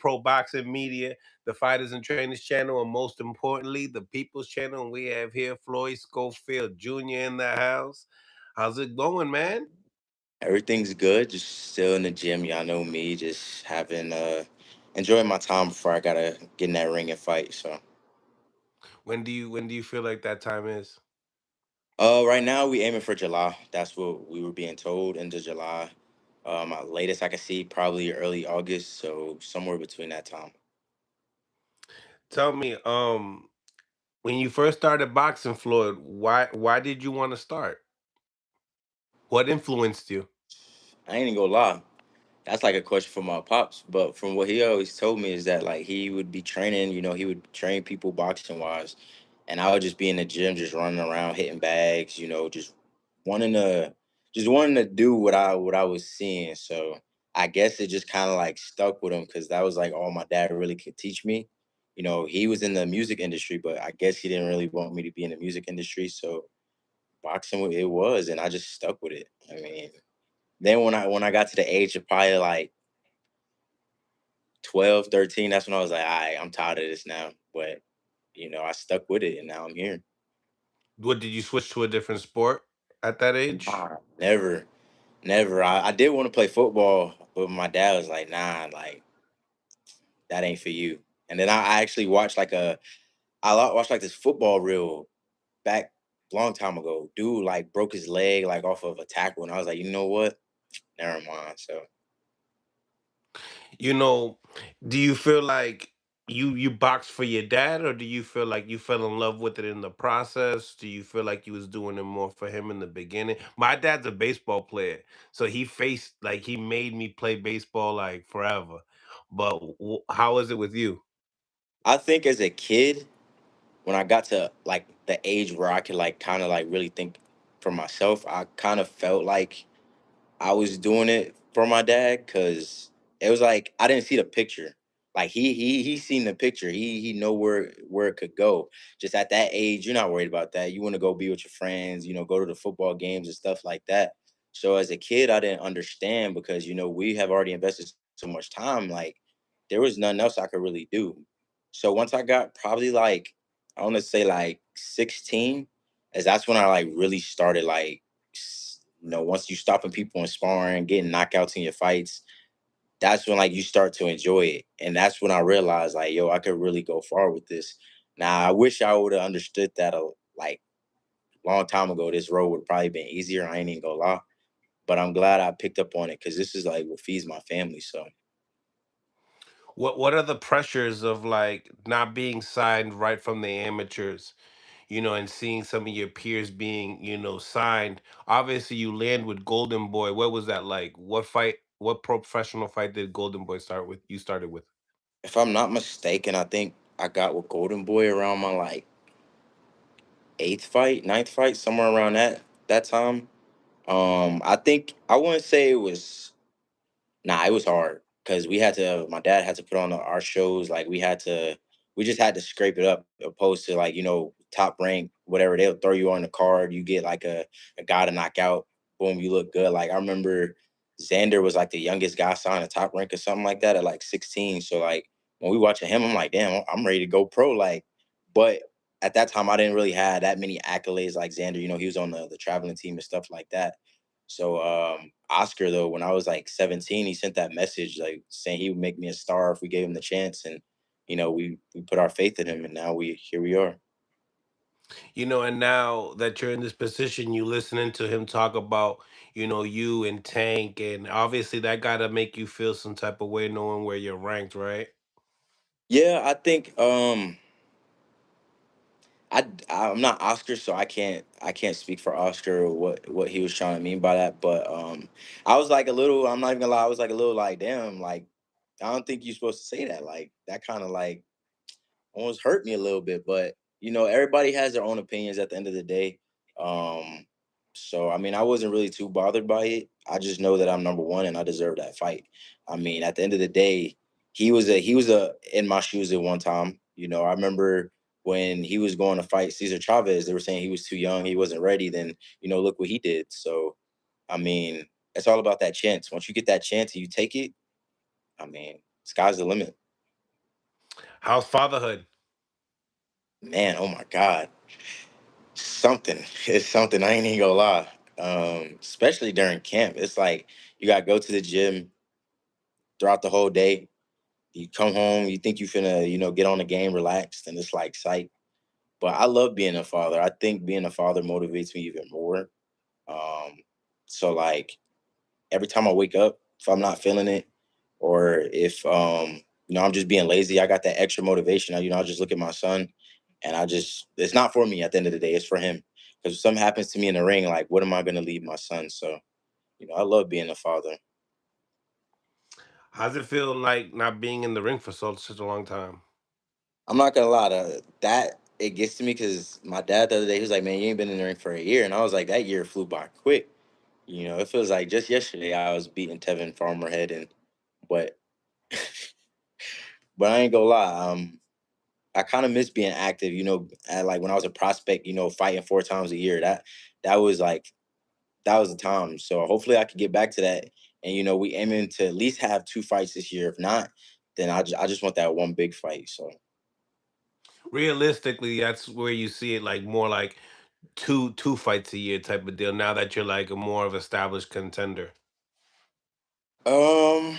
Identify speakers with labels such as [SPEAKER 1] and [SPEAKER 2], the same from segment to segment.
[SPEAKER 1] pro boxing media, the Fighters and Trainers channel, and most importantly, the People's channel. And we have here Floyd Schofield Jr. in the house. How's it going, man?
[SPEAKER 2] Everything's good. Just still in the gym. Y'all know me. Just having enjoying my time before I gotta get in that ring and fight. So
[SPEAKER 1] When do you feel like that time is?
[SPEAKER 2] right now we aiming for July. That's what we were being told, into July. Latest I can see probably early August. So somewhere between that time.
[SPEAKER 1] Tell me, when you first started boxing, Floyd, why did you want to start? What influenced you?
[SPEAKER 2] I ain't even gonna lie. That's like a question for my pops. But from what he always told me is that like he would be training. He would train people boxing wise, and I would just be in the gym, just running around, hitting bags. Wanting to wanting to do what I was seeing. So I guess it just kind of like stuck with him because that was like all my dad really could teach me. He was in the music industry, but I guess he didn't really want me to be in the music industry. So it was, and I just stuck with it. I mean, then when I got to the age of probably like 12, 13, that's when I was like, all right, I'm tired of this now. But I stuck with it, and now I'm here.
[SPEAKER 1] What did you switch to a different sport at that age?
[SPEAKER 2] Never. Never. I did want to play football, but my dad was like, nah, like that ain't for you. And then I actually watched watched like this football reel back long time ago. Dude like broke his leg like off of a tackle, and I was like, you know what? Never mind. So
[SPEAKER 1] You know, do you feel like you boxed for your dad, or do you feel like you fell in love with it in the process? Do you feel like you was doing it more for him in the beginning? My dad's a baseball player, so he made me play baseball like forever. But how is it with you?
[SPEAKER 2] I think as a kid, when I got to like the age where I could like kind of like really think for myself, I kind of felt like I was doing it for my dad because it was like I didn't see the picture. Like he seen the picture. He know where it could go. Just at that age, you're not worried about that. You want to go be with your friends, go to the football games and stuff like that. So as a kid, I didn't understand because we have already invested so much time. Like there was nothing else I could really do. So once I got probably like I want to say like 16, as that's when I like really started like once you stopping people in sparring, getting knockouts in your fights, that's when like you start to enjoy it. And that's when I realized like, yo, I could really go far with this. Now I wish I would have understood that like long time ago. This road would probably been easier. I ain't even gonna lie. But I'm glad I picked up on it because this is like what feeds my family. So
[SPEAKER 1] What are the pressures of like not being signed right from the amateurs, and seeing some of your peers being, signed? Obviously, you land with Golden Boy. What was that like? What professional fight did Golden Boy start with? You started with?
[SPEAKER 2] if I'm not mistaken, I think I got with Golden Boy around my like eighth fight, ninth fight, somewhere around that time. I think I wouldn't say it was. Nah, it was hard because we had to. My dad had to put on our shows. Like we just had to scrape it up, opposed to like top rank, whatever. They'll throw you on the card. You get like a guy to knock out. Boom, you look good. Like I remember, Xander was like the youngest guy signed a top rank or something like that at like 16. So like when we watching him, I'm like, damn, I'm ready to go pro. Like, but at that time, I didn't really have that many accolades like Xander. He was on the traveling team and stuff like that. So Oscar though, when I was like 17, he sent that message like saying he would make me a star if we gave him the chance, and we put our faith in him, and now we here we are.
[SPEAKER 1] And now that you're in this position, you listening to him talk about, you and Tank, and obviously that gotta make you feel some type of way knowing where you're ranked, right?
[SPEAKER 2] Yeah, I think I'm not Oscar, so I can't speak for Oscar or what he was trying to mean by that. But I was like a little. I'm not even gonna lie. I was like a little like, damn, like I don't think you're supposed to say that. Like that kind of like almost hurt me a little bit. But everybody has their own opinions at the end of the day. Um, so I mean, I wasn't really too bothered by it. I just know that I'm number one and I deserve that fight. I mean, at the end of the day, he was a in my shoes at one time. I remember when he was going to fight Cesar Chavez, they were saying he was too young, he wasn't ready. Then look what he did. So I mean, it's all about that chance. Once you get that chance and you take it, I mean, sky's the limit.
[SPEAKER 1] How's fatherhood?
[SPEAKER 2] Man, oh my God, something. It's something. I ain't even gonna lie. Especially during camp, it's like you gotta go to the gym throughout the whole day. You come home, you think you finna, get on the game, relaxed, and it's like psych. But I love being a father. I think being a father motivates me even more. Um, so like every time I wake up, if I'm not feeling it, or if I'm just being lazy, I got that extra motivation. I just look at my son, and it's not for me at the end of the day, it's for him. Because if something happens to me in the ring, like what am I gonna leave my son? So, I love being a father.
[SPEAKER 1] How's it feel like not being in the ring for such a long time?
[SPEAKER 2] I'm not gonna lie, that it gets to me because my dad the other day he was like, "Man, you ain't been in the ring for a year," and I was like, "That year flew by quick." It feels like just yesterday I was beating Tevin Farmerhead, and but but I ain't gonna lie, I kind of miss being active. Like when I was a prospect, fighting 4 times a year. That was like that was the time. So hopefully I could get back to that. And we aiming to at least have 2 fights this year. If not, then I just want that one big fight. So
[SPEAKER 1] Realistically, that's where you see it like more like two fights a year type of deal. Now that you're like a more of established contender.
[SPEAKER 2] um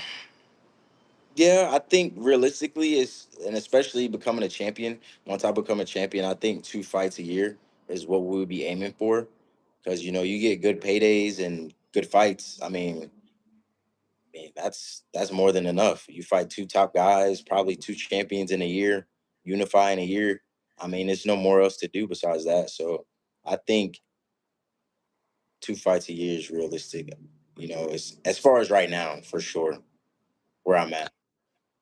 [SPEAKER 2] yeah, I think realistically is and especially becoming a champion. Once I become a champion, I think 2 fights a year is what we would be aiming for. Because you get good paydays and good fights. I mean, that's more than enough. You fight 2 top guys, probably 2 champions in a year, unify in a year. I mean, there's no more else to do besides that. So I think 2 fights a year is realistic. It's as far as right now, for sure, where I'm at.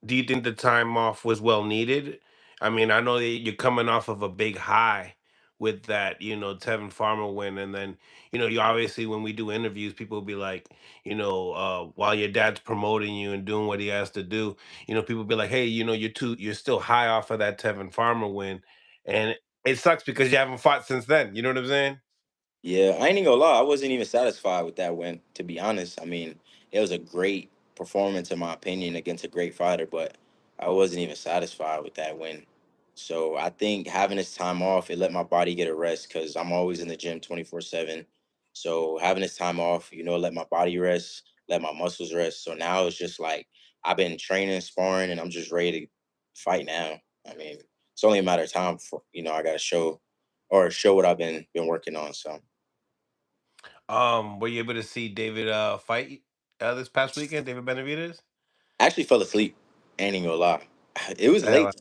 [SPEAKER 1] Do you think the time off was well needed? I mean, I know that you're coming off of a big high with that, Tevin Farmer win, and then, you obviously when we do interviews, people will be like, while your dad's promoting you and doing what he has to do, people be like, hey, you're still high off of that Tevin Farmer win, and it sucks because you haven't fought since then. You know what I'm saying?
[SPEAKER 2] Yeah, I ain't even gonna lie. I wasn't even satisfied with that win, to be honest. I mean, it was a great performance, in my opinion, against a great fighter, but I wasn't even satisfied with that win. So I think having this time off, it let my body get a rest because I'm always in the gym 24/7. So having this time off, let my body rest, let my muscles rest. So now it's just like I've been training, sparring, and I'm just ready to fight now. I mean, it's only a matter of time for I got to show what I've been working on. So.
[SPEAKER 1] Were you able to see David fight this past weekend, David Benavidez?
[SPEAKER 2] I actually fell asleep. Ain't even gonna lie. It was
[SPEAKER 1] Hell,
[SPEAKER 2] late.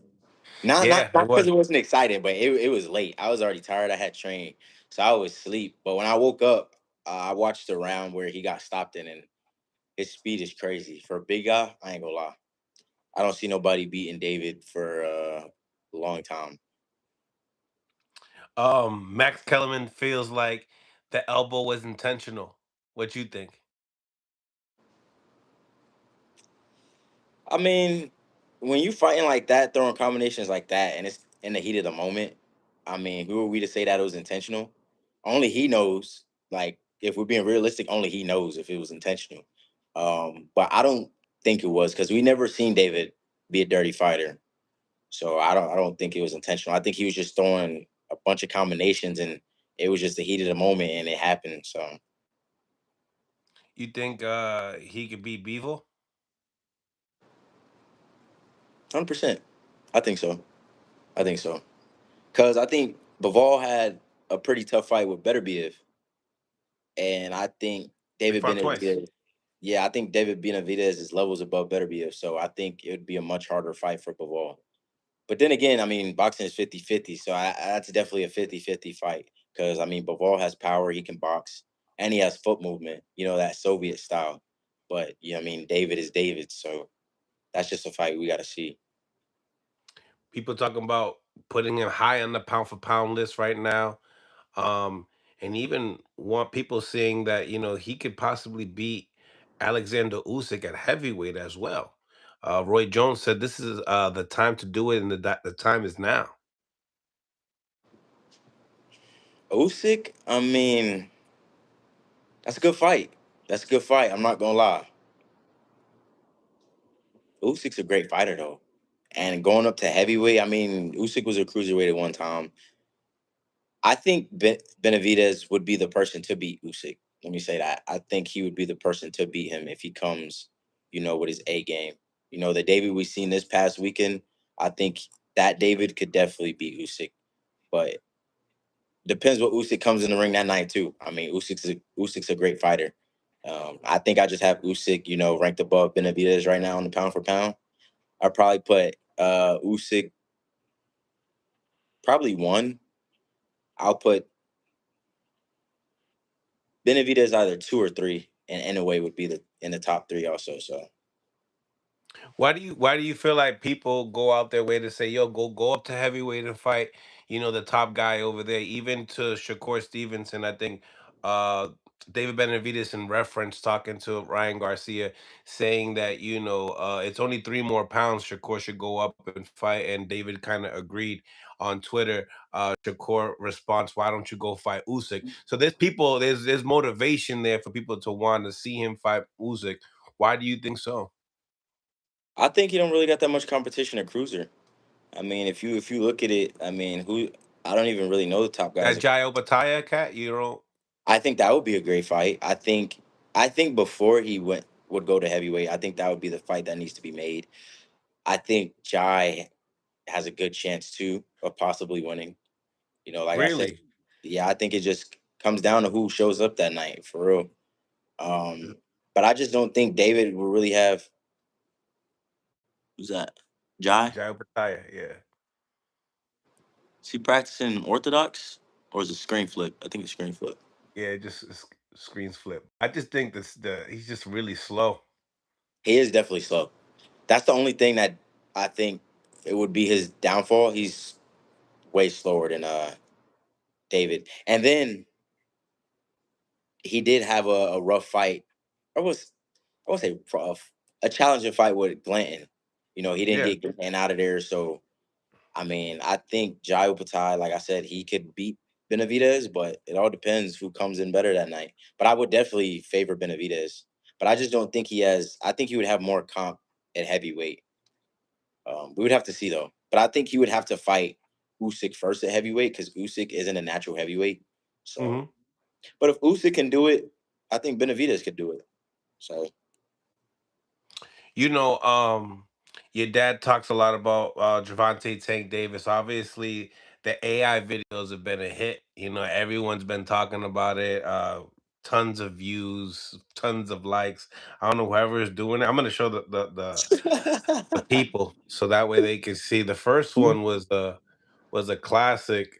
[SPEAKER 2] Not
[SPEAKER 1] yeah,
[SPEAKER 2] not
[SPEAKER 1] it
[SPEAKER 2] not because
[SPEAKER 1] was.
[SPEAKER 2] it wasn't exciting, but it was late. I was already tired. I had trained, so I was asleep. But when I woke up, I watched the round where he got stopped in, and his speed is crazy for a big guy. I ain't gonna lie. I don't see nobody beating David for a long time.
[SPEAKER 1] Max Kellerman feels like the elbow was intentional. What you think?
[SPEAKER 2] I mean, when you fighting like that, throwing combinations like that, and it's in the heat of the moment, I mean, who are we to say that it was intentional? Only he knows. Like, if we're being realistic, only he knows if it was intentional. But I don't think it was because we never seen David be a dirty fighter. So I don't think it was intentional. I think he was just throwing a bunch of combinations, and it was just the heat of the moment, and it happened. So,
[SPEAKER 1] You think he could beat Bevel?
[SPEAKER 2] 100%, I think so. I think so. Because I think Bivol had a pretty tough fight with Beterbiev, and I think
[SPEAKER 1] They
[SPEAKER 2] David
[SPEAKER 1] fought twice.
[SPEAKER 2] Benavidez. Yeah, I think David Benavidez is levels above Beterbiev, so I think it would be a much harder fight for Bivol. But then again, I mean, boxing is 50-50, so that's definitely a 50-50 fight. Because I mean, Bivol has power; he can box, and he has foot movement. That Soviet style. But I mean, David is David, so that's just a fight we got to see.
[SPEAKER 1] People talking about putting him high on the pound for pound list right now. Um, and even want people saying that he could possibly beat Alexander Usyk at heavyweight as well. Roy Jones said this is the time to do it, and the time is now.
[SPEAKER 2] Usyk, I mean, that's a good fight. That's a good fight. I'm not gonna lie. Usyk's a great fighter though, And going up to heavyweight, I mean, Usyk was a cruiserweight at one time. I think Benavidez would be the person to beat Usyk. Let me say that. I think he would be the person to beat him if he comes, with his A game. The David we seen this past weekend, I think that David could definitely beat Usyk. But depends what Usyk comes in the ring that night too. I mean, Usyk's a great fighter. I think I just have Usyk, ranked above Benavidez right now on the pound for pound. I probably put Usyk probably one. I'll put Benavidez either two or three, and Inoue would be in the top three also. So
[SPEAKER 1] Why do you feel like people go out their way to say, "Yo, go up to heavyweight and fight"? The top guy over there, even to Shakur Stevenson. I think uh, David Benavidez in reference talking to Ryan Garcia, saying that it's only 3 more pounds Shakur should go up and fight, and David kind of agreed on Twitter. Shakur response, "Why don't you go fight Usyk?" So there's motivation there for people to want to see him fight Usyk. Why do you think so?
[SPEAKER 2] I think he don't really got that much competition at cruiser. I mean, if you look at it, I mean, who I don't even really know the top guys.
[SPEAKER 1] That Jai Bataya cat, you know?
[SPEAKER 2] I think that would be a great fight. I think before he would go to heavyweight, I think that would be the fight that needs to be made. I think Jai has a good chance too of possibly winning. Like I said,
[SPEAKER 1] Really?
[SPEAKER 2] yeah, I think it just comes down to who shows up that night for real. Um, but I just don't think David will really have. Who's that? Jai?
[SPEAKER 1] Jai Bataya, yeah.
[SPEAKER 2] Is he practicing orthodox or is it screen flip? I think it's screen flip.
[SPEAKER 1] Yeah, just screens flip. I just think he's just really slow.
[SPEAKER 2] He is definitely slow. That's the only thing that I think it would be his downfall. He's way slower than David. And then he did have a rough fight. I was I would say rough. A challenging fight with Glanton. He didn't
[SPEAKER 1] Yeah.
[SPEAKER 2] get Glanton out of there. So I mean, I think Jai Upatai, like I said, he could beat Benavidez, but it all depends who comes in better that night. But I would definitely favor Benavidez. But I just don't think he has. I think he would have more comp at heavyweight. We would have to see though. But I think he would have to fight Usyk first at heavyweight because Usyk isn't a natural heavyweight. So,
[SPEAKER 1] hmm
[SPEAKER 2] but if Usyk can do it, I think Benavidez could do it. So
[SPEAKER 1] You know, your dad talks a lot about Javante Tank Davis. Obviously, the AI videos have been a hit. Everyone's been talking about it. Tons of views, tons of likes. I don't know whoever is doing it. I'm gonna show the people so that way they can see. The first one was a classic.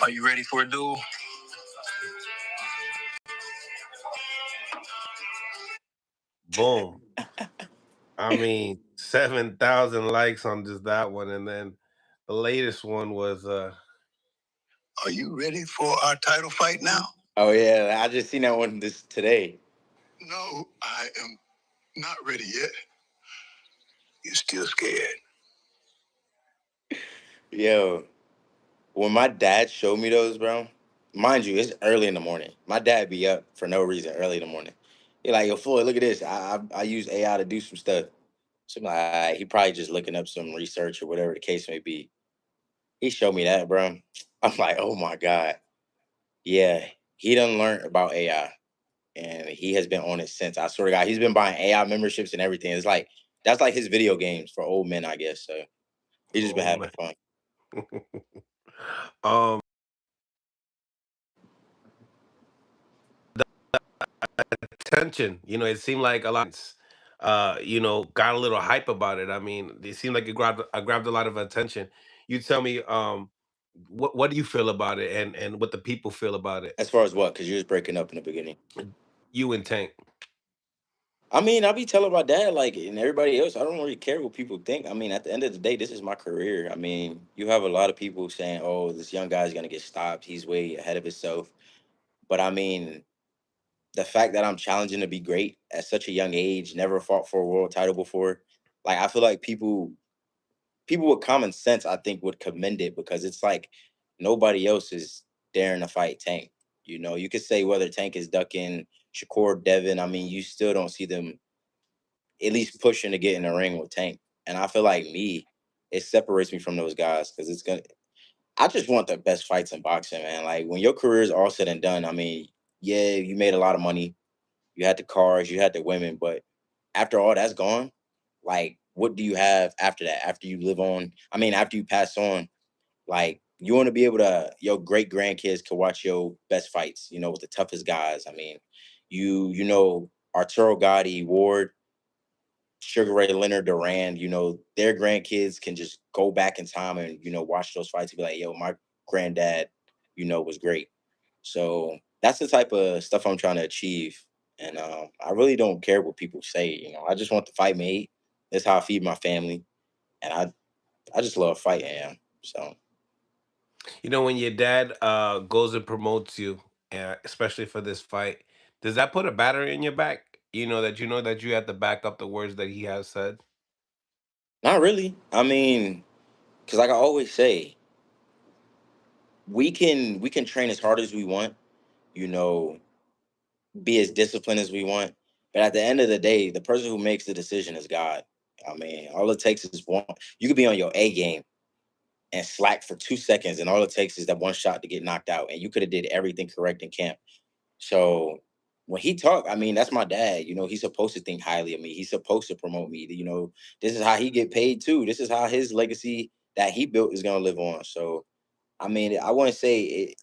[SPEAKER 1] Are you ready for a duel? Boom. I mean, 7,000 likes on just that one. And then the latest one was are you ready for our title fight now?
[SPEAKER 2] oh yeah, I just seen that one this today.
[SPEAKER 1] No, I am not ready yet. You're still scared.
[SPEAKER 2] Yo, when my dad showed me those, bro, mind you, it's early in the morning. My dad be up for no reason early in the morning. He like, yo, Floyd, look at this. I use AI to do some stuff. So I'm like, all right, he probably just looking up some research or whatever the case may be. He showed me that, bro. I'm like, oh my God. Yeah, he done learned about AI and he has been on it since. I swear to God, he's been buying AI memberships and everything. It's like, that's like his video games for old men, I guess. So he's just been
[SPEAKER 1] Oh
[SPEAKER 2] having
[SPEAKER 1] man.
[SPEAKER 2] fun.
[SPEAKER 1] um Attention. It seemed like a lot got a little hype about it. I mean, it seemed like it grabbed a lot of attention. You tell me, what do you feel about it and what the people feel about it?
[SPEAKER 2] As far as what? Because you was breaking up in the beginning.
[SPEAKER 1] You and Tank.
[SPEAKER 2] I mean, I be telling my dad, like, and everybody else, I don't really care what people think. I mean, at the end of the day, this is my career. I mean, you have a lot of people saying, oh, this young guy's going to get stopped. He's way ahead of himself. But I mean, the fact that I'm challenging to be great at such a young age, never fought for a world title before, like, I feel like people with common sense, I think, would commend it because it's like nobody else is daring to fight Tank. You could say whether Tank is ducking Shakur, Devin, I mean, you still don't see them at least pushing to get in the ring with Tank. And I feel like me, it separates me from those guys because it's gonna. I just want the best fights in boxing, man. Like when your career is all said and done, I mean, yeah, you made a lot of money, you had the cars, you had the women, but after all that's gone, like what do you have after that? After you live on, I mean, after you pass on, like you want to be able to your great grandkids can watch your best fights, with the toughest guys. I mean, Arturo Gotti, Ward, Sugar Ray Leonard, Duran, their grandkids can just go back in time and, watch those fights and be like, yo, my granddad, was great. So that's the type of stuff I'm trying to achieve. And I really don't care what people say. I just want the fight made. That's how I feed my family. And I just love fighting. Yeah. So
[SPEAKER 1] When your dad goes and promotes you, especially for this fight, does that put a battery in your back? That you have to back up the words that he has said.
[SPEAKER 2] not really. I mean, because like I always say, we can train as hard as we want, you know, be as disciplined as we want. But at the end of the day, the person who makes the decision is God. I mean, all it takes is one. You could be on your A game and slack for 2 seconds, and all it takes is that one shot to get knocked out, and you could have did everything correct in camp. So when he talked, I mean, that's my dad. He's supposed to think highly of me. He's supposed to promote me. This is how he get paid too. This is how his legacy that he built is gonna live on. So I mean, I wouldn't say it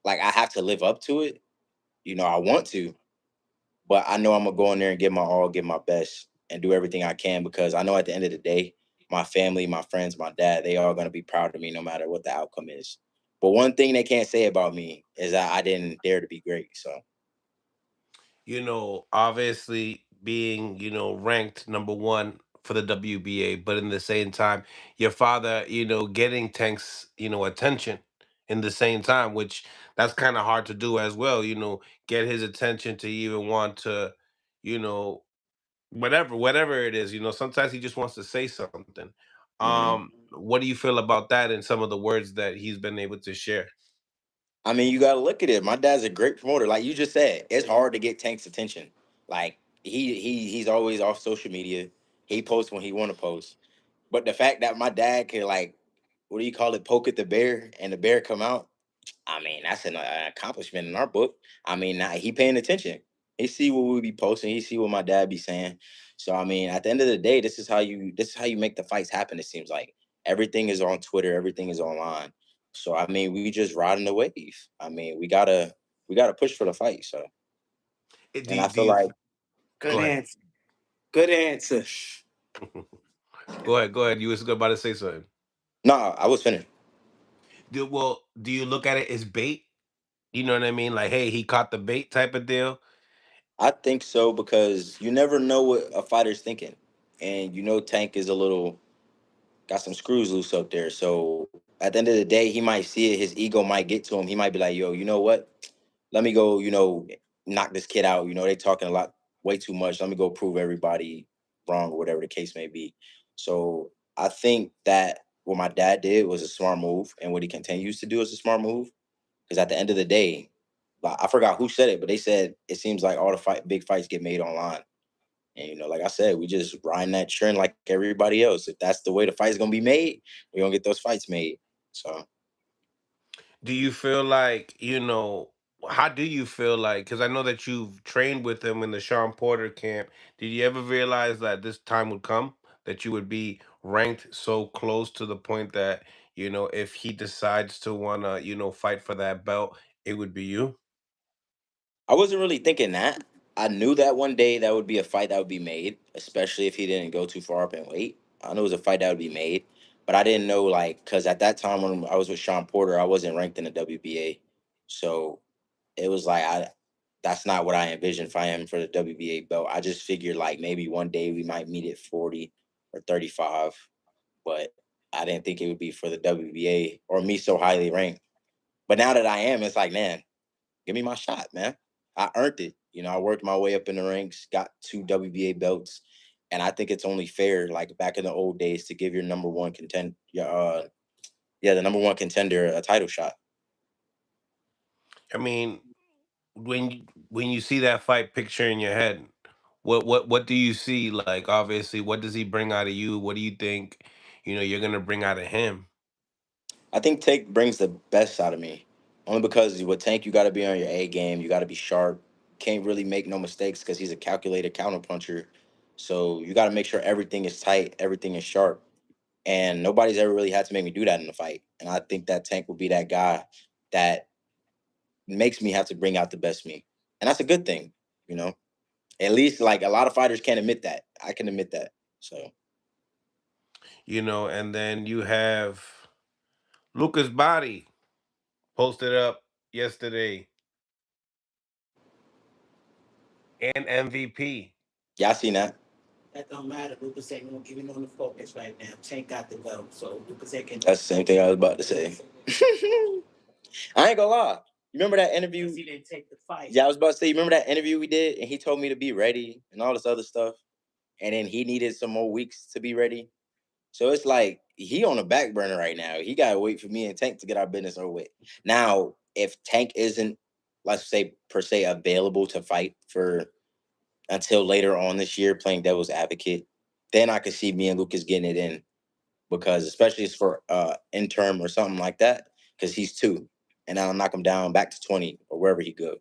[SPEAKER 2] like I have to live up to it. I want to, but I know I'm gonna go in there and give my all, give my best, and do everything I can because I know at the end of the day, my family, my friends, my dad, they all gonna be proud of me no matter what the outcome is. But one thing they can't say about me is that I didn't dare to be great. So
[SPEAKER 1] Obviously being, ranked number one for the WBA, but in the same time, your father, getting Tank's, attention in the same time, which that's kind of hard to do as well, get his attention to even want to, you know, whatever it is, sometimes he just wants to say something.
[SPEAKER 2] mhm.
[SPEAKER 1] What do you feel about that and some of the words that he's been able to share?
[SPEAKER 2] I mean, you gotta look at it. My dad's a great promoter. Like you just said, it's hard to get Tank's attention. Like he's always off social media. He posts when he want to post. But the fact that my dad can like, what do you call it, poke at the bear and the bear come out. I mean, that's an accomplishment in our book. I mean, now he paying attention. He see what we be posting. He see what my dad be saying. So I mean, at the end of the day, this is how you make the fights happen. It seems like everything is on Twitter, everything is online. So I mean, we just riding the wave. I mean, we gotta push for the fight. So,
[SPEAKER 1] Do
[SPEAKER 2] and
[SPEAKER 1] you,
[SPEAKER 2] I
[SPEAKER 1] do
[SPEAKER 2] feel
[SPEAKER 1] you
[SPEAKER 2] like good
[SPEAKER 1] go ahead?
[SPEAKER 2] answer, good answer.
[SPEAKER 1] Go ahead. You was about to say something.
[SPEAKER 2] No, I was finished.
[SPEAKER 1] Do you look at it as bait? You know what I mean? Like, hey, he caught the bait type of deal.
[SPEAKER 2] I think so because you never know what a fighter's thinking, and Tank is a little got some screws loose up there. So at the end of the day, he might see it. His ego might get to him. He might be like, "Yo, you know what? Let me go. Knock this kid out. They talking a lot, way too much. Let me go prove everybody wrong or whatever the case may be." So I think that what my dad did was a smart move, and what he continues to do is a smart move. Because at the end of the day, like, I forgot who said it, but they said it seems like all the big fights get made online. And like I said, we just riding that trend like everybody else. If that's the way the fight's gonna be made, we're gonna get those fights made. So
[SPEAKER 1] Do you feel like, how do you feel like, because I know that you've trained with him in the Sean Porter camp. Did you ever realize that this time would come, that you would be ranked so close to the point that, if he decides to want to, fight for that belt, it would be you?
[SPEAKER 2] I wasn't really thinking that. I knew that one day that would be a fight that would be made, especially if he didn't go too far up in weight. I knew it was a fight that would be made, but I didn't know like because at that time when I was with Sean Porter, I wasn't ranked in the WBA, so it was like that's not what I envisioned for him for the WBA belt. I just figured like maybe one day we might meet at 40 or 35, but I didn't think it would be for the WBA or me so highly ranked. But now that I am, it's like, man, give me my shot, man. I earned it. I worked my way up in the ranks, got 2 WBA belts, and I think it's only fair, like back in the old days, to give your number one the number one contender a title shot.
[SPEAKER 1] I mean, when you see that fight picture in your head, what do you see? Like, obviously, what does he bring out of you? What do you think, you're gonna bring out of him?
[SPEAKER 2] I think Tank brings the best out of me. Only because with Tank, you got to be on your A game. You got to be sharp. Can't really make no mistakes because he's a calculated counter puncher. So you got to make sure everything is tight, everything is sharp. And nobody's ever really had to make me do that in a fight. And I think that Tank will be that guy that makes me have to bring out the best me. And that's a good thing, you know. At least like a lot of fighters can't admit that. I can admit that. So
[SPEAKER 1] And then you have Lucas Body posted up yesterday and MVP.
[SPEAKER 2] yeah, I seen that.
[SPEAKER 3] That don't matter. Lucas ain't gonna give him on the focus right now. Tank got to go. So Lucas ain't can.
[SPEAKER 2] That's the same thing I was about to say. I ain't gonna lie. You remember that interview?
[SPEAKER 3] He didn't take the fight.
[SPEAKER 2] Yeah, I was about to say, you remember that interview we did and he told me to be ready and all this other stuff. And then he needed some more weeks to be ready. So it's like he on the back burner right now. He gotta wait for me and Tank to get our business over with. Now, if Tank isn't, let's say per se, available to fight for until later on this year, playing devil's advocate, then I could see me and Lucas getting it in because especially it's for interim or something like that, because he's 2. And I'll knock him down back to 20 or wherever he goes.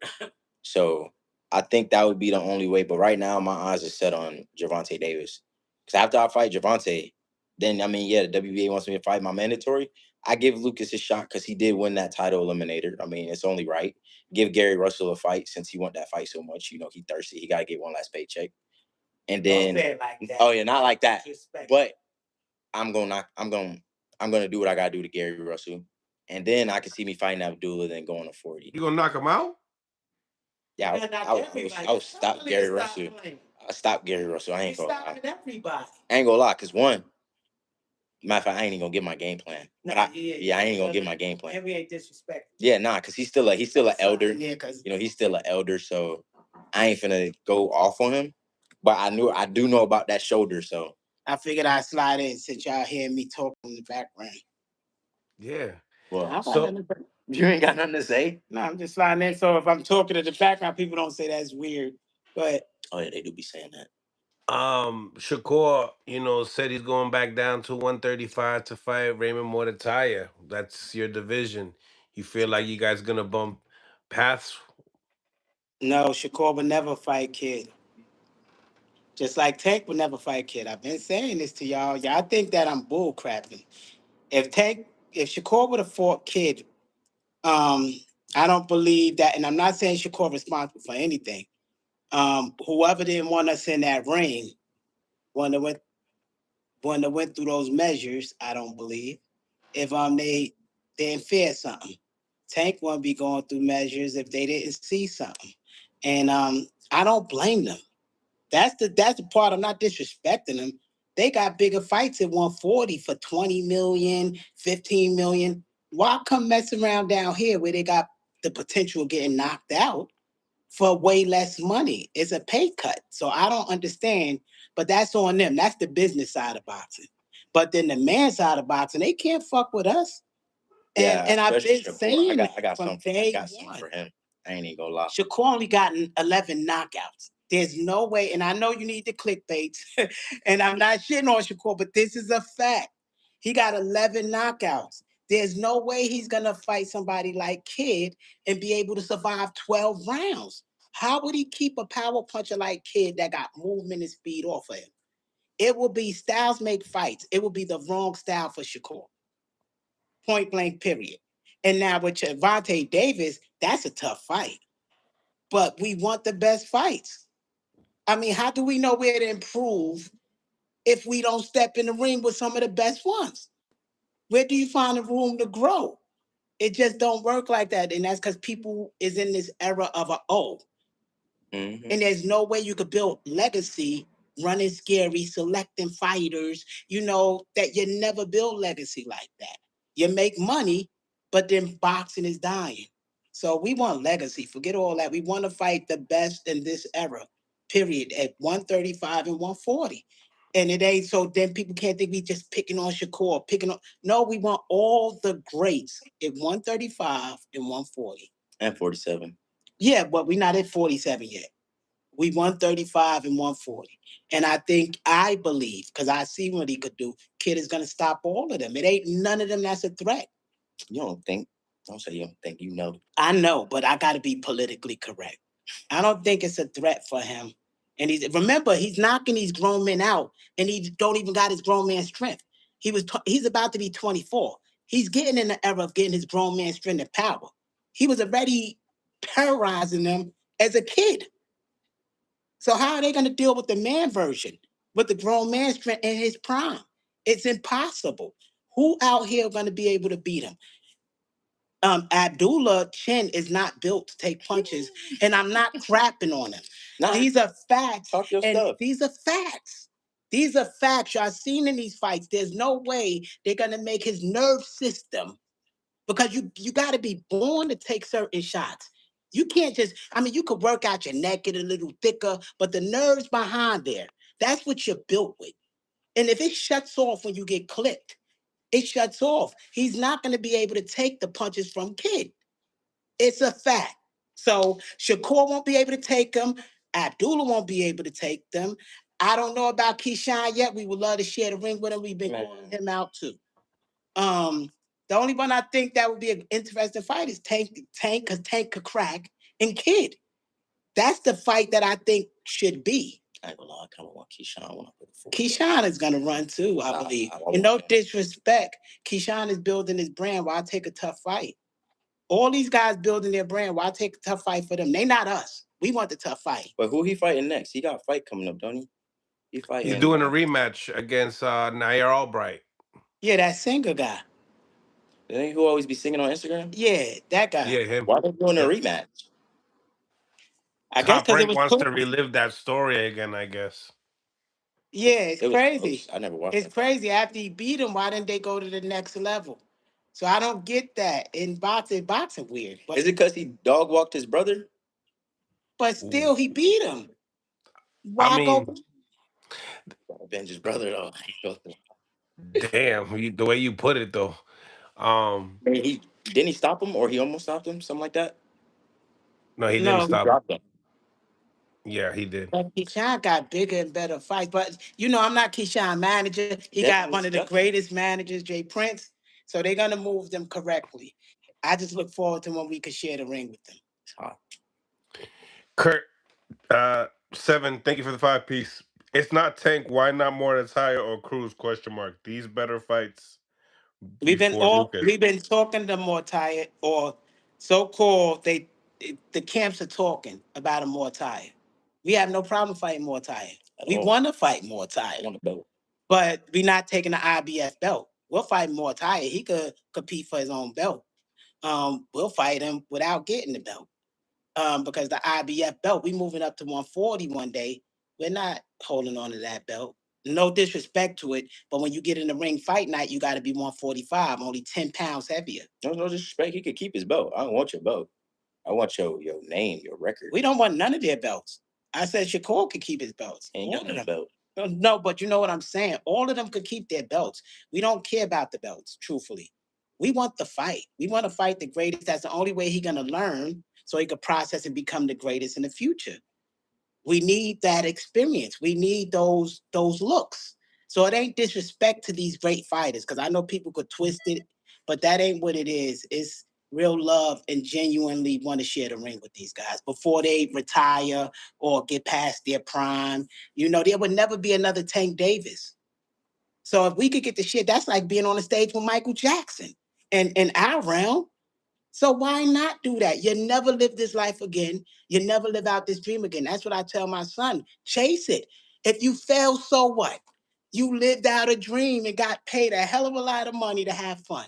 [SPEAKER 2] So I think that would be the only way. But right now, my eyes are set on Gervonta Davis. Because after I fight Gervonta, then, I mean, yeah, the WBA wants me to fight my mandatory. I give Lucas a shot because he did win that title eliminator. I mean, it's only right. Give Gary Russell a fight since he want that fight so much. He thirsty. He got to get one last paycheck. And then,
[SPEAKER 3] Don't say it like that.
[SPEAKER 2] oh, yeah, not like that.
[SPEAKER 3] Disrespect.
[SPEAKER 2] But I'm gonna do what I gotta do to Gary Russell, and then I can see me fighting Abdullah, then going to 40.
[SPEAKER 1] You gonna knock him out?
[SPEAKER 2] Yeah, I'll stop Gary Russell. I'll stop Gary Russell. I ain't gonna lie.
[SPEAKER 3] Everybody.
[SPEAKER 2] I ain't gonna lie, cause one, matter of fact, I ain't even gonna get my game plan.
[SPEAKER 3] Nah,
[SPEAKER 2] I ain't gonna get my game plan.
[SPEAKER 3] Henry ain't disrespectful.
[SPEAKER 2] Yeah, nah, cause he's still an elder.
[SPEAKER 3] Yeah, cause
[SPEAKER 2] He's still an elder, so I ain't finna go off on him. But I do know about that shoulder, so
[SPEAKER 3] I figured I'd slide in since y'all hear me talk in the background.
[SPEAKER 1] Yeah.
[SPEAKER 2] well,
[SPEAKER 1] So
[SPEAKER 2] you ain't got nothing to say.
[SPEAKER 3] No, I'm just sliding in. So if I'm talking to the background, people don't say that's weird. But
[SPEAKER 2] Oh yeah, they do be saying that.
[SPEAKER 1] Shakur, said he's going back down to 135 to fight Raymond Mortataya. That's your division. You feel like you guys gonna bump paths?
[SPEAKER 3] no, Shakur would never fight Kid. Just like Tank would never fight Kid. I've been saying this to y'all. Y'all think that I'm bull crapping. If Shakur would have fought Kid, um, I don't believe that, and I'm not saying Shakur responsible for anything. Whoever didn't want us in that ring, when they went through those measures, I don't believe. If they didn't fear something. Tank wouldn't be going through measures if they didn't see something. And I don't blame them. That's the part. I'm not disrespecting them. They got bigger fights at 140 for 20 million, 15 million. Why come mess around down here where they got the potential of getting knocked out for way less money? It's a pay cut. So I don't understand, but that's on them. That's the business side of boxing. But then the man side of boxing, they can't fuck with us. And I've been saying
[SPEAKER 2] I got
[SPEAKER 3] from
[SPEAKER 2] something.
[SPEAKER 3] day
[SPEAKER 2] I got something
[SPEAKER 3] one.
[SPEAKER 2] for him. I ain't even gonna lie.
[SPEAKER 3] Shakur only gotten 11 knockouts. There's no way, and I know you need the clickbait, and I'm not shitting on Shakur, but this is a fact. He got 11 knockouts. There's no way he's gonna fight somebody like Kid and be able to survive 12 rounds. How would he keep a power puncher like Kid that got movement and speed off of him? It will be styles make fights. It will be the wrong style for Shakur. Point blank, period. And now with Gervonta Davis, that's a tough fight. But we want the best fights. I mean, how do we know where to improve if we don't step in the ring with some of the best ones? Where do you find the room to grow? It just don't work like that. And that's because people is in this era of and there's no way you could build legacy running scary, selecting fighters, that you never build legacy like that. You make money, but then boxing is dying. So we want legacy. Forget all that. We want to fight the best in this era, period, at 135 and 140. And it ain't so then people can't think we just picking on Shakur, picking on. No, we want all the greats at 135 and 140.
[SPEAKER 2] And 47.
[SPEAKER 3] Yeah, but we're not at 47 yet. We 135 and 140. And I believe, because I see what he could do, Kid is going to stop all of them. It ain't none of them that's a threat.
[SPEAKER 2] You don't think? Don't say you don't think. You know.
[SPEAKER 3] I know, but I got to be politically correct. I don't think it's a threat for him. And he's knocking these grown men out, and he don't even got his grown man strength. He's about to be 24. He's getting in the era of getting his grown man strength and power. He was already terrorizing them as a kid. So how are they going to deal with the man version, with the grown man strength in his prime? It's impossible. Who out here going to be able to beat him? Abdullah chin is not built to take punches, and I'm not crapping on him. Nah, these are facts.
[SPEAKER 2] Talk your stuff.
[SPEAKER 3] These are facts. These are facts y'all seen in these fights. There's no way they're gonna make his nerve system, because you got to be born to take certain shots. You can't just. I mean, you could work out your neck, get a little thicker, but the nerves behind there, that's what you're built with. And if it shuts off when you get clipped, it shuts off. He's not going to be able to take the punches from Kid. It's a fact. So Shakur won't be able to take them. Abdullah won't be able to take them. I don't know about Keyshawn yet. We would love to share the ring with him. We've been calling him out too. The only one I think that would be an interesting fight is Tank, because Tank could crack, and Kid. That's the fight that I think should be. I ain't gonna lie, I kind of want Keyshawn when I put it forward. Keyshawn is gonna run too, I believe. And no disrespect, Keyshawn is building his brand. Why take a tough fight? All these guys building their brand. Why take a tough fight for them? They not us. We want the tough fight.
[SPEAKER 2] But who he fighting next? He got a fight coming up, don't he?
[SPEAKER 1] He's doing a rematch against Nair Albright.
[SPEAKER 3] Yeah, that singer guy.
[SPEAKER 2] Ain't who always be singing on Instagram?
[SPEAKER 3] Yeah, that guy.
[SPEAKER 1] Yeah, him.
[SPEAKER 2] Why are they doing a rematch?
[SPEAKER 3] I guess because it was
[SPEAKER 1] wants to relive that story again, I guess.
[SPEAKER 3] Yeah, it's crazy.
[SPEAKER 2] I never watched
[SPEAKER 3] It's crazy. After he beat him, why didn't they go to the next level? So I don't get that. In boxing weird.
[SPEAKER 2] But is it because he dog walked his brother?
[SPEAKER 3] But still, he beat him.
[SPEAKER 1] Why I mean,
[SPEAKER 2] avenge his brother though.
[SPEAKER 1] Damn, the way you put it though.
[SPEAKER 2] He didn't he stop him, or he almost stopped him, something like that.
[SPEAKER 1] No, he didn't stop him. Yeah, he did.
[SPEAKER 3] Keyshawn got bigger and better fights, but I'm not Keyshawn manager. He got one of the greatest managers, Jay Prince. So they're gonna move them correctly. I just look forward to when we can share the ring with them.
[SPEAKER 1] Kurt, 7. Thank you for the 5-piece. It's not Tank. Why not more Natalia or Cruz? Question mark. These better fights.
[SPEAKER 3] We've been talking to Mortai, or so-called the camps are talking about a Mortai. We have no problem fighting Mortai. We want to fight Mortai. Want a belt. But we're not taking the IBF belt. We'll fight Mortai. He could compete for his own belt. We'll fight him without getting the belt. Because the IBF belt, we moving up to 140 one day. We're not holding on to that belt. No disrespect to it, but when you get in the ring fight night, you got to be 145, only 10 pounds heavier.
[SPEAKER 2] No disrespect. He could keep his belt. I don't want your belt. I want your name, your record.
[SPEAKER 3] We don't want none of their belts. I said Shakur could keep his belts.
[SPEAKER 2] Ain't got no belt.
[SPEAKER 3] No, but you know what I'm saying? All of them could keep their belts. We don't care about the belts, truthfully. We want the fight. We want to fight the greatest. That's the only way he's going to learn, so he could process and become the greatest in the future. We need that experience. We need those looks. So it ain't disrespect to these great fighters, because I know people could twist it, but that ain't what it is. It's real love and genuinely want to share the ring with these guys before they retire or get past their prime. There would never be another Tank Davis. So if we could get the shit, that's like being on the stage with Michael Jackson and in our realm. So why not do that? You never live this life again. You never live out this dream again. That's what I tell my son. Chase it. If you fail, so what? You lived out a dream and got paid a hell of a lot of money to have fun.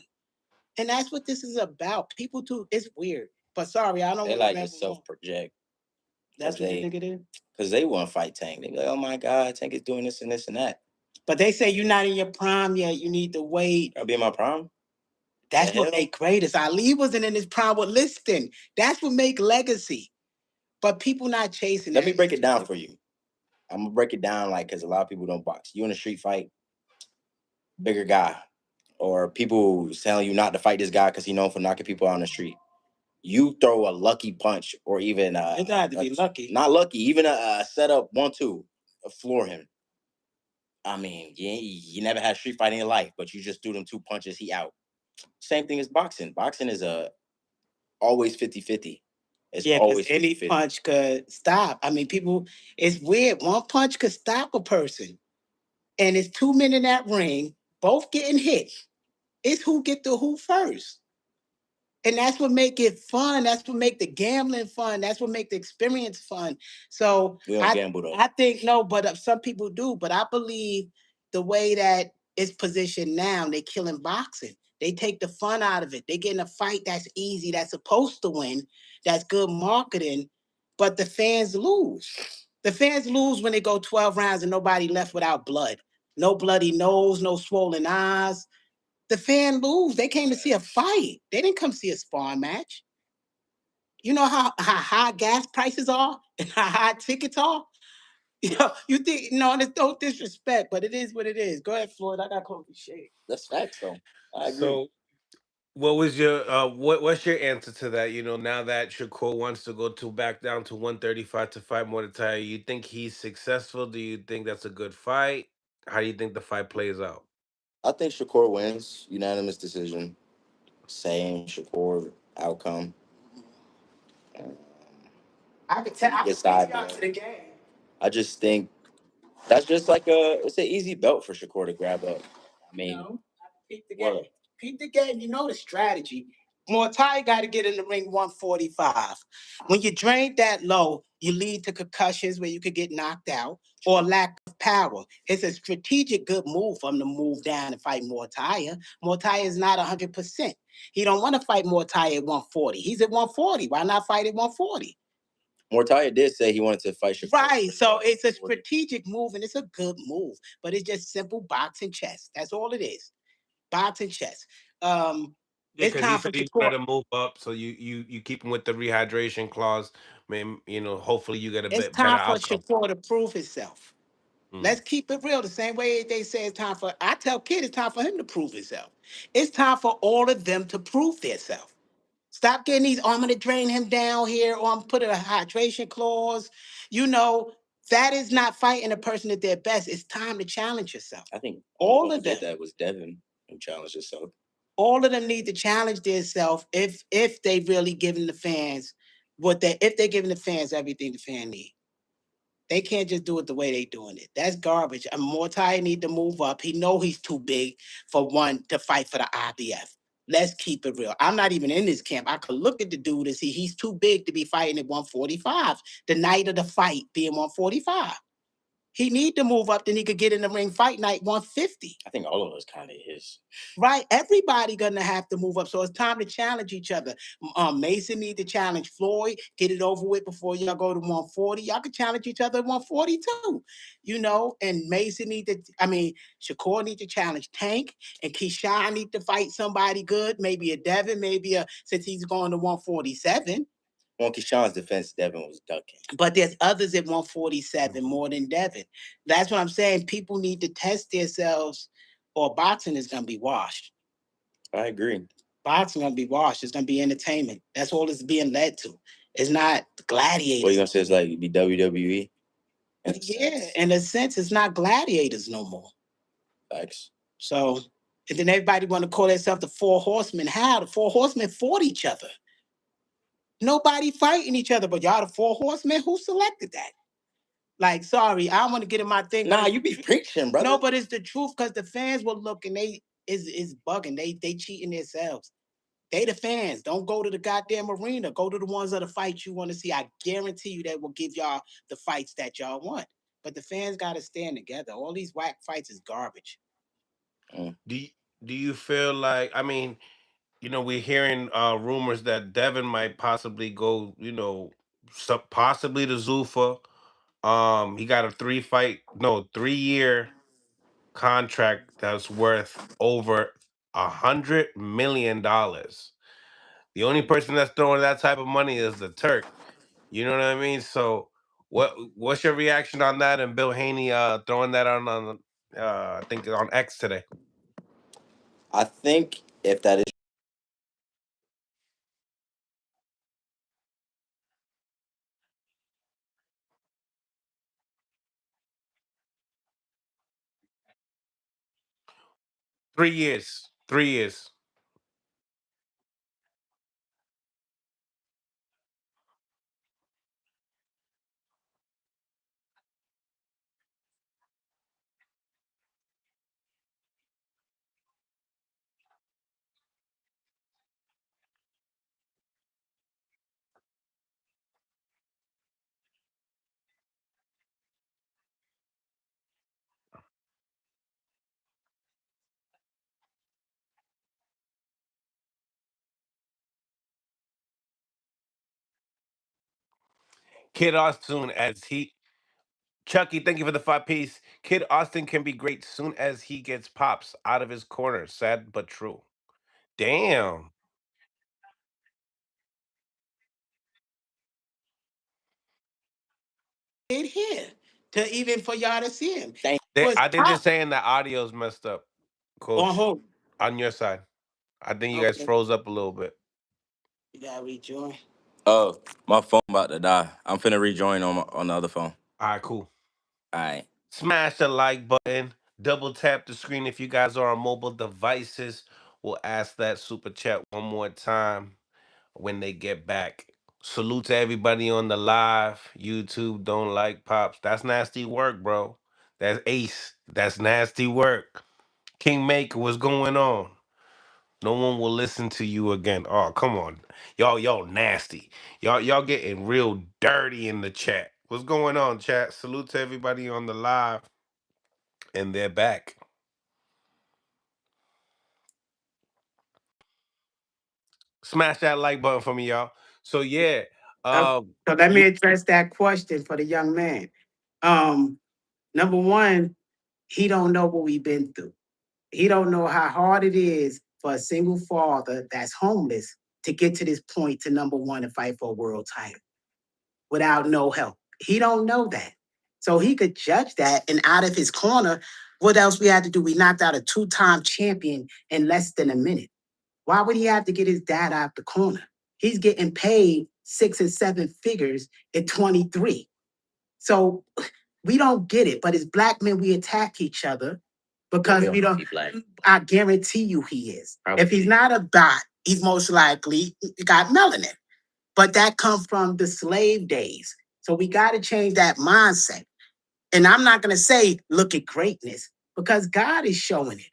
[SPEAKER 3] And that's what this is about. People too, it's weird. But sorry, I don't.
[SPEAKER 2] They like to self-project.
[SPEAKER 3] That's what you think it is?
[SPEAKER 2] Because they want to fight Tank. They be like, oh my God, Tank is doing this and this and that.
[SPEAKER 3] But they say you're not in your prime yet. You need to wait.
[SPEAKER 2] I'll be in my prime.
[SPEAKER 3] That's what make greatest. Ali wasn't in his prime with Liston. That's what make legacy. But people not chasing.
[SPEAKER 2] Let me break it down for you. I'm gonna break it down because a lot of people don't box. You in a street fight, bigger guy, or people telling you not to fight this guy because he's known for knocking people out on the street. you throw a lucky punch or even
[SPEAKER 3] It don't have to be lucky.
[SPEAKER 2] not lucky, even a setup 1-2, floor him. I mean, you never had street fight in your life, but you just threw them 2 punches, he out. Same thing as boxing. Boxing is always 50-50. It's
[SPEAKER 3] Yeah, because
[SPEAKER 2] always
[SPEAKER 3] any
[SPEAKER 2] 50-50.
[SPEAKER 3] punch could stop. I mean, people, it's weird. One punch could stop a person. And it's 2 men in that ring, both getting hit. It's who get the who first. And that's what make it fun. That's what make the gambling fun. That's what make the experience fun. So
[SPEAKER 2] We don't gamble though.
[SPEAKER 3] I think no, but some people do. But I believe the way that it's positioned now, they killing boxing. They take the fun out of it. They get in a fight that's easy, that's supposed to win, that's good marketing, but the fans lose. The fans lose when they go 12 rounds and nobody left without blood. No bloody nose, no swollen eyes. The fan lose. They came to see a fight. They didn't come see a sparring match. You know how high gas prices are and how high tickets are? You know, you think no, there's no disrespect, but it is what it is. Go ahead, Floyd. I got coffee shade.
[SPEAKER 2] That's facts though. I agree.
[SPEAKER 1] So what was your what's your answer to that? You know, now that Shakur wants to go to back down to 135 to fight Mordecai, you think he's successful? Do you think that's a good fight? How do you think the fight plays out?
[SPEAKER 2] I think Shakur wins, unanimous decision. Same Shakur outcome. Um,
[SPEAKER 3] I could tell. I could
[SPEAKER 2] Yes,
[SPEAKER 3] take
[SPEAKER 2] I
[SPEAKER 3] you out
[SPEAKER 2] do.
[SPEAKER 3] to the game.
[SPEAKER 2] I just think that's just like it's an easy belt for Shakur to grab up. I mean,
[SPEAKER 3] No, peep the
[SPEAKER 2] what?
[SPEAKER 3] game. Peep the game. You know the strategy. Mortai got to get in the ring 145. When you drain that low, you lead to concussions where you could get knocked out or lack of power. It's a strategic good move for him to move down and fight Mortai. Mortai is not 100%. He don't want to fight Mortai at 140. He's at 140. Why not fight at 140?
[SPEAKER 2] Mortaia did say he wanted to fight Shakur.
[SPEAKER 3] Right. So it's a strategic move and it's a good move, but it's just simple boxing chess. That's all it is. Boxing chess. Um,
[SPEAKER 1] Yeah,
[SPEAKER 3] it's
[SPEAKER 1] because he
[SPEAKER 3] time
[SPEAKER 1] said
[SPEAKER 3] for
[SPEAKER 1] he wanted
[SPEAKER 3] Shakur.
[SPEAKER 1] to move up, so you keep him with the rehydration clause. Man, you know, hopefully you get a
[SPEAKER 3] It's
[SPEAKER 1] bit better
[SPEAKER 3] time for
[SPEAKER 1] outcome.
[SPEAKER 3] Shakur to prove himself.
[SPEAKER 1] Mm.
[SPEAKER 3] Let's keep it real. The same way they say it's time for, I tell kid it's time for him to prove himself. It's time for all of them to prove themselves. Stop getting these, oh, I'm going to drain him down here, or I'm putting a hydration clause. You know, that is not fighting a person at their best. It's time to challenge yourself.
[SPEAKER 2] I think
[SPEAKER 3] All of them.
[SPEAKER 2] that was Devin who challenged himself.
[SPEAKER 3] All of them need to challenge themselves if they really giving the fans what they if they're giving the fans everything the fan need. They can't just do it the way they doing it. That's garbage. And Mortai need to move up. He know he's too big for one to fight for the IBF. Let's keep it real. I'm not even in this camp. I could look at the dude and see he's too big to be fighting at 145. The night of the fight being 145. He need to move up, then he could get in the ring fight night 150.
[SPEAKER 2] I think all of us kind of is.
[SPEAKER 3] Right? Everybody gonna have to move up. So it's time to challenge each other. Mason need to challenge Floyd, get it over with before y'all go to 140. Y'all can challenge each other at 142. You know, and Mason need to, I mean, Shakur need to challenge Tank, and Keyshawn need to fight somebody good, maybe a Devin, maybe a since he's going to 147.
[SPEAKER 2] On Keyshawn's defense, Devin was ducking.
[SPEAKER 3] But there's others at 147 more than Devin. That's what I'm saying. People need to test themselves, or boxing is gonna be washed.
[SPEAKER 2] I agree.
[SPEAKER 3] Boxing gonna be washed. It's gonna be entertainment. That's all it's being led to. It's not gladiators.
[SPEAKER 2] What you gonna say is like be WWE?
[SPEAKER 3] Yeah, in a sense, it's not gladiators no more.
[SPEAKER 2] Facts.
[SPEAKER 3] So, and then everybody want to call themselves the Four Horsemen. How the Four Horsemen fought each other? Nobody fighting each other, but y'all the Four Horsemen. Who selected that? Like, sorry, I don't want to get in my thing.
[SPEAKER 2] Nah, you be preaching, brother.
[SPEAKER 3] No, but it's the truth because the fans will look and they is bugging. They cheating themselves. They the fans. Don't go to the goddamn arena. Go to the ones of the fights you want to see. I guarantee you they will give y'all the fights that y'all want. But the fans got to stand together. All these whack fights is garbage.
[SPEAKER 1] Do you, do you feel like, I mean, you know, we're hearing rumors that Devin might possibly go, you know, possibly to Zuffa. He got a 3-year contract that's worth over $100 million. The only person that's throwing that type of money is the Turk. You know what I mean? So what's your reaction on that? And Bill Haney throwing that on I think on X today.
[SPEAKER 2] I think if that is
[SPEAKER 1] 3 years. 3 years. Kid Austin as he Chucky, thank you for the 5 piece. Kid Austin can be great soon as he gets pops out of his corner. Sad but true. Damn.
[SPEAKER 3] It here to even for y'all to see him.
[SPEAKER 2] Thank
[SPEAKER 3] Was
[SPEAKER 1] I think they're
[SPEAKER 3] pop
[SPEAKER 1] saying the audio's messed up,
[SPEAKER 3] on
[SPEAKER 1] coach.
[SPEAKER 3] hold.
[SPEAKER 1] On your side. I think you guys
[SPEAKER 3] Okay,
[SPEAKER 1] froze up a little bit.
[SPEAKER 3] you gotta rejoin.
[SPEAKER 2] Oh, my phone about to die. I'm finna rejoin on the other phone.
[SPEAKER 1] All right, cool.
[SPEAKER 2] All right.
[SPEAKER 1] Smash the like button. Double tap the screen if you guys are on mobile devices. We'll ask that super chat one more time when they get back. Salute to everybody on the live. YouTube don't like pops. That's nasty work, bro. That's ace. That's nasty work. Kingmaker, what's going on? No one will listen to you again. Oh, come on. Y'all nasty. Y'all getting real dirty in the chat. What's going on, chat? Salute to everybody on the live. And they're back. Smash that like button for me, y'all. So yeah,
[SPEAKER 3] Uh,
[SPEAKER 1] um,
[SPEAKER 3] so let me
[SPEAKER 1] you
[SPEAKER 3] address that question for the young man. Um, Number one, he don't know what we've been through. He don't know how hard it is for a single father that's homeless to get to this point to number one and fight for a world title without no help. He don't know that. So he could judge that and out of his corner, what else we had to do? We knocked out a two-time champion in less than a minute. Why would he have to get his dad out the corner? He's getting paid 6 and 7 figures at 23. So we don't get it. But as black men, we attack each other because we don't.
[SPEAKER 2] Black.
[SPEAKER 3] I guarantee you he is. If he's not a dot, he's most likely got melanin. But that comes from the slave days. So we got to change that mindset. And I'm not going to say, look at greatness, because God is showing it.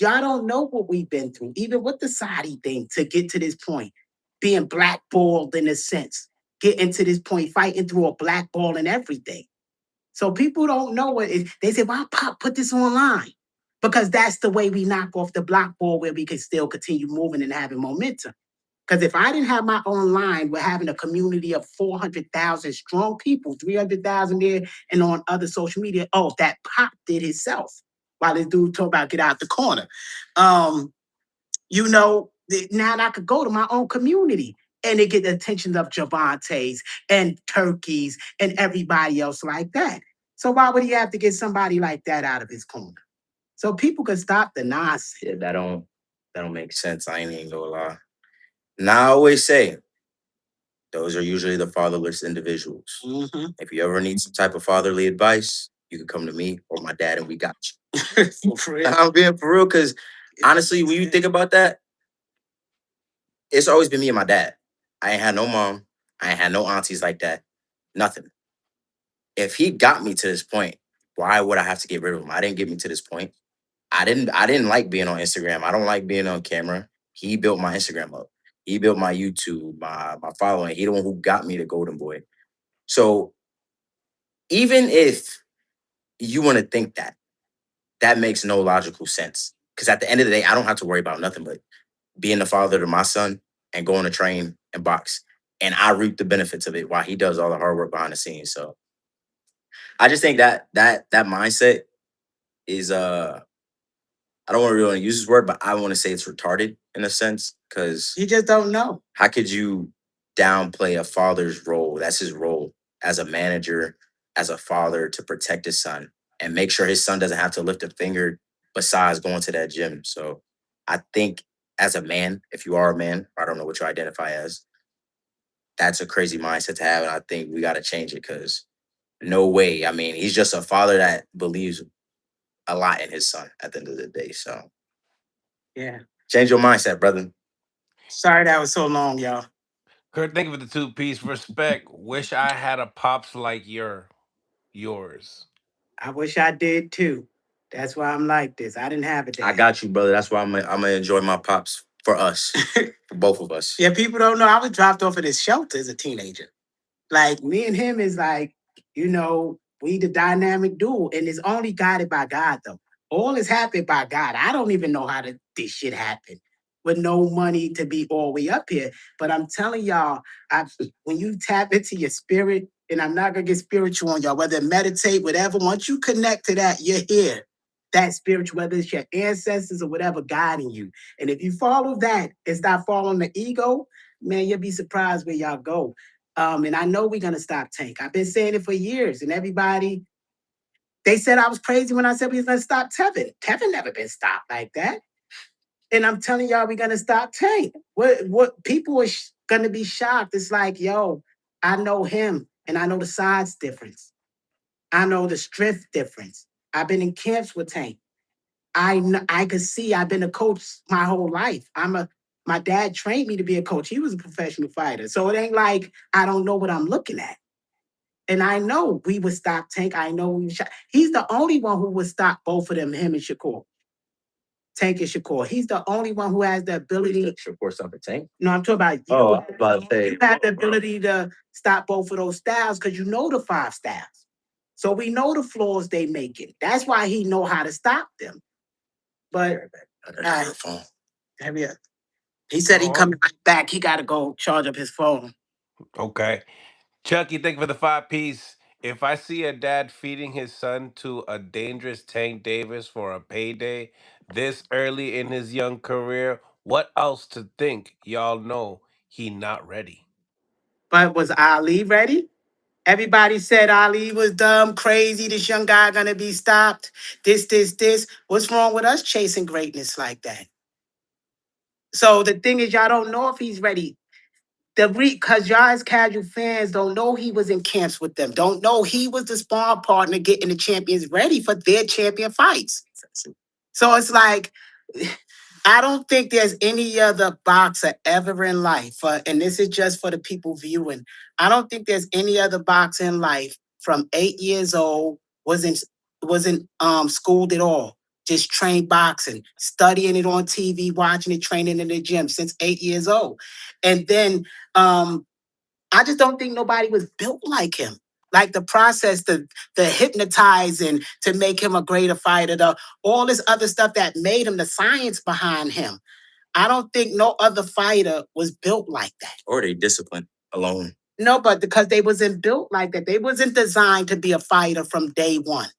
[SPEAKER 3] Y'all don't know what we've been through, even with the Saudi thing, to get to this point, being blackballed in a sense, getting to this point, fighting through a blackball and everything. So people don't know what it is. They say, why Pop put this online? Because that's the way we knock off the block ball where we can still continue moving and having momentum. Because if I didn't have my own line, we're having a community of 400,000 strong people, 300,000 there, and on other social media. Oh, that Pop did himself. While this dude talk about get out the corner. Um, now I could go to my own community and they get the attention of Javantes and Turkeys and everybody else like that. So why would he have to get somebody like that out of his corner? So people can stop the nonsense.
[SPEAKER 2] Yeah, that don't make sense. I ain't even gonna lie. Now I always say those are usually the fatherless individuals.
[SPEAKER 3] Mhm.
[SPEAKER 2] If you ever need some type of fatherly advice, you can come to me or my dad and we got you.
[SPEAKER 3] For real.
[SPEAKER 2] I'm being for real because honestly, when you think about that, it's always been me and my dad. I ain't had no mom. I ain't had no aunties like that. Nothing. If he got me to this point, why would I have to get rid of him? I didn't get me to this point. I didn't like being on Instagram. I don't like being on camera. He built my Instagram up. He built my YouTube, my following. He the one who got me to Golden Boy. So even if you want to think that, that makes no logical sense. Because at the end of the day, I don't have to worry about nothing but being the father to my son and going to train and box. And I reap the benefits of it while he does all the hard work behind the scenes. So I just think that mindset is I don't want to really use this word, but I want to say it's retarded in a sense. Cause
[SPEAKER 3] You just don't know.
[SPEAKER 2] how could you downplay a father's role? That's his role as a manager, as a father to protect his son and make sure his son doesn't have to lift a finger besides going to that gym. So I think as a man, if you are a man, I don't know what you identify as, that's a crazy mindset to have. And I think we got to change it because no way. I mean, he's just a father that believes a lot in his son at the end of the day. So
[SPEAKER 3] Yeah.
[SPEAKER 2] Change your mindset, brother.
[SPEAKER 3] Sorry that was so long, y'all.
[SPEAKER 1] Kurt, thank you for the two piece. Respect. Wish I had a pops like yours.
[SPEAKER 3] I wish I did too. That's why I'm like this. I didn't have it.
[SPEAKER 2] I got you, brother. That's why I'm gonna enjoy my pops for us, for both of us.
[SPEAKER 3] Yeah, people don't know I was dropped off at this shelter as a teenager. Like me and him is like, we the dynamic duo, and it's only guided by God though. All is happened by God. I don't even know how this shit happened with no money to be all the way up here. But I'm telling y'all, when you tap into your spirit, and I'm not gonna get spiritual on y'all, whether meditate, whatever, once you connect to that, you're here. That spiritual, whether it's your ancestors or whatever guiding you. And if you follow that and stop following the ego, man, you'll be surprised where y'all go. And I know we're gonna stop Tank. I've been saying it for years, and everybody they said I was crazy when I said we was gonna stop Tevin. Tevin never been stopped like that. And I'm telling y'all, we're gonna stop Tank. What people are gonna be shocked. It's like, yo, I know him, and I know the size difference. I know the strength difference. I've been in camps with Tank. I could see. I've been a coach my whole life. My dad trained me to be a coach. He was a professional fighter, so it ain't like I don't know what I'm looking at. And I know we would stop Tank. I know we would shot. He's the only one who would stop both of them, him and Shakur. Tank and Shakur. He's the only one who has the ability.
[SPEAKER 2] Shakur stopping Tank?
[SPEAKER 3] No, I'm talking about you.
[SPEAKER 2] Oh, I was about to say.
[SPEAKER 3] You have the ability to stop both of those styles because you know the 5 styles. So we know the flaws they making. That's why he know how to stop them. But he said he coming right back. He got to go charge up his phone.
[SPEAKER 1] Okay. Chucky, thank you for the five piece. If I see a dad feeding his son to a dangerous Tank Davis for a payday this early in his young career, what else to think? Y'all know he not ready.
[SPEAKER 3] But was Ali ready? Everybody said Ali was dumb, crazy. This young guy gonna be stopped. This. What's wrong with us chasing greatness like that? So the thing is, y'all don't know if he's ready. Because y'all as casual fans don't know he was in camps with them. Don't know he was the sparring partner getting the champions ready for their champion fights. So it's like, I don't think there's any other boxer ever in life, and this is just for the people viewing. I don't think there's any other boxer in life from 8 years old wasn't schooled at all. Just trained boxing, studying it on TV, watching it, training in the gym since 8 years old, and then I just don't think nobody was built like him. Like the process, the hypnotizing to make him a greater fighter, all this other stuff that made him, the science behind him. I don't think no other fighter was built like that.
[SPEAKER 2] Or they discipline alone.
[SPEAKER 3] No, but because they wasn't built like that. They wasn't designed to be a fighter from day one.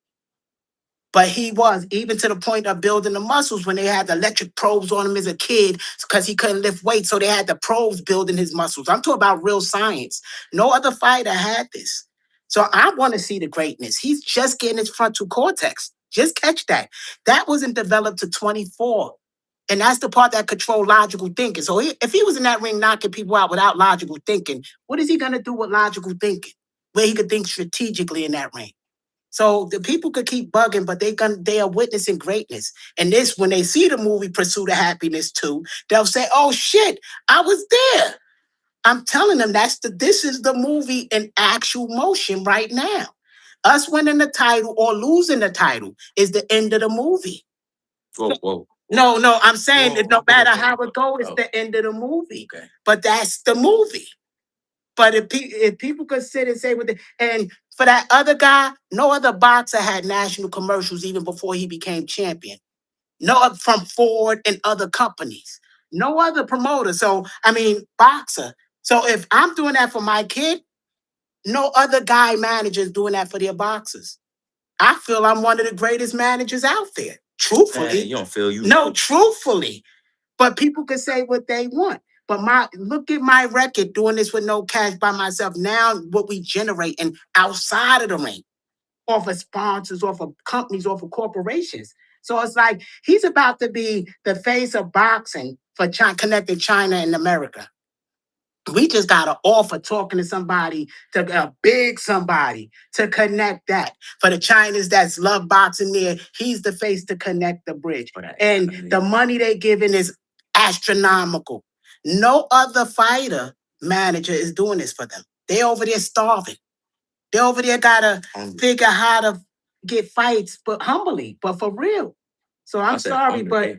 [SPEAKER 3] But he was, even to the point of building the muscles when they had the electric probes on him as a kid because he couldn't lift weight. So they had the probes building his muscles. I'm talking about real science. No other fighter had this. So I want to see the greatness. He's just getting his frontal cortex. Just catch that. That wasn't developed to 24. And that's the part that control logical thinking. So if he was in that ring knocking people out without logical thinking, what is he going to do with logical thinking? Where he could think strategically in that ring. So the people could keep bugging, but they are witnessing greatness. And this, when they see the movie Pursuit of Happiness 2, they'll say, "Oh shit, I was there." I'm telling them this is the movie in actual motion right now. Us winning the title or losing the title is the end of the movie.
[SPEAKER 2] Whoa.
[SPEAKER 3] No, I'm saying that no matter how it goes, it's
[SPEAKER 2] Oh.
[SPEAKER 3] the end of the movie.
[SPEAKER 2] Okay.
[SPEAKER 3] But that's the movie. But if people could sit and say and for that other guy, no other boxer had national commercials even before he became champion. No, from Ford and other companies. No other promoter. So I mean, boxer. So if I'm doing that for my kid, no other guy manager is doing that for their boxers. I feel I'm one of the greatest managers out there. Truthfully,
[SPEAKER 2] You don't feel you?
[SPEAKER 3] No, truthfully. But people can say what they want. But look at my record doing this with no cash by myself. Now what we generate and outside of the ring, off of sponsors, off of companies, off of corporations. So it's like he's about to be the face of boxing for China, connecting China and America. We just got to offer talking to somebody, to a big somebody, to connect that. For the Chinese that's love boxing there, he's the face to connect the bridge. And the money they giving is astronomical. No other fighter manager is doing this for them. They over there starving. They over there gotta figure how to get fights, but humbly, but for real. So I'm sorry, but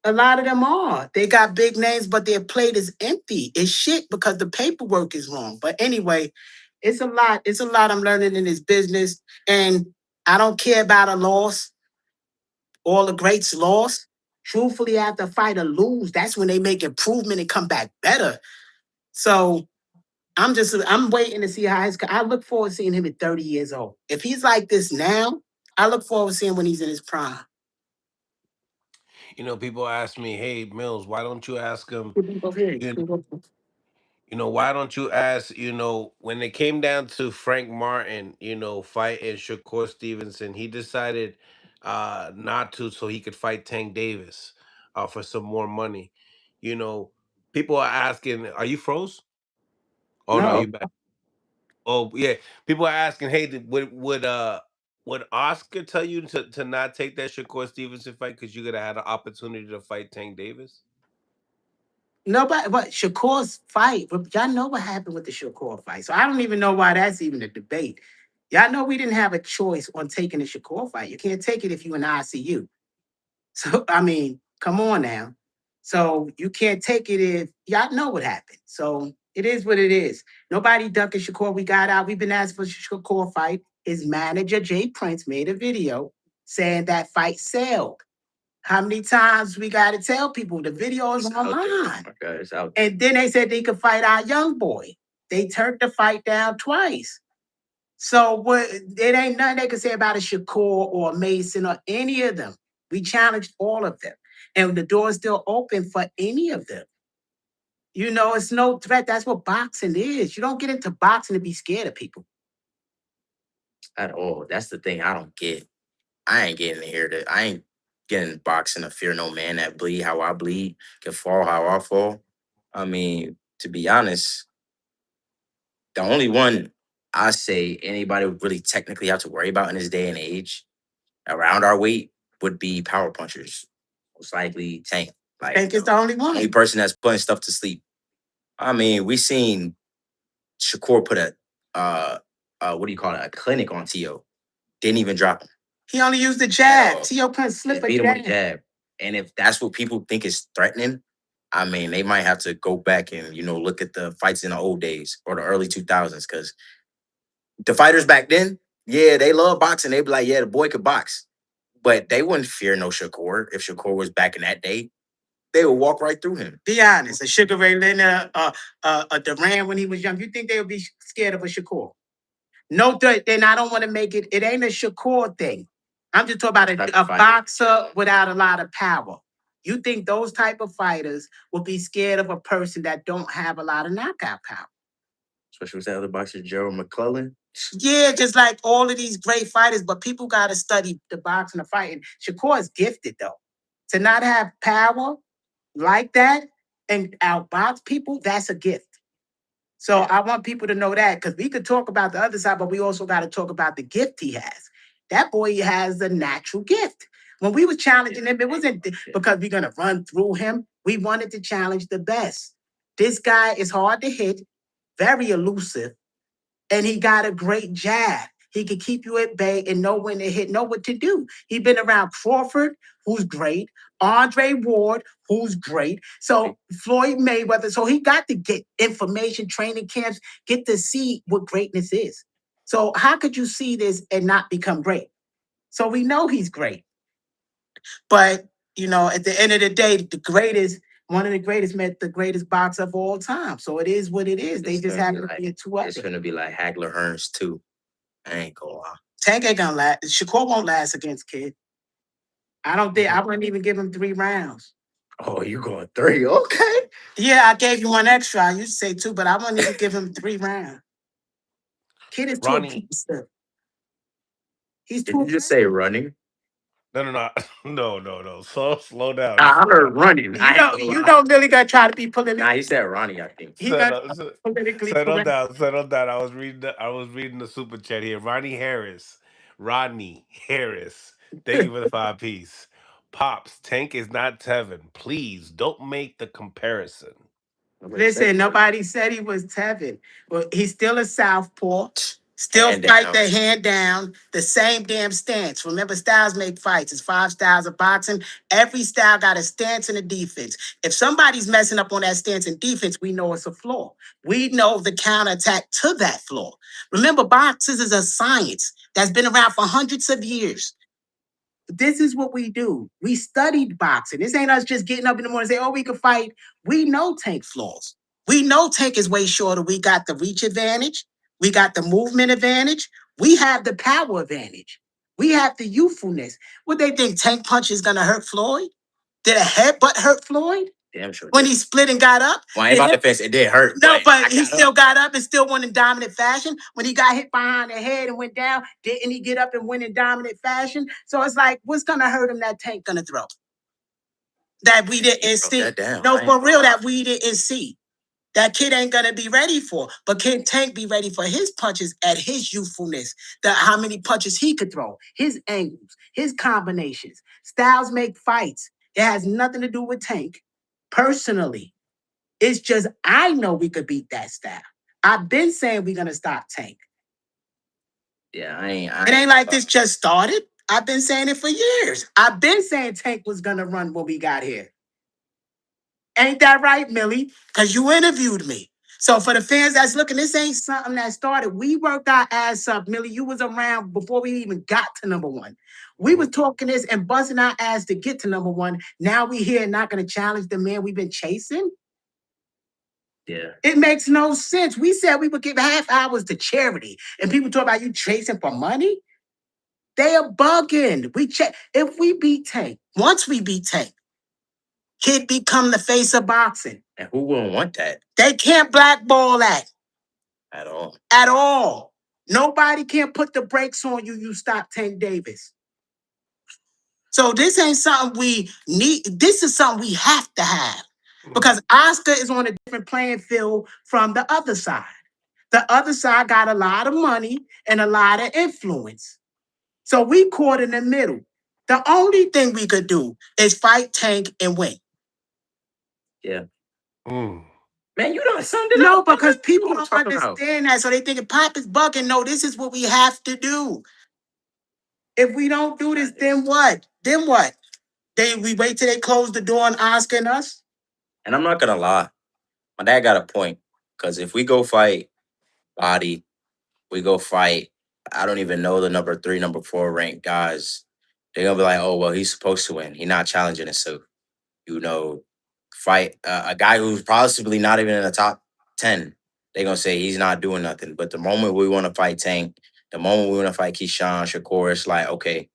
[SPEAKER 3] a lot of them are. They got big names, but their plate is empty. It's shit because the paperwork is wrong. But anyway, it's a lot. It's a lot I'm learning in this business. And I don't care about a loss. All the greats lost. Truthfully, after a fighter lose, that's when they make improvement and come back better. So I'm waiting to see how I look forward to seeing him at 30 years old. If he's like this now, I look forward to seeing when he's in his prime.
[SPEAKER 1] You know, people ask me, "Hey, Mills, why don't you ask him? You, why don't you ask? When it came down to Frank Martin, fighting Shakur Stevenson, he decided not to, so he could fight Tank Davis, for some more money. You know, people are asking, "Are you froze? Oh no,
[SPEAKER 3] No.
[SPEAKER 1] you back? Oh yeah." People are asking, "Hey, would Oscar tell you to not take that Shakur Stevenson fight because you could have had an opportunity to fight Tank Davis?"
[SPEAKER 3] Nobody, but Shakur's fight, but y'all know what happened with the Shakur fight. So I don't even know why that's even a debate. Y'all know we didn't have a choice on taking the Shakur fight. You can't take it if you in ICU. So I mean, come on now. So you can't take it if y'all know what happened. So it is what it is. Nobody ducking Shakur. We got out. We've been asked for Shakur fight. His manager Jay Prince made a video saying that fight sailed. How many times we got to tell people the video is online? Okay, it's out there. And then they said they could fight our young boy. They turned the fight down twice. So what? It ain't nothing they could say about a Shakur or a Mason or any of them. We challenged all of them, and the door is still open for any of them. It's no threat. That's what boxing is. You don't get into boxing to be scared of people
[SPEAKER 2] at all. That's the thing I don't get. I ain't getting here to. I ain't getting boxing to fear no man that bleed how I bleed, can fall how I fall. I mean, to be honest, the only one I say anybody would really technically have to worry about in this day and age around our weight would be power punchers. Most likely Tank.
[SPEAKER 3] Tank is the only one.
[SPEAKER 2] Only person that's putting stuff to sleep. I mean, we seen Shakur put a what do you call it? A clinic on T.O. Didn't even drop him.
[SPEAKER 3] He only used the jab. T.O. couldn't slip a
[SPEAKER 2] Beat him with a
[SPEAKER 3] jab.
[SPEAKER 2] jab. And if that's what people think is threatening, I mean, they might have to go back and look at the fights in the old days or the early 2000s, because the fighters back then, yeah, they love boxing. They'd be like, yeah, the boy could box, but they wouldn't fear no Shakur. If Shakur was back in that day, they would walk right through him.
[SPEAKER 3] Be honest, a Sugar Ray Leonard, a Duran when he was young, you think they would be scared of a Shakur? No, then I don't want to make it. It ain't a Shakur thing. I'm just talking about a boxer without a lot of power. You think those type of fighters will be scared of a person that don't have a lot of knockout power?
[SPEAKER 2] Especially with that other boxer, Gerald McClellan.
[SPEAKER 3] Yeah, just like all of these great fighters, but people got to study the boxing and fighting. Shakur is gifted though. To not have power like that and outbox people, that's a gift. So I want people to know that, because we could talk about the other side, but we also got to talk about the gift he has. That boy has a natural gift. When we was challenging him, it wasn't because we're gonna run through him. We wanted to challenge the best. This guy is hard to hit, very elusive, and he got a great jab. He could keep you at bay and know when to hit, know what to do. He's been around Crawford, who's great, Andre Ward, who's great. So Floyd Mayweather. So he got to get information, training camps, get to see what greatness is. So how could you see this and not become great? So we know he's great. But, at the end of the day, one of the greatest met the greatest boxer of all time. So it is what it is. They just happen to be a two
[SPEAKER 2] It's going to be like Hagler Hearns too. I ain't gonna lie.
[SPEAKER 3] Tank ain't gonna last. Shakur won't last against Kid. I don't think I wouldn't even give him 3 rounds.
[SPEAKER 2] Oh, you going 3? Okay.
[SPEAKER 3] Yeah, I gave you 1 extra. I used to say 2, but I wouldn't even give him 3 rounds. Kid is too
[SPEAKER 1] Ronnie,
[SPEAKER 3] abusive. He's
[SPEAKER 2] Did
[SPEAKER 3] too.
[SPEAKER 2] you just say running?
[SPEAKER 1] No, no, no, no. Slow down,
[SPEAKER 2] I
[SPEAKER 1] slow
[SPEAKER 2] heard
[SPEAKER 1] down.
[SPEAKER 2] running.
[SPEAKER 3] You know, Billy gonna try to be
[SPEAKER 2] Nah,
[SPEAKER 3] politically.
[SPEAKER 2] he said Ronnie, I think.
[SPEAKER 3] He gonna
[SPEAKER 1] Settle,
[SPEAKER 3] try to be politically
[SPEAKER 1] settle
[SPEAKER 3] correct.
[SPEAKER 1] down, settle down. I was reading the super chat here. Rodney Harris. Thank you for the 5 piece. Pops, Tank is not Tevin. Please don't make the comparison.
[SPEAKER 2] Nobody said
[SPEAKER 3] Listen, nobody said he was Tevin. Well, he's still a southpaw. Still
[SPEAKER 2] hand
[SPEAKER 3] fight
[SPEAKER 2] down.
[SPEAKER 3] the hand down, the same damn stance. Remember, styles make fights. It's 5 styles of boxing. Every style got a stance and a defense. If somebody's messing up on that stance and defense, we know it's a flaw. We know the counterattack to that flaw. Remember, boxing is a science that's been around for hundreds of years. This is what we do. We studied boxing. This ain't us just getting up in the morning and say, oh, we can fight. We know Tank flaws. We know Tank is way shorter. We got the reach advantage. We got the movement advantage. We have the power advantage. We have the youthfulness. What they think Tank punch is gonna hurt Floyd? Did a headbutt hurt Floyd?
[SPEAKER 2] Damn sure.
[SPEAKER 3] When he split and got up?
[SPEAKER 2] Well, I ain't about to fence. It did hurt.
[SPEAKER 3] No, but
[SPEAKER 2] I
[SPEAKER 3] he
[SPEAKER 2] got
[SPEAKER 3] still
[SPEAKER 2] up.
[SPEAKER 3] got up and still won in dominant fashion. When he got hit behind the head and went down, didn't he get up and win in dominant fashion? So it's like, what's gonna hurt him that Tank gonna throw? That we didn't see.
[SPEAKER 2] That down.
[SPEAKER 3] No, for real, that we didn't see. That kid ain't gonna be ready for. But can Tank be ready for his punches at his youthfulness? How many punches he could throw, his angles, his combinations. Styles make fights. It has nothing to do with Tank personally. It's just I know we could beat that style. I've been saying we're gonna stop Tank.
[SPEAKER 2] Yeah, I ain't.
[SPEAKER 3] It ain't like this just started. I've been saying it for years. I've been saying Tank was gonna run when we got here. Ain't that right, Millie? Because you interviewed me. So for the fans that's looking, this ain't something that started. We worked our ass up, Millie. You was around before we even got to number one. We was talking this and busting our ass to get to number one. Now we here not gonna challenge the man we've been chasing.
[SPEAKER 2] Yeah.
[SPEAKER 3] It makes no sense. We said we would give half hours to charity, and people talk about you chasing for money. They are bugging. We check if we beat Tank. Once we beat Tank, kid become the face of boxing.
[SPEAKER 2] And who wouldn't want that
[SPEAKER 3] They can't blackball that
[SPEAKER 2] at all?
[SPEAKER 3] at all. Nobody can put the brakes on you. You stop Tank Davis. So this ain't something we need. This is something we have to have because Oscar is on a different playing field from the other side. The other side got a lot of money and a lot of influence. So we caught in the middle. The only thing we could do is fight Tank and win.
[SPEAKER 2] Yeah.
[SPEAKER 1] Mm.
[SPEAKER 2] Man, you don't summed it
[SPEAKER 3] No,
[SPEAKER 2] up.
[SPEAKER 3] because people
[SPEAKER 2] What
[SPEAKER 3] don't
[SPEAKER 2] you talking about?
[SPEAKER 3] understand that. So they think Pop is bugging. No, this is what we have to do. If we don't do this, then what? Then what? We wait till they close the door on Oscar and us?
[SPEAKER 2] And I'm not gonna lie, my dad got a point. Because if we go fight Bahdi, we go fight, I don't even know the number 3, number 4 ranked guys. They're gonna be like, oh well, he's supposed to win. He's not challenging himself. You know, fight a guy who's possibly not even in the top 10. They're gonna say he's not doing nothing. But the moment we want to fight Tank, the moment we want to fight Keyshawn, Shakur, it's like, okay,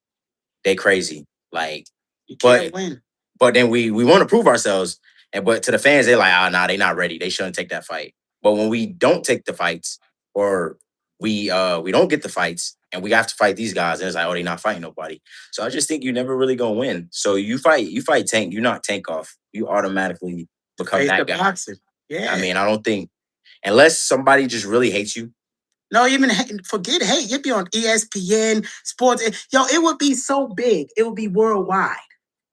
[SPEAKER 2] they crazy. Like,
[SPEAKER 3] You can't
[SPEAKER 2] but
[SPEAKER 3] win.
[SPEAKER 2] but then we want to prove ourselves. And but to the fans, they're like, nah, they not ready. They shouldn't take that fight. But when we don't take the fights, or we don't get the fights, and we have to fight these guys, and it's like, oh, they not fighting nobody. So I just think you never really gonna win. So you fight Tank, you not Tank off. You automatically become
[SPEAKER 3] Face the
[SPEAKER 2] that guy.
[SPEAKER 3] boxing. Yeah.
[SPEAKER 2] I mean, I don't think unless somebody just really hates you.
[SPEAKER 3] No, even forget hate. You'd be on ESPN, sports. Yo, it would be so big. It would be worldwide.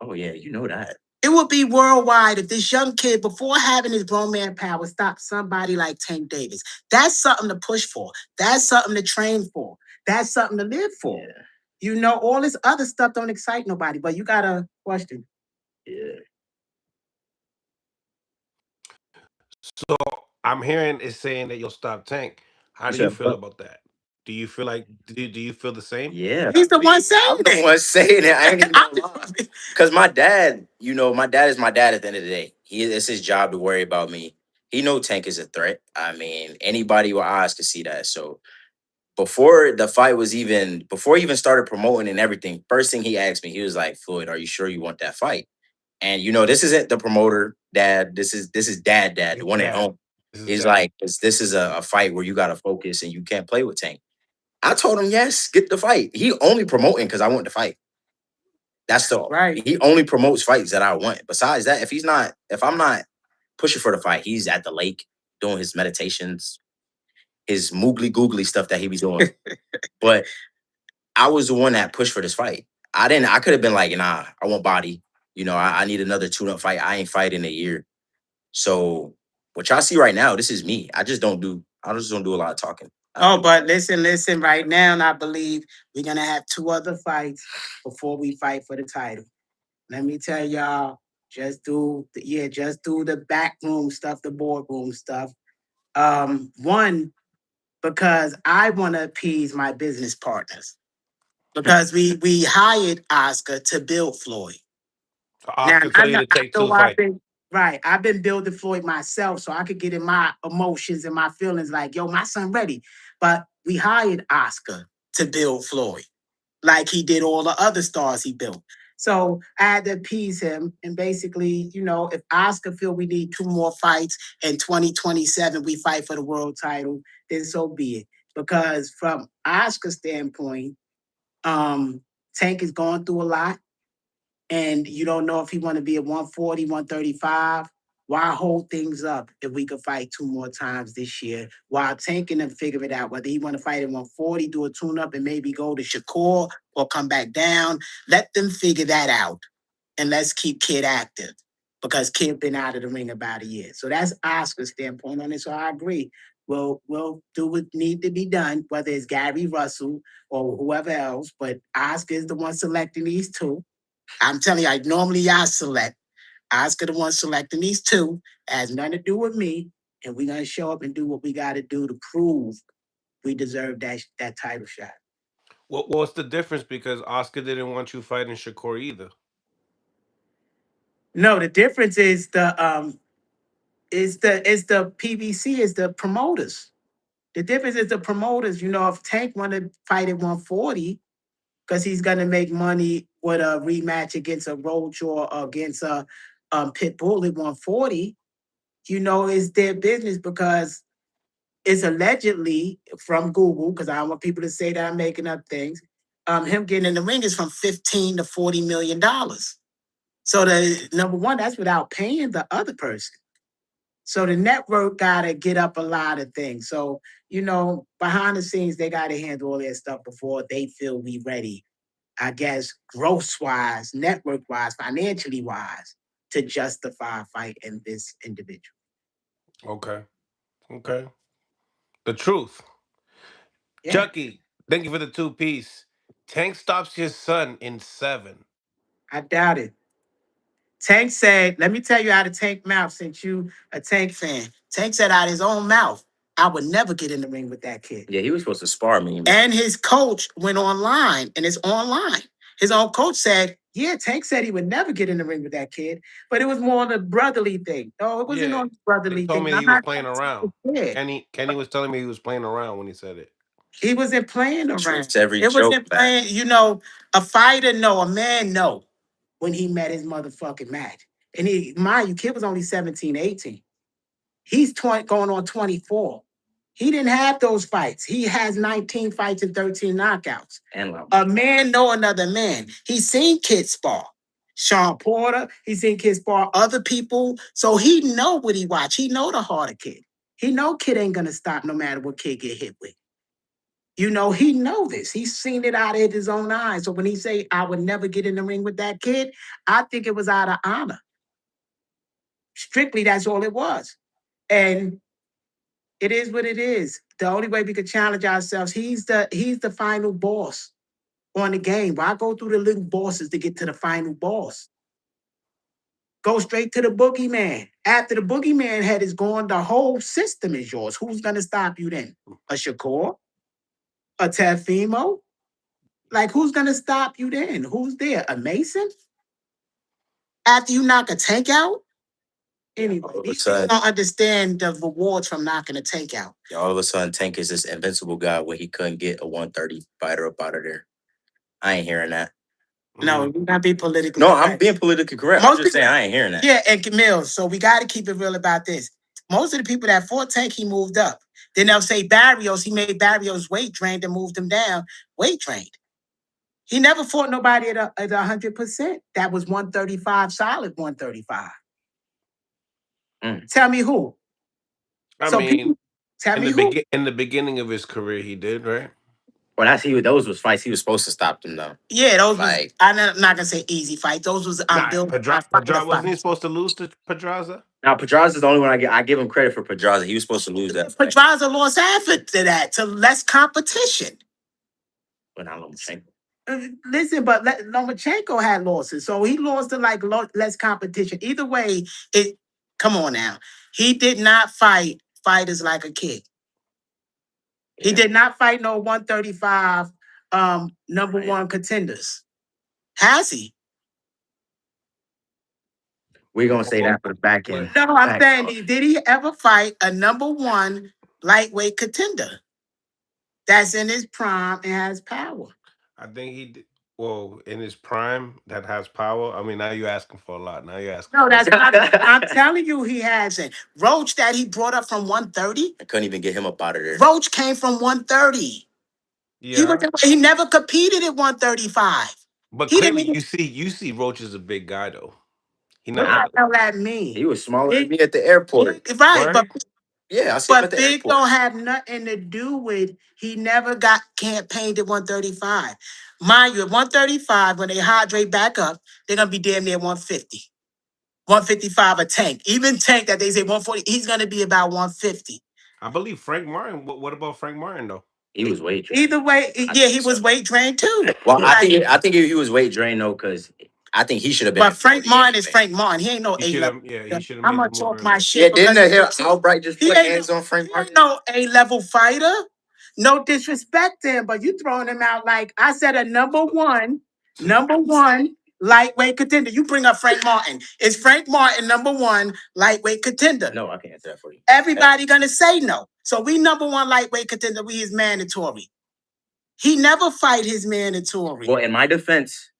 [SPEAKER 2] Oh yeah, you know that.
[SPEAKER 3] It would be worldwide if this young kid, before having his grown man power, stopped somebody like Tank Davis. That's something to push for. That's something to train for. That's something to live for.
[SPEAKER 2] Yeah.
[SPEAKER 3] You know, all this other stuff don't excite nobody, but you got a question.
[SPEAKER 2] Yeah.
[SPEAKER 1] So I'm hearing it saying that you'll stop Tank. How
[SPEAKER 2] You
[SPEAKER 1] do you
[SPEAKER 2] said
[SPEAKER 1] feel
[SPEAKER 2] what?
[SPEAKER 1] about that? Do you feel like do you feel the same?
[SPEAKER 2] Yeah.
[SPEAKER 3] He's the one saying
[SPEAKER 2] I'm the
[SPEAKER 3] it.
[SPEAKER 2] one saying it. I ain't even
[SPEAKER 3] I'm
[SPEAKER 2] gonna lie. Because my dad, my dad is my dad at the end of the day. It's his job to worry about me. He know Tank is a threat. I mean, anybody with eyes can see that. So before the fight was even, before he even started promoting and everything, first thing he asked me, he was like, Floyd, are you sure you want that fight? And this isn't the promoter dad. This is dad, the one at
[SPEAKER 1] Dad.
[SPEAKER 2] home.
[SPEAKER 1] This is
[SPEAKER 2] He's
[SPEAKER 1] dad.
[SPEAKER 2] like, this is a fight where you gotta focus and you can't play with Tank. I told him, yes, get the fight. He only promoting because I want the fight. That's the
[SPEAKER 3] Right.
[SPEAKER 2] He only promotes fights that I want. Besides that, if I'm not pushing for the fight, he's at the lake doing his meditations, his moogly googly stuff that he be doing. But I was the one that pushed for this fight. I could have been like, nah, I want Bahdi. I need another tune-up fight. I ain't fighting in a year. So what y'all see right now, this is me. I just don't do a lot of talking.
[SPEAKER 3] But listen, right now, and I believe we're gonna have 2 other fights before we fight for the title. Let me tell y'all, just do the backroom stuff, the boardroom stuff. One, because I want to appease my business partners. Because we hired Oscar to build Floyd.
[SPEAKER 1] So Oscar tell you to take 2 fights.
[SPEAKER 3] I've been building Floyd myself so I could get in my emotions and my feelings like, yo, my son ready. But we hired Oscar to build Floyd like he did all the other stars he built. So I had to appease him. And basically, if Oscar feel we need 2 more fights in 2027, we fight for the world title, then so be it. Because from Oscar's standpoint, Tank is going through a lot. And you don't know if he want to be at 140, 135. Why hold things up if we could fight 2 more times this year while Tanking and figure it out, whether he want to fight at 140, do a tune-up, and maybe go to Shakur or come back down. Let them figure that out. And let's keep Kid active because Kid been out of the ring about a year. So that's Oscar's standpoint on it. So I agree. We'll do what need to be done, whether it's Gary Russell or whoever else. But Oscar is the one selecting these 2. I'm telling you, normally y'all select. Oscar the one selecting these 2. Has nothing to do with me. And we're going to show up and do what we got to do to prove we deserve that title shot.
[SPEAKER 1] What's the difference? Because Oscar didn't want you fighting Shakur either.
[SPEAKER 3] No, the difference is the PBC, is the promoters. The difference is the promoters. If Tank want to fight at 140, because he's gonna make money with a rematch against a Roach or against a Pitbull at 140, it's their business because it's allegedly from Google, because I don't want people to say that I'm making up things. Him getting in the ring is from $15 to $40 million. So the number one, that's without paying the other person. So the network gotta get up a lot of things. So, behind the scenes, they gotta handle all that stuff before they feel we ready, I guess, gross-wise, network-wise, financially wise, to justify a fight in this individual.
[SPEAKER 1] Okay. The truth.
[SPEAKER 3] Yeah.
[SPEAKER 1] Chucky, thank you for the 2-piece. Tank stops his son in 7.
[SPEAKER 3] I doubt it. Tank said, let me tell you out of Tank mouth, since you a Tank fan. Tank said out of his own mouth, I would never get in the ring with that kid.
[SPEAKER 2] Yeah, he was supposed to spar me.
[SPEAKER 3] And his coach went online, and it's online. His own coach said, yeah, Tank said he would never get in the ring with that kid, but it was more on the brotherly thing. No, it wasn't on the brotherly
[SPEAKER 1] He told
[SPEAKER 3] thing.
[SPEAKER 1] me he was playing around. Kenny was telling me he was playing around when he said it.
[SPEAKER 3] He wasn't playing around.
[SPEAKER 2] It
[SPEAKER 3] wasn't playing, a fighter, no, a man, no, when he met his motherfucking match. And mind you, kid was only 17, 18. He's 20, going on 24. He didn't have those fights. He has 19 fights and 13 knockouts.
[SPEAKER 2] And
[SPEAKER 3] a man know another man. He's seen kids spar. Sean Porter, he's seen kids spar other people. So he know what he watch. He know the harder kid. He know kid ain't gonna stop no matter what kid get hit with. He know this. He's seen it out of his own eyes. So when he say, I would never get in the ring with that kid, I think it was out of honor. Strictly, that's all it was. And it is what it is. The only way we could challenge ourselves, he's the final boss on the game. Why go through the little bosses to get to the final boss? Go straight to the boogeyman. After the boogeyman head is gone, the whole system is yours. Who's gonna stop you then? A Shakur? A Tefimo? Like, who's gonna stop you then? Who's there? A Mason? After you knock a Tank out? Anyway, these people don't understand the rewards from knocking a Tank out.
[SPEAKER 2] All of a sudden, Tank is this invincible guy where he couldn't get a 130 fighter up out of there. I ain't hearing that.
[SPEAKER 3] No, you gotta be politically
[SPEAKER 2] correct. I'm being politically correct. I'm just saying I ain't hearing that.
[SPEAKER 3] Yeah, and Camille, so we gotta keep it real about this. Most of the people that fought Tank, he moved up. Then they'll say Barrios, he made Barrios weight drained and moved him down. Weight drained. He never fought nobody at 100%. That was 135, solid 135. Tell me who.
[SPEAKER 1] I
[SPEAKER 3] So
[SPEAKER 1] mean,
[SPEAKER 3] people, tell me who.
[SPEAKER 1] in the beginning of his career, he did, right?
[SPEAKER 2] Well, that's those was fights he was supposed to stop them though.
[SPEAKER 3] Yeah, those was,
[SPEAKER 2] Like,
[SPEAKER 3] I'm not gonna say easy fights. Those was
[SPEAKER 1] Nah,
[SPEAKER 3] built fighter
[SPEAKER 1] Wasn't he
[SPEAKER 3] fights.
[SPEAKER 1] supposed to lose to Pedraza?
[SPEAKER 2] now Pedraza's the only one I give him credit for. Pedraza, he was supposed to lose that fight.
[SPEAKER 3] Pedraza lost after that to less competition.
[SPEAKER 2] But not Lomachenko.
[SPEAKER 3] Listen, but Lomachenko had losses, so he lost to like less competition. Either way, it. Come on now, he did not fight fighters like a kid. He did not fight no 135 number one contenders. Has he?
[SPEAKER 2] We're gonna say that for the back end.
[SPEAKER 3] No, I'm saying, did he ever fight a number one lightweight contender that's in his prime and has power?
[SPEAKER 1] I think he did. Well, in his prime, that has power. I mean, now you're asking for a lot. Now you're asking.
[SPEAKER 3] No, that's not. I'm telling you, he hasn't. Roach that he brought up from 130.
[SPEAKER 2] I couldn't even get him up out of there.
[SPEAKER 3] Roach came from 130.
[SPEAKER 1] Yeah,
[SPEAKER 3] He never competed at 135.
[SPEAKER 1] but
[SPEAKER 3] He didn't
[SPEAKER 1] clearly
[SPEAKER 3] even.
[SPEAKER 1] you see Roach is a big guy though. He
[SPEAKER 3] What
[SPEAKER 1] not.
[SPEAKER 3] the hell that mean?
[SPEAKER 2] He was smaller than me at the airport.
[SPEAKER 3] Right,
[SPEAKER 1] Word?
[SPEAKER 3] but
[SPEAKER 2] Yeah, I see him at the
[SPEAKER 3] big
[SPEAKER 2] airport.
[SPEAKER 3] don't have nothing to do with he never got campaigned at 135. Mind you, at 135, when they hydrate back up, they're gonna be damn near 150. 155 a Tank. Even Tank that they say 140, he's gonna be about 150.
[SPEAKER 1] I believe Frank Martin. What about Frank Martin though?
[SPEAKER 2] He was weight drained.
[SPEAKER 3] Either way, yeah, he was weight drained too.
[SPEAKER 2] Well, I think he was weight drained though, because I think he should have been.
[SPEAKER 3] But Frank Martin is Frank Martin. He ain't no
[SPEAKER 1] He
[SPEAKER 3] A
[SPEAKER 1] should
[SPEAKER 3] level.
[SPEAKER 1] have. Yeah, he should have
[SPEAKER 3] I'm
[SPEAKER 1] made
[SPEAKER 3] gonna
[SPEAKER 1] the move
[SPEAKER 3] talk my
[SPEAKER 1] earlier.
[SPEAKER 3] shit.
[SPEAKER 2] Yeah, didn't
[SPEAKER 3] because
[SPEAKER 2] the hell Albright just put hands on Frank
[SPEAKER 3] he
[SPEAKER 2] Martin?
[SPEAKER 3] ain't no A level fighter. No disrespect to him, but you throwing him out like I said, a number one lightweight contender. You bring up Frank Martin. Is Frank Martin number one lightweight contender?
[SPEAKER 2] No, I can't answer that for you.
[SPEAKER 3] Everybody gonna say no. So we number one lightweight contender. We is mandatory. He never fight his mandatory.
[SPEAKER 2] Well, in my defense,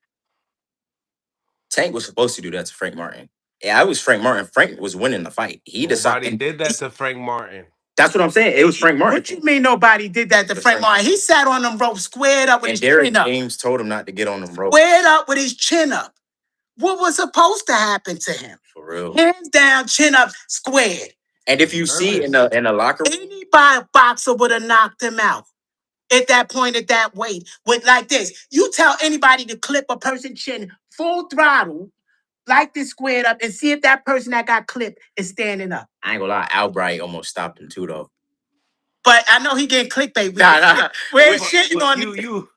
[SPEAKER 2] Tank was supposed to do that to Frank Martin. Yeah, I was Frank Martin. Frank was winning the fight. He
[SPEAKER 1] Nobody
[SPEAKER 2] decided.
[SPEAKER 1] did that to Frank Martin.
[SPEAKER 2] That's what I'm saying. It was Frank Martin.
[SPEAKER 3] What you mean nobody did that to Frank Martin? He sat on them ropes, squared up with
[SPEAKER 2] And
[SPEAKER 3] his
[SPEAKER 2] Derek
[SPEAKER 3] chin up.
[SPEAKER 2] James told him not to get on them ropes.
[SPEAKER 3] Squared up with his chin up. What was supposed to happen to him?
[SPEAKER 2] For real.
[SPEAKER 3] Hands down, chin up, squared.
[SPEAKER 2] And if you see in the locker room,
[SPEAKER 3] any boxer would have knocked him out at that point, at that weight. With like this, you tell anybody to clip a person's chin full throttle, like this squared up, and see if that person that got clipped is standing up.
[SPEAKER 2] I ain't gonna lie, Albright almost stopped him too, though.
[SPEAKER 3] But I know he getting clickbait.
[SPEAKER 2] Nah.
[SPEAKER 3] Where's shit on
[SPEAKER 1] you,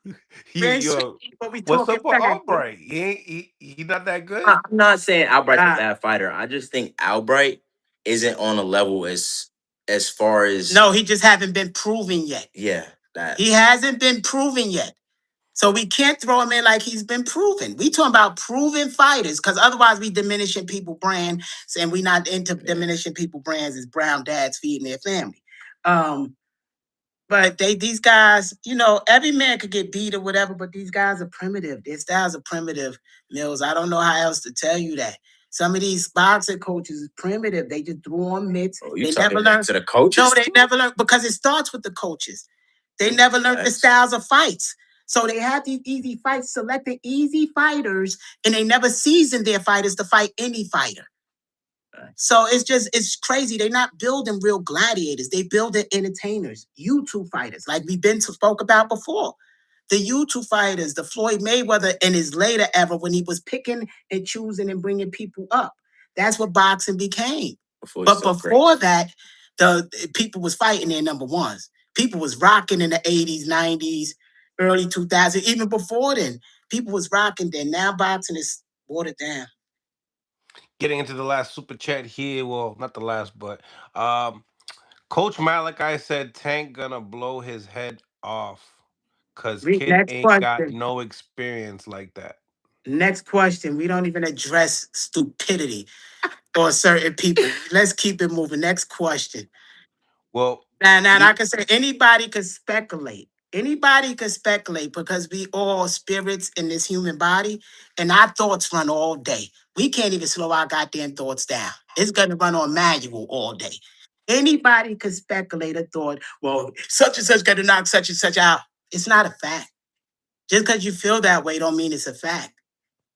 [SPEAKER 3] but we
[SPEAKER 1] what's
[SPEAKER 3] talking
[SPEAKER 1] up with Albright? He not that good.
[SPEAKER 2] I'm not saying Albright's a bad fighter. I just think Albright isn't on a level as far as.
[SPEAKER 3] No, he just haven't been proven yet.
[SPEAKER 2] Yeah, that
[SPEAKER 3] he hasn't been proven yet. So we can't throw him in like he's been proven. We talking about proven fighters, because otherwise we diminishing people brand, and we not into diminishing people brands as brown dads feeding their family. But these guys, every man could get beat or whatever, but these guys are primitive. Their styles are primitive, Mills. I don't know how else to tell you that. Some of these boxing coaches is primitive. They just throw on mitts.
[SPEAKER 2] They never learn to the coaches.
[SPEAKER 3] No, they never learn, because it starts with the coaches. They never learned the styles of fights. So they have these easy fights, selected easy fighters, and they never seasoned their fighters to fight any fighter. So it's crazy. They're not building real gladiators. They building entertainers, YouTube fighters, like we've spoke about before. The YouTube fighters, the Floyd Mayweather in his later era, when he was picking and choosing and bringing people up. That's what boxing became. Before that, the people was fighting their number ones. People was rocking in the 80s, 90s, early 2000s. Even before then, people was rocking then. Now boxing is watered down.
[SPEAKER 1] Getting into the last super chat here. Well, not the last, but Coach Malachi said Tank gonna blow his head off because kid ain't got no experience like that.
[SPEAKER 3] Next question. We don't even address stupidity or certain people. Let's keep it moving. Next question.
[SPEAKER 1] Well,
[SPEAKER 3] now I can say anybody could speculate. Anybody could speculate, because we all spirits in this human body, and our thoughts run all day. We can't even slow our goddamn thoughts down. It's gonna run on manual all day. Anybody could speculate a thought, well, such and such got to knock such and such out. It's not a fact. Just because you feel that way don't mean it's a fact.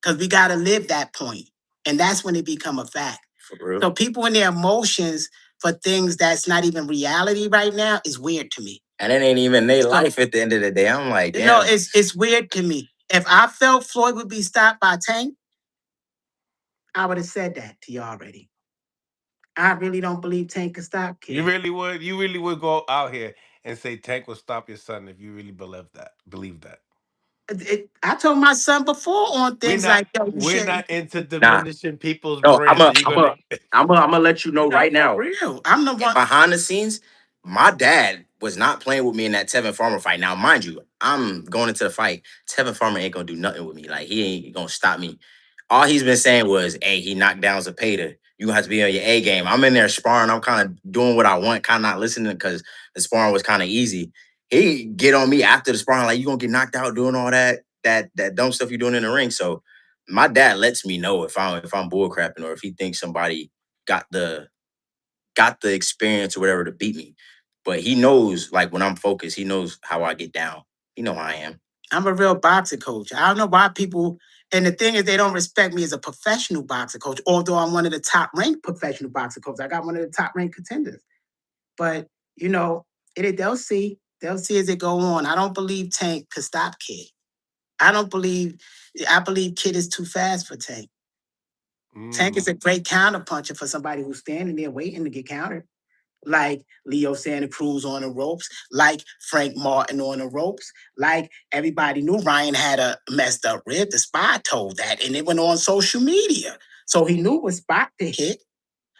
[SPEAKER 3] Because we got to live that point. And that's when it become a fact.
[SPEAKER 2] For real.
[SPEAKER 3] So people in their emotions for things that's not even reality right now is weird to me.
[SPEAKER 2] And it ain't even their life at the end of the day. I'm like,
[SPEAKER 3] No,
[SPEAKER 2] damn.
[SPEAKER 3] it's weird to me. If I felt Floyd would be stopped by Tank, I would have said that to you already. I really don't believe Tank could stop
[SPEAKER 1] You
[SPEAKER 3] Kid.
[SPEAKER 1] really would? You really would go out here and say Tank will stop your son if you really believe that? Believe that?
[SPEAKER 3] I told my son before on
[SPEAKER 1] We're
[SPEAKER 3] things
[SPEAKER 1] not.
[SPEAKER 3] like, yo, you
[SPEAKER 1] We're
[SPEAKER 3] shouldn't.
[SPEAKER 1] not into
[SPEAKER 2] Nah.
[SPEAKER 1] diminishing people's
[SPEAKER 2] No,
[SPEAKER 1] brands. So you're gonna.
[SPEAKER 2] I'm gonna let you know right
[SPEAKER 3] For
[SPEAKER 2] now.
[SPEAKER 3] real. I'm the one.
[SPEAKER 2] Behind the scenes, my dad was not playing with me in that Tevin Farmer fight. Now, mind you, I'm going into the fight. Tevin Farmer ain't gonna do nothing with me. Like he ain't gonna stop me. All he's been saying was, "Hey, he knocked down Zapata. You gonna have to be on your A game." I'm in there sparring. I'm kind of doing what I want, kind of not listening because the sparring was kind of easy. He get on me after the sparring, like you gonna get knocked out doing all that dumb stuff you're doing in the ring. So my dad lets me know if I'm bull crapping or if he thinks somebody got the got the experience or whatever to beat me. But he knows, like when I'm focused, he knows how I get down. He know how I am.
[SPEAKER 3] I'm a real boxing coach. I don't know why people, and the thing is, they don't respect me as a professional boxing coach, although I'm one of the top ranked professional boxing coaches. I got one of the top ranked contenders. But, you know, they'll see. They'll see as it go on. I don't believe Tank could stop Kid. I don't believe, I believe Kid is too fast for Tank. Tank is a great counter puncher for somebody who's standing there waiting to get countered. Like Leo Santa Cruz on the ropes, like Frank Martin on the ropes, like everybody knew Ryan had a messed up rib. The spy told that, and it went on social media. So he knew what spot to hit.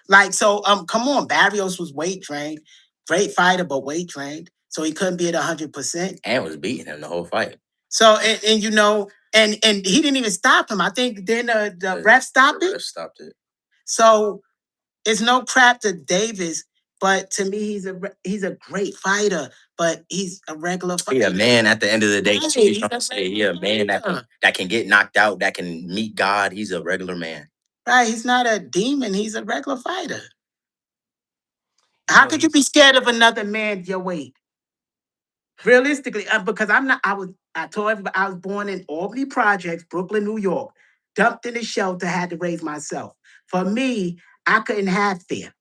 [SPEAKER 3] Like, so come on, Barrios was weight trained, great fighter, but weight trained. So he couldn't be at 100%.
[SPEAKER 2] And was beating him the whole fight.
[SPEAKER 3] So and you know, and he didn't even stop him. I think then the ref stopped
[SPEAKER 2] The
[SPEAKER 3] it.
[SPEAKER 2] ref stopped it.
[SPEAKER 3] So it's no crap to Davis, but to me, he's a great fighter, but he's a regular fighter.
[SPEAKER 2] He a man at the end of the day.
[SPEAKER 3] Right,
[SPEAKER 2] He's trying to say he a man that can get knocked out, that can meet God. He's a regular man.
[SPEAKER 3] Right, he's not a demon. He's a regular fighter.
[SPEAKER 1] You
[SPEAKER 3] How
[SPEAKER 1] know,
[SPEAKER 3] could you be scared of another man your weight? Realistically, because I'm not. I told everybody I was born in Albany Projects, Brooklyn, New York. Dumped in a shelter, had to raise myself. For me, I couldn't have fear,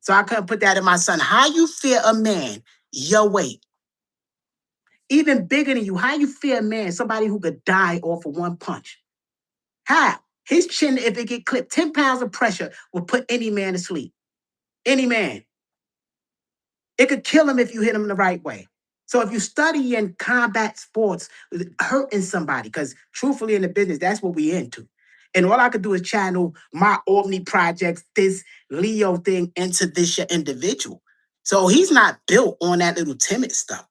[SPEAKER 3] so I couldn't put that in my son. How you fear a man your weight? Even bigger than you. How you fear a man, somebody who could die off of one punch? How? His chin, if it get clipped, 10 pounds of pressure will put any man to sleep. Any man. It could kill him if you hit him the right way. So if you study in combat sports, hurting somebody, because truthfully in the business, that's what we into. And all I could do is channel my Omni projects, this Leo thing into this individual. So he's not built on that little timid stuff.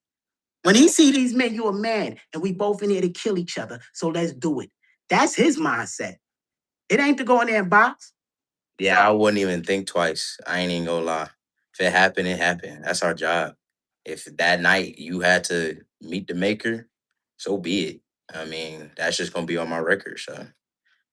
[SPEAKER 3] When he see these men, you a man, and we both in here to kill each other. So let's do it. That's his mindset. It ain't to go in there and box.
[SPEAKER 2] Yeah, I wouldn't even think twice. I ain't even gonna lie. If it happened, it happened. That's our job. If that night you had to meet the maker, so be it. I mean, that's just gonna be on my record. So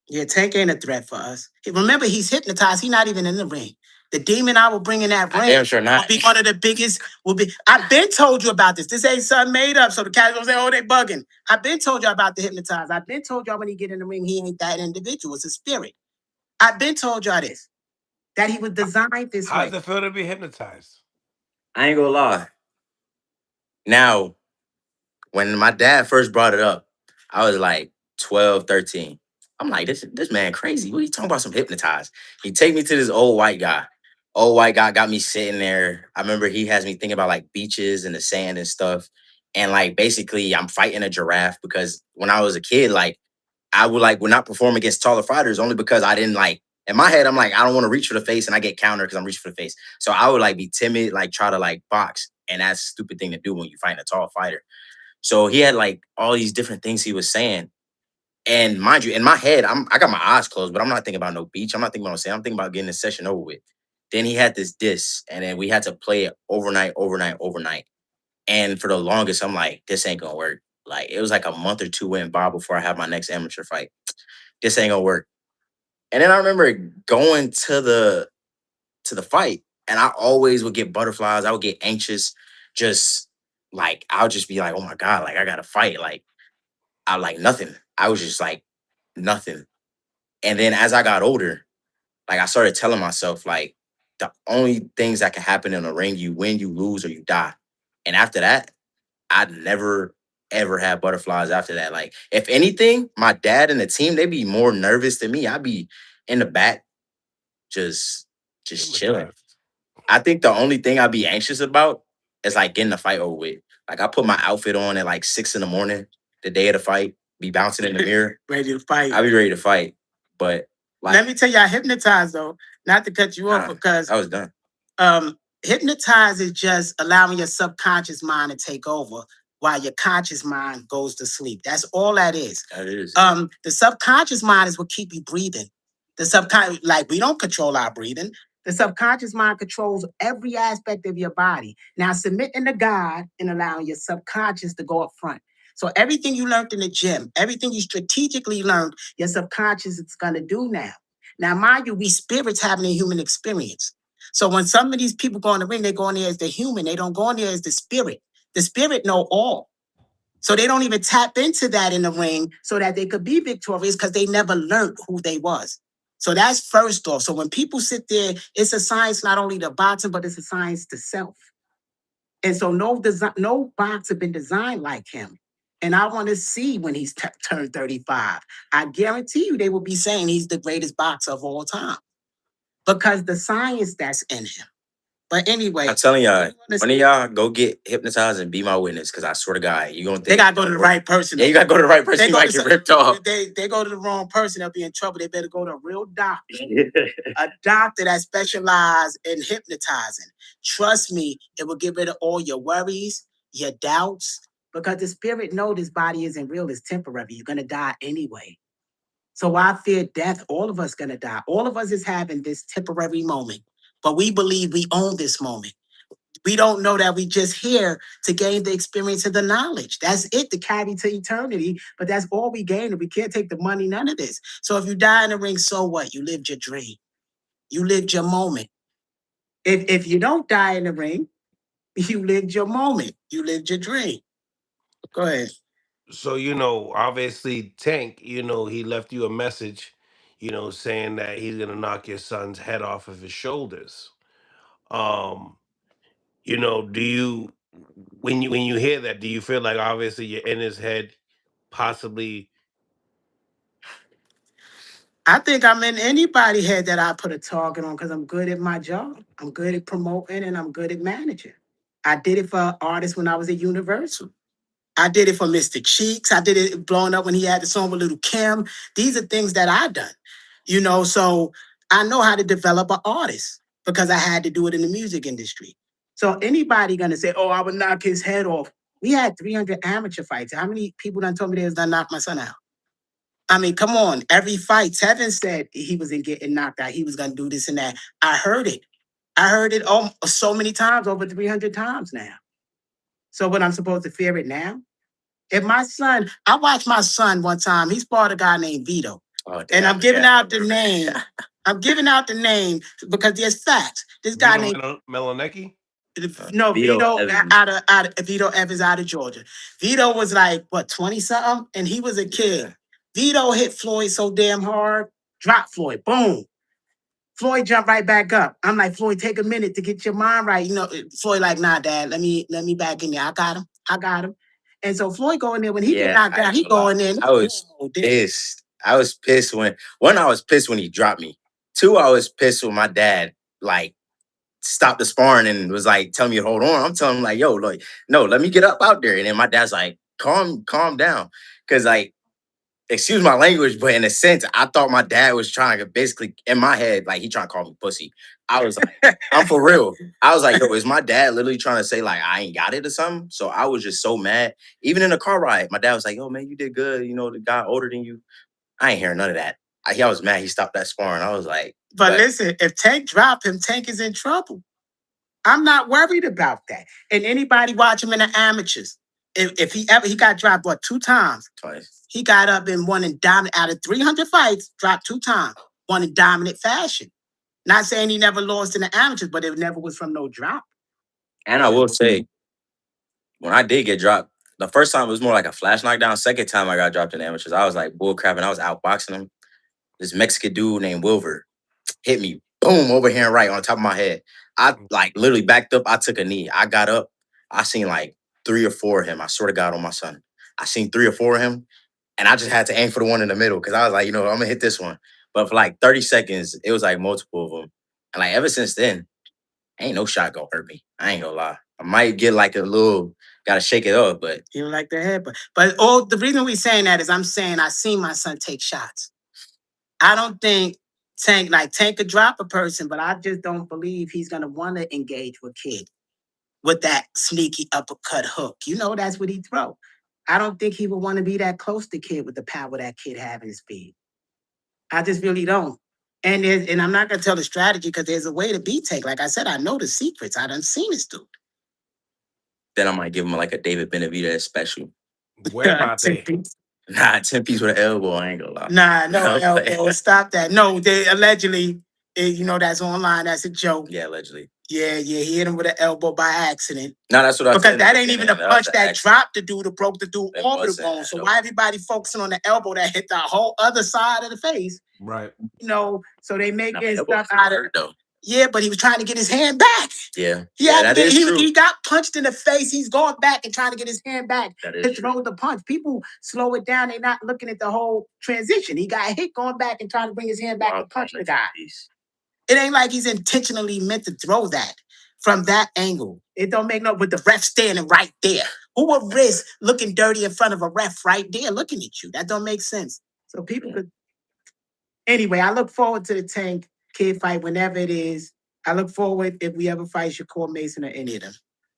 [SPEAKER 3] Yeah, Tank ain't a threat for us. Remember, he's hypnotized. He's not even in the ring. The demon I will bring in that ring
[SPEAKER 2] damn sure not.
[SPEAKER 3] will be one of the biggest. Will be. I've been told you about this. This ain't something made up. So the cats gonna say, "Oh, they bugging." I've been told you about the hypnotized. I've been told y'all when he get in the ring, he ain't that individual. It's a spirit. I've been told y'all this. That he was designed this
[SPEAKER 1] how
[SPEAKER 3] way.
[SPEAKER 1] does it feel to be hypnotized?
[SPEAKER 2] I ain't gonna lie. Now, when my dad first brought it up, I was like 12, 13. I'm like, this man crazy. What are you talking about? Some hypnotized. He take me to this old white guy. Old white guy got me sitting there. I remember he has me thinking about like beaches and the sand and stuff. And like basically I'm fighting a giraffe because when I was a kid, like would not perform against taller fighters only because I didn't like in my head, I'm like, I don't want to reach for the face and I get countered because I'm reaching for the face. So I would like be timid, like try to like box. And that's a stupid thing to do when you fight a tall fighter. So he had like all these different things he was saying. And mind you, in my head, I got my eyes closed, but I'm not thinking about no beach. I'm not thinking about no sand. I'm thinking about getting this session over with. Then he had this, and then we had to play it overnight, overnight, overnight. And for the longest, I'm like, this ain't gonna work. Like it was like a month or two went by before I had my next amateur fight. This ain't gonna work. And then I remember going to the fight, and I always would get butterflies. I would get anxious, just like I'll just be like, oh my God, like I gotta fight. Like I like nothing. I was just like nothing. And then as I got older, like I started telling myself, like, the only things that can happen in a ring, you win, you lose, or you die. And after that, I never ever had butterflies after that. Like, if anything, my dad and the team, they'd be more nervous than me. I'd be in the back, just chilling.
[SPEAKER 1] Hypnotized.
[SPEAKER 2] I think the only thing I'd be anxious about is like getting the fight over with. Like, I put my outfit on at like 6 in the morning, the day of the fight, be bouncing in the mirror.
[SPEAKER 3] Ready to fight.
[SPEAKER 2] I'd be ready to fight. But like,
[SPEAKER 3] Let me tell you, I hypnotize though, not to cut you off, because
[SPEAKER 2] I was done.
[SPEAKER 3] Hypnotize is just allowing your subconscious mind to take over while your conscious mind goes to sleep. That's all that is.
[SPEAKER 2] That is.
[SPEAKER 3] The subconscious mind is what keep you breathing. The subconscious, like, we don't control our breathing. The subconscious mind controls every aspect of your body. Now, submitting to God and allowing your subconscious to go up front. So everything you learned in the gym, everything you strategically learned, your subconscious is going to do now. Now, mind you, we spirits having a human experience. So when some of these people go in the ring, they go in there as the human. They don't go in there as the spirit. The spirit know all. So they don't even tap into that in the ring so that they could be victorious, because they never learned who they was. So that's first off. So when people sit there, it's a science not only to boxing, but it's a science to self. And so no boxer been designed like him. And I want to see when he's turned 35. I guarantee you they will be saying he's the greatest boxer of all time, because the science that's in him. But anyway,
[SPEAKER 2] I'm telling y'all, one of y'all go get hypnotized and be my witness, because I swear to God, you gonna think
[SPEAKER 3] they gotta go to the right person.
[SPEAKER 2] Yeah, you gotta go to the right person. You might get ripped off.
[SPEAKER 3] They go to the wrong person, they'll be in trouble. They better go to a real doctor, a doctor that specializes in hypnotizing. Trust me, it will get rid of all your worries, your doubts, because the spirit know this body isn't real, it's temporary. You're gonna die anyway. So why fear death? All of us gonna die. All of us is having this temporary moment, but we believe we own this moment. We don't know that we just here to gain the experience of the knowledge. That's it, to carry to eternity. But that's all we gain. And we can't take the money, none of this. So if you die in the ring, so what? You lived your dream. You lived your moment. If you don't die in the ring, you lived your moment. You lived your dream. Go ahead.
[SPEAKER 1] So, obviously Tank, he left you a message, saying that he's gonna knock your son's head off of his shoulders. Um, do you when you hear that, do you feel like obviously you're in his head, possibly?
[SPEAKER 3] I think I'm in anybody's head that I put a target on, because I'm good at my job. I'm good at promoting and I'm good at managing. I did it for artists when I was at Universal. I did it for Mr. Cheeks. I did it blowing up when he had the song with Little Kim. These are things that I done, so I know how to develop an artist because I had to do it in the music industry. So anybody gonna say, oh, I would knock his head off. We had 300 amateur fights. How many people done told me they was done knock my son out? I mean, come on. Every fight, Tevin said he wasn't getting knocked out. He was gonna do this and that. I heard it. I heard it so many times, over 300 times now. So what, I'm supposed to fear it now? If my son, I watched my son one time. He's part of a guy named Vito.
[SPEAKER 2] Oh,
[SPEAKER 3] and I'm giving out the name. I'm giving out the name because there's facts. This guy named
[SPEAKER 1] Melanecki?
[SPEAKER 3] No,
[SPEAKER 2] Vito
[SPEAKER 3] Vito
[SPEAKER 2] Evans.
[SPEAKER 3] out of Vito Evans out of Georgia. Vito was like, what, 20 something? And he was a kid.
[SPEAKER 2] Yeah.
[SPEAKER 3] Vito hit Floyd so damn hard, dropped Floyd. Boom. Floyd jumped right back up. I'm like, Floyd, take a minute to get your mind right. Floyd like, nah, Dad, let me back in there. I got him. And so Floyd go in there when he get knocked out. He go in there.
[SPEAKER 2] I was pissed. I was pissed when I was pissed when he dropped me. Two, I was pissed when my dad like stopped the sparring and was like telling me to hold on. I'm telling him like, yo, like, no, let me get up out there. And then my dad's like, calm down. Cause like, excuse my language, but in a sense, I thought my dad was trying to basically, in my head, like he trying to call me pussy. I was like, I'm for real. I was like, yo, is my dad literally trying to say like I ain't got it or something? So I was just so mad. Even in the car ride, my dad was like, yo, man, you did good. The guy older than you. I ain't hearing none of that. I was mad. He stopped that sparring. I was like,
[SPEAKER 3] but listen, if Tank drop him, Tank is in trouble. I'm not worried about that. And anybody watch him in the amateurs, if he got dropped, what, 2 times?
[SPEAKER 2] Twice.
[SPEAKER 3] He got up and won in dominant, out of 300 fights, dropped 2 times, won in dominant fashion. Not saying he never lost in the amateurs, but it never was from no drop.
[SPEAKER 2] And I will say, when I did get dropped, The first time it was more like a flash knockdown. Second time I got dropped in amateurs, I was like bull crapping. I was outboxing him. This Mexican dude named Wilver hit me, boom, over here and right on top of my head. I like literally backed up. I took a knee. I got up. I seen like 3 or 4 of him. I swear to God on my son. I seen 3 or 4 of him. And I just had to aim for the one in the middle because I was like, I'm gonna hit this one. But for like 30 seconds, it was like multiple of them. And like ever since then, ain't no shot gonna hurt me. I ain't gonna lie. I might get like a little, gotta shake it up, but
[SPEAKER 3] You don't like the head, but all the reason we saying that is I'm saying I seen my son take shots. I don't think Tank could drop a person, but I just don't believe he's gonna want to engage with Kid with that sneaky uppercut hook. That's what he throw. I don't think he would want to be that close to Kid with the power that Kid have in his speed. I just really don't. And I'm not gonna tell the strategy because there's a way to beat Tank. Like I said, I know the secrets. I done seen this dude.
[SPEAKER 2] then I might give him like a David Benavidez special.
[SPEAKER 1] Where about they?
[SPEAKER 2] 10 piece with an elbow. I ain't gonna lie.
[SPEAKER 3] Nah, no elbow. Stop that. No, they allegedly, that's online. That's a joke.
[SPEAKER 2] Yeah, allegedly.
[SPEAKER 3] Yeah, he hit him with an elbow by accident.
[SPEAKER 2] No, that's what I said.
[SPEAKER 3] Because that ain't even a punch that dropped the dude or broke the dude orbital bone. So why everybody focusing on the elbow that hit the whole other side of the face?
[SPEAKER 1] Right.
[SPEAKER 3] So they making stuff out of it. Yeah, but he was trying to get his hand back.
[SPEAKER 2] Yeah.
[SPEAKER 3] That is true. He got punched in the face. He's going back and trying to get his hand back to throw the punch. People slow it down. They're not looking at the whole transition. He got hit going back and trying to bring his hand back and punch the guy. It ain't like he's intentionally meant to throw that from that angle. It don't make with the ref standing right there. Who would risk looking dirty in front of a ref right there looking at you? That don't make sense. So people could. Anyway, I look forward to the Tank Kid fight whenever it is. I look forward if we ever fight Shakur Mason or any of them.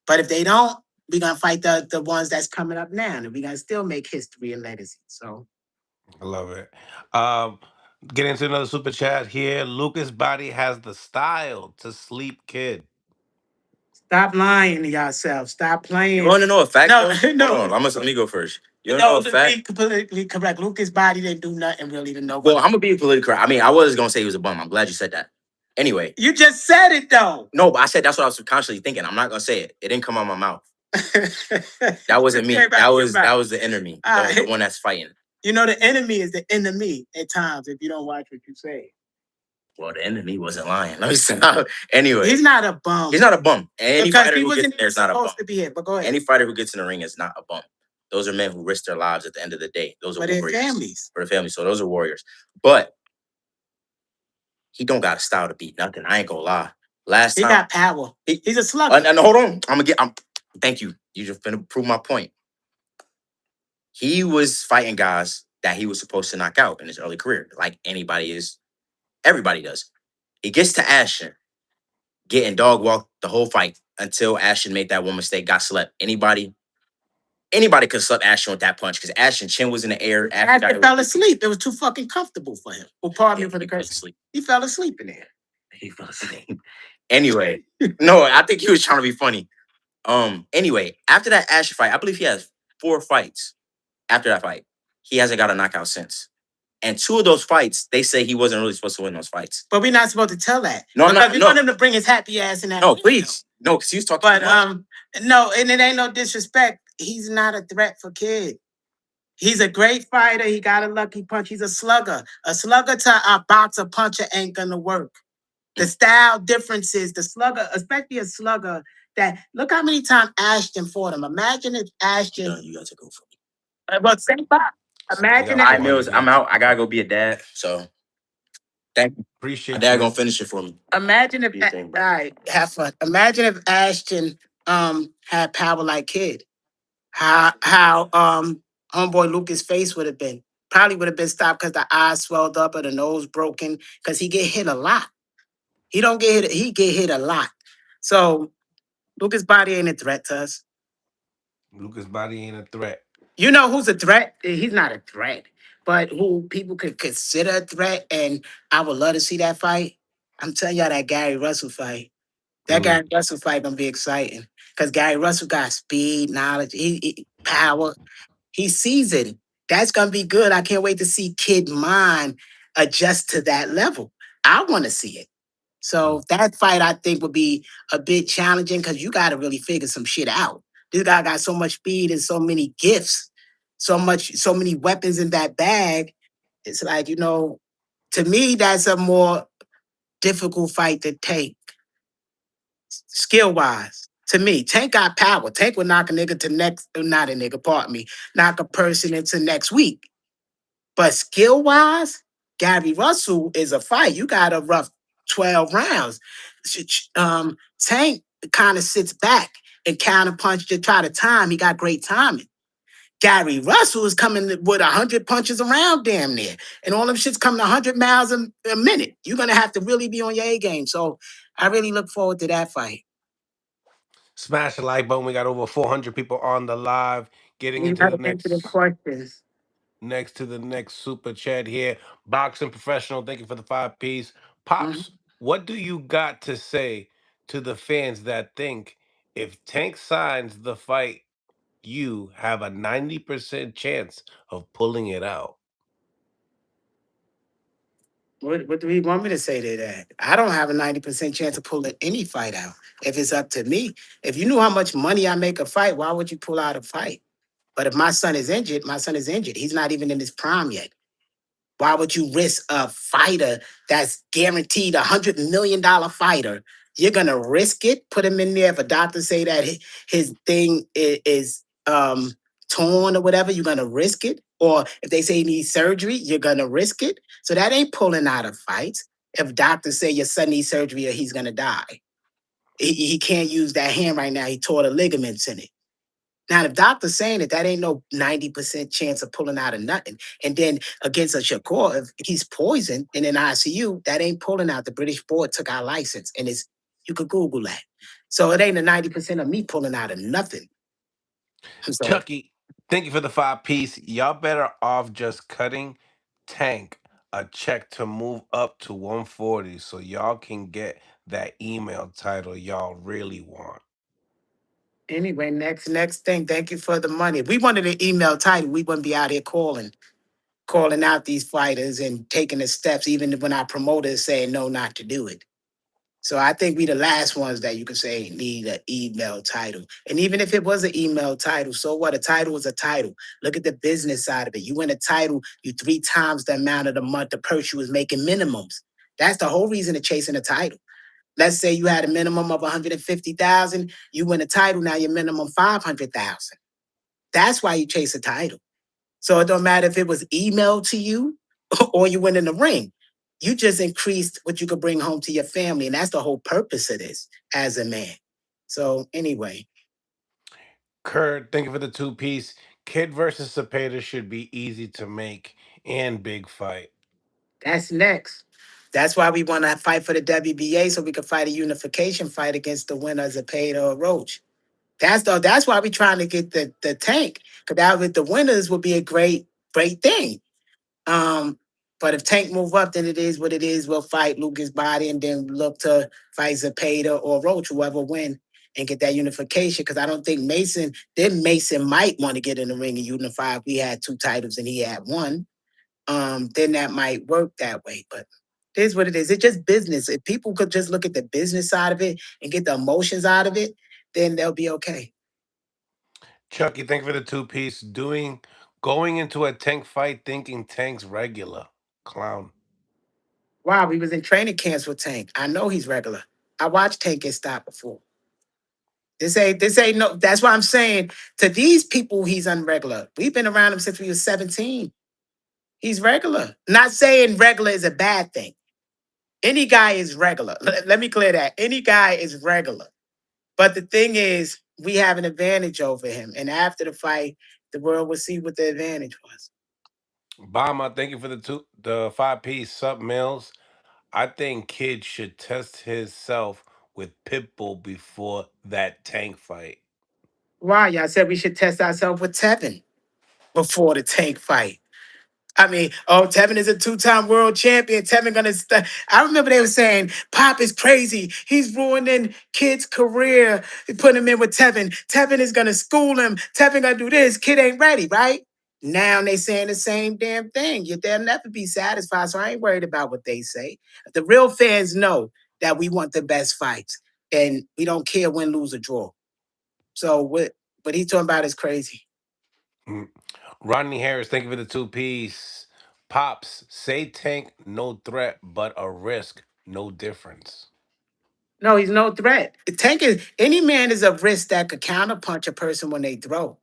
[SPEAKER 3] But if they don't, we're going to fight the ones that's coming up now. And we're going to still make history and legacy. So
[SPEAKER 1] I love it. Get into another super chat here. Lucas Bahdi has the style to sleep Kid.
[SPEAKER 3] Stop lying to yourself. Stop playing.
[SPEAKER 2] You want to know a fact?
[SPEAKER 3] No.
[SPEAKER 2] Hold on. Let me go first. You know a fact?
[SPEAKER 3] Be politically correct. Lucas Bahdi didn't do nothing really to nobody.
[SPEAKER 2] Well, I'm gonna be politically correct. I mean, I was gonna say he was a bum. I'm glad you said that. Anyway,
[SPEAKER 3] you just said it though.
[SPEAKER 2] No, but I said that's what I was subconsciously thinking. I'm not gonna say it. It didn't come out of my mouth. That wasn't me. That was the enemy, the one that's fighting.
[SPEAKER 3] The enemy is the enemy at times if you don't watch what you say.
[SPEAKER 2] Well, the enemy wasn't lying. Let me stop. Anyway,
[SPEAKER 3] he's not a bum.
[SPEAKER 2] He's not a bum. Any
[SPEAKER 3] because
[SPEAKER 2] fighter
[SPEAKER 3] he
[SPEAKER 2] who
[SPEAKER 3] wasn't
[SPEAKER 2] gets there is not a bum.
[SPEAKER 3] Supposed to be here, but go ahead.
[SPEAKER 2] Any fighter who gets in the ring is not a bum. Those are men who risk their lives at the end of the day. Those are warriors.
[SPEAKER 3] Families.
[SPEAKER 2] For the families. So those are warriors. But he don't got a style to beat nothing. I ain't gonna lie.
[SPEAKER 3] He got power. He's a slugger.
[SPEAKER 2] And hold on. Thank you. You just finna prove my point. He was fighting guys that he was supposed to knock out in his early career, like everybody does. He gets to Ashton, getting dog walked the whole fight until Ashton made that one mistake, got slept. Anybody could have slept Ashton with that punch because Ashton's chin was in the air.
[SPEAKER 3] Ashton fell asleep. It was too fucking comfortable for him. Well, pardon me for the curse. He fell asleep in there.
[SPEAKER 2] He fell asleep. Anyway, no, I think he was trying to be funny. Anyway, after that Ashton fight, I believe he has 4 fights. After that fight, he hasn't got a knockout since. And 2 of those fights, they say he wasn't really supposed to win those fights.
[SPEAKER 3] But we're not supposed to tell that.
[SPEAKER 2] No,
[SPEAKER 3] because we want him to bring his happy ass in that.
[SPEAKER 2] No, please. No, because he was talking
[SPEAKER 3] too much. No, and it ain't no disrespect. He's not a threat for Kid. He's a great fighter. He got a lucky punch. He's a slugger. A slugger to a boxer puncher ain't gonna work. The style differences, the slugger, especially a slugger that look how many times Ashton fought him. Imagine if Ashton.
[SPEAKER 2] You got to go for me.
[SPEAKER 3] But same box. Imagine
[SPEAKER 2] if Mills, I'm out. I gotta go be a dad. So thank you.
[SPEAKER 1] Appreciate
[SPEAKER 2] my dad
[SPEAKER 1] you.
[SPEAKER 2] Gonna finish it for me.
[SPEAKER 3] Imagine if all right, have fun. Imagine if Ashton had power like Kid. How homeboy Lucas' face would have been. Probably would have been stopped because the eyes swelled up or the nose broken. Because he get hit a lot. He don't get hit, he get hit a lot. So Lucas' Bahdi ain't a threat to us.
[SPEAKER 1] Lucas Bahdi ain't a threat.
[SPEAKER 3] You know who's a threat? He's not a threat, but who people could consider a threat, and I would love to see that fight. I'm telling y'all that Gary Russell fight. That Gary Russell fight gonna be exciting because Gary Russell got speed, knowledge, he power. He sees it. That's gonna be good. I can't wait to see Kid mind adjust to that level. I want to see it. So that fight I think would be a bit challenging because you got to really figure some shit out. This guy got so much speed and so many gifts, so many weapons in that bag. It's like, to me, that's a more difficult fight to take, skill wise. To me, Tank got power. Tank would knock a nigga to next, not a nigga, pardon me, knock a person into next week. But skill wise, Gary Russell is a fight. You got a rough 12 rounds. Tank kind of sits back and counter punch to try to time. He got great timing. Gary Russell is coming with 100 punches around damn near. And all them shit's coming 100 miles a minute. You're going to have to really be on your A game. So I really look forward to that fight.
[SPEAKER 1] Smash the like button. We got over 400 people on the live. Getting
[SPEAKER 3] You
[SPEAKER 1] into
[SPEAKER 3] got
[SPEAKER 1] the
[SPEAKER 3] to answer the
[SPEAKER 1] next
[SPEAKER 3] questions.
[SPEAKER 1] next super chat here. Boxing professional, thank you for the 5 piece.
[SPEAKER 3] Mhm.
[SPEAKER 1] Pops, what do you got to say to the fans that think if Tank signs the fight, you have a 90% chance of pulling it out?
[SPEAKER 3] What do we want me to say to that? I don't have a 90% chance of pulling any fight out if it's up to me. If you knew how much money I make a fight, why would you pull out a fight? But if my son is injured, my son is injured. He's not even in his prime yet. Why would you risk a fighter that's guaranteed $100 million fighter? You're gonna risk it, put him in there. If a doctor say that his thing is torn or whatever, you're gonna risk it. Or if they say he needs surgery, you're gonna risk it. So that ain't pulling out a fight. If doctors say your son needs surgery or he's gonna die, he can't use that hand right now. He tore the ligaments in it. Now, if doctor's saying that ain't no 90% chance of pulling out of nothing. And then against a Shakur, if he's poisoned and in ICU, that ain't pulling out. The British board took our license and you could Google that. So it ain't a 90% of me pulling out of nothing. So
[SPEAKER 1] Chucky, thank you for the 5 piece. Y'all better off just cutting Tank a check to move up to 140 so y'all can get that email title y'all really want.
[SPEAKER 3] anyway, next thing. Thank you for the money. If we wanted an email title, we wouldn't be out here calling out these fighters and taking the steps, even when our promoters saying no not to do it. So I think we the last ones that you can say need an email title. And even if it was an email title, so what? A title is a title. Look at the business side of it. You win a title, you 3 times the amount of the month the person was making minimums. That's the whole reason of chasing a title. Let's say you had a minimum of 150,000, you win a title, now your minimum 500,000. That's why you chase a title. So it don't matter if it was emailed to you or you went in the ring. You just increased what you could bring home to your family. And that's the whole purpose of this as a man. So anyway,
[SPEAKER 1] Kurt, thank you for the 2 piece. Kid versus Cepeda should be easy to make and big fight.
[SPEAKER 3] that's next. That's why we want to fight for the WBA so we can fight a unification fight against the winner of Zepeda or Roach. That's why we're trying to get the tank. Because that with the winners would be a great thing. Um, but if Tank move up, then it is what it is. We'll fight Lucas Body and then look to fight Zepeda or Roach, whoever win, and get that unification. Because I don't think Mason might want to get in the ring and unify if we had 2 titles and he had one. Then that might work that way. But it is what it is. It's just business. If people could just look at the business side of it and get the emotions out of it, then they'll be okay.
[SPEAKER 1] Chucky, thank you for the 2 piece. Going into a Tank fight thinking Tank's regular. Clown.
[SPEAKER 3] Wow, we was in training camps with Tank. I know he's regular. I watched Tank get stopped before. This ain't no, that's why I'm saying to these people he's unregular. We've been around him since we was 17. He's regular. Not saying regular is a bad thing. Any guy is regular. Let me clear that. Any guy is regular. But the thing is, we have an advantage over him. And after the fight, the world will see what the advantage was.
[SPEAKER 1] Bama, thank you for the 5 piece. Sup Mills. I think Kid should test himself with Pitbull before that Tank fight.
[SPEAKER 3] Why? Y'all said we should test ourselves with Tevin before the Tank fight. I mean, oh, Tevin is a 2 time world champion. Tevin gonna. I remember they were saying Pop is crazy. He's ruining Kid's career. Put him in with Tevin. Tevin is gonna school him. Tevin gonna do this. Kid ain't ready, right? Now they saying the same damn thing. They'll never be satisfied. So I ain't worried about what they say. The real fans know that we want the best fights, and we don't care win, lose, or draw. So what? What he's talking about is crazy.
[SPEAKER 1] Mm. Rodney Harris, thank you for the two piece. Pops, say Tank, no threat, but a risk, no difference.
[SPEAKER 3] No, he's no threat. Tank is any man is a risk that could counterpunch a person when they throw.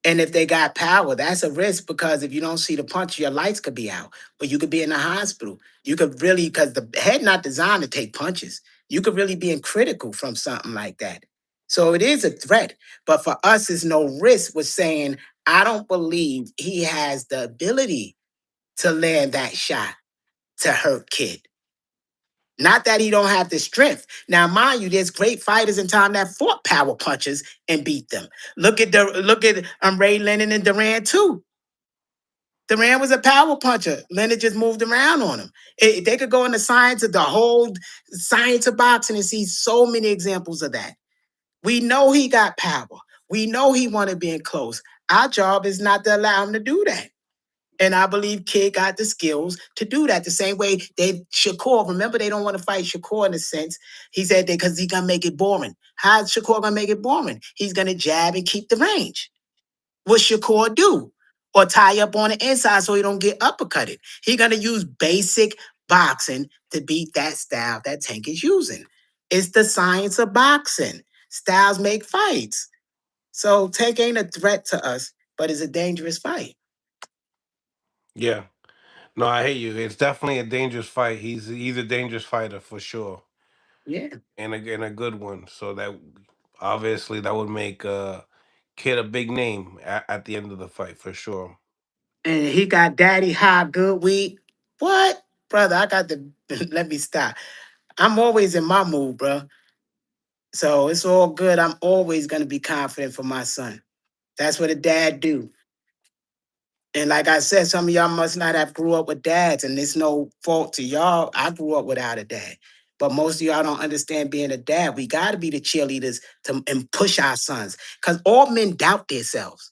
[SPEAKER 3] And if they got power, that's a risk because if you don't see the punch, your lights could be out. But you could be in the hospital. You could really, because the head not designed to take punches. You could really be in critical from something like that. So it is a threat. But for us, it's no risk with saying, I don't believe he has the ability to land that shot to hurt kid. Not that he don't have the strength. Now, mind you, there's great fighters in time that fought power punches and beat them. Look at Ray Leonard and Duran too. Duran was a power puncher. Leonard just moved around on him. They could go into science of the whole science of boxing and see so many examples of that. We know he got power. We know he wanted being close. Our job is not to allow him to do that. And I believe Kid got the skills to do that. The same way they Shakur. Remember, they don't want to fight Shakur in a sense. He said that because he's gonna make it boring. How's Shakur gonna make it boring? He's gonna jab and keep the range. What Shakur do? Or tie up on the inside so he don't get uppercutted. He gonna use basic boxing to beat that style that Tank is using. It's the science of boxing. Styles make fights. So Tank ain't a threat to us, but it's a dangerous fight.
[SPEAKER 1] Yeah. No, I hear you. It's definitely a dangerous fight. He's a dangerous fighter for sure.
[SPEAKER 3] Yeah.
[SPEAKER 1] And a good one. So that obviously that would make Kid a big name at the end of the fight for sure.
[SPEAKER 3] And he got daddy high good weed. What? Brother, I got to let me stop. I'm always in my mood, bro. So it's all good. I'm always gonna be confident for my son. That's what a dad do. And like I said, some of y'all must not have grew up with dads, and it's no fault to y'all. I grew up without a dad. But most of y'all don't understand being a dad. We gotta be the cheerleaders to and push our sons. Because all men doubt themselves,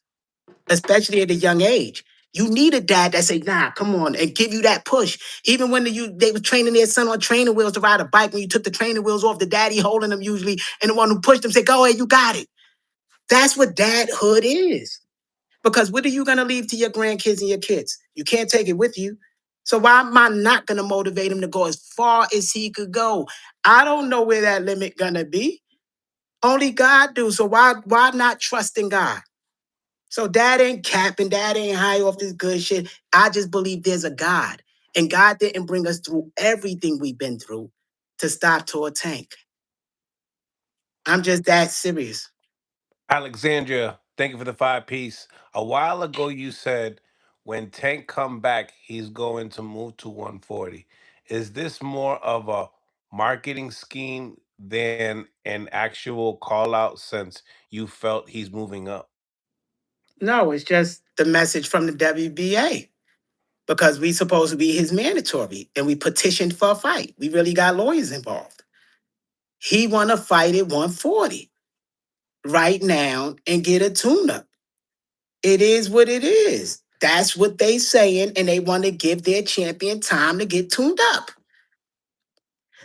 [SPEAKER 3] especially at a young age. You need a dad that say, nah, come on, and give you that push. Even when they were training their son on training wheels to ride a bike, when you took the training wheels off, the daddy holding them usually, and the one who pushed them say, go ahead, you got it. That's what dadhood is. Because what are you gonna leave to your grandkids and your kids? You can't take it with you. So why am I not gonna motivate him to go as far as he could go? I don't know where that limit gonna be. Only God do. So why not trust in God? So dad ain't capping, dad ain't high off this good shit. I just believe there's a God. And God didn't bring us through everything we've been through to stop to a tank. I'm just that serious.
[SPEAKER 1] Alexandria, thank you for the five piece. A while ago you said when Tank come back, he's going to move to 140. Is this more of a marketing scheme than an actual call out since you felt he's moving up?
[SPEAKER 3] No, it's just the message from the WBA because we supposed to be his mandatory and we petitioned for a fight. We really got lawyers involved. He want to fight at 140 right now and get a tune-up. It is what it is. That's what they saying, and they want to give their champion time to get tuned up.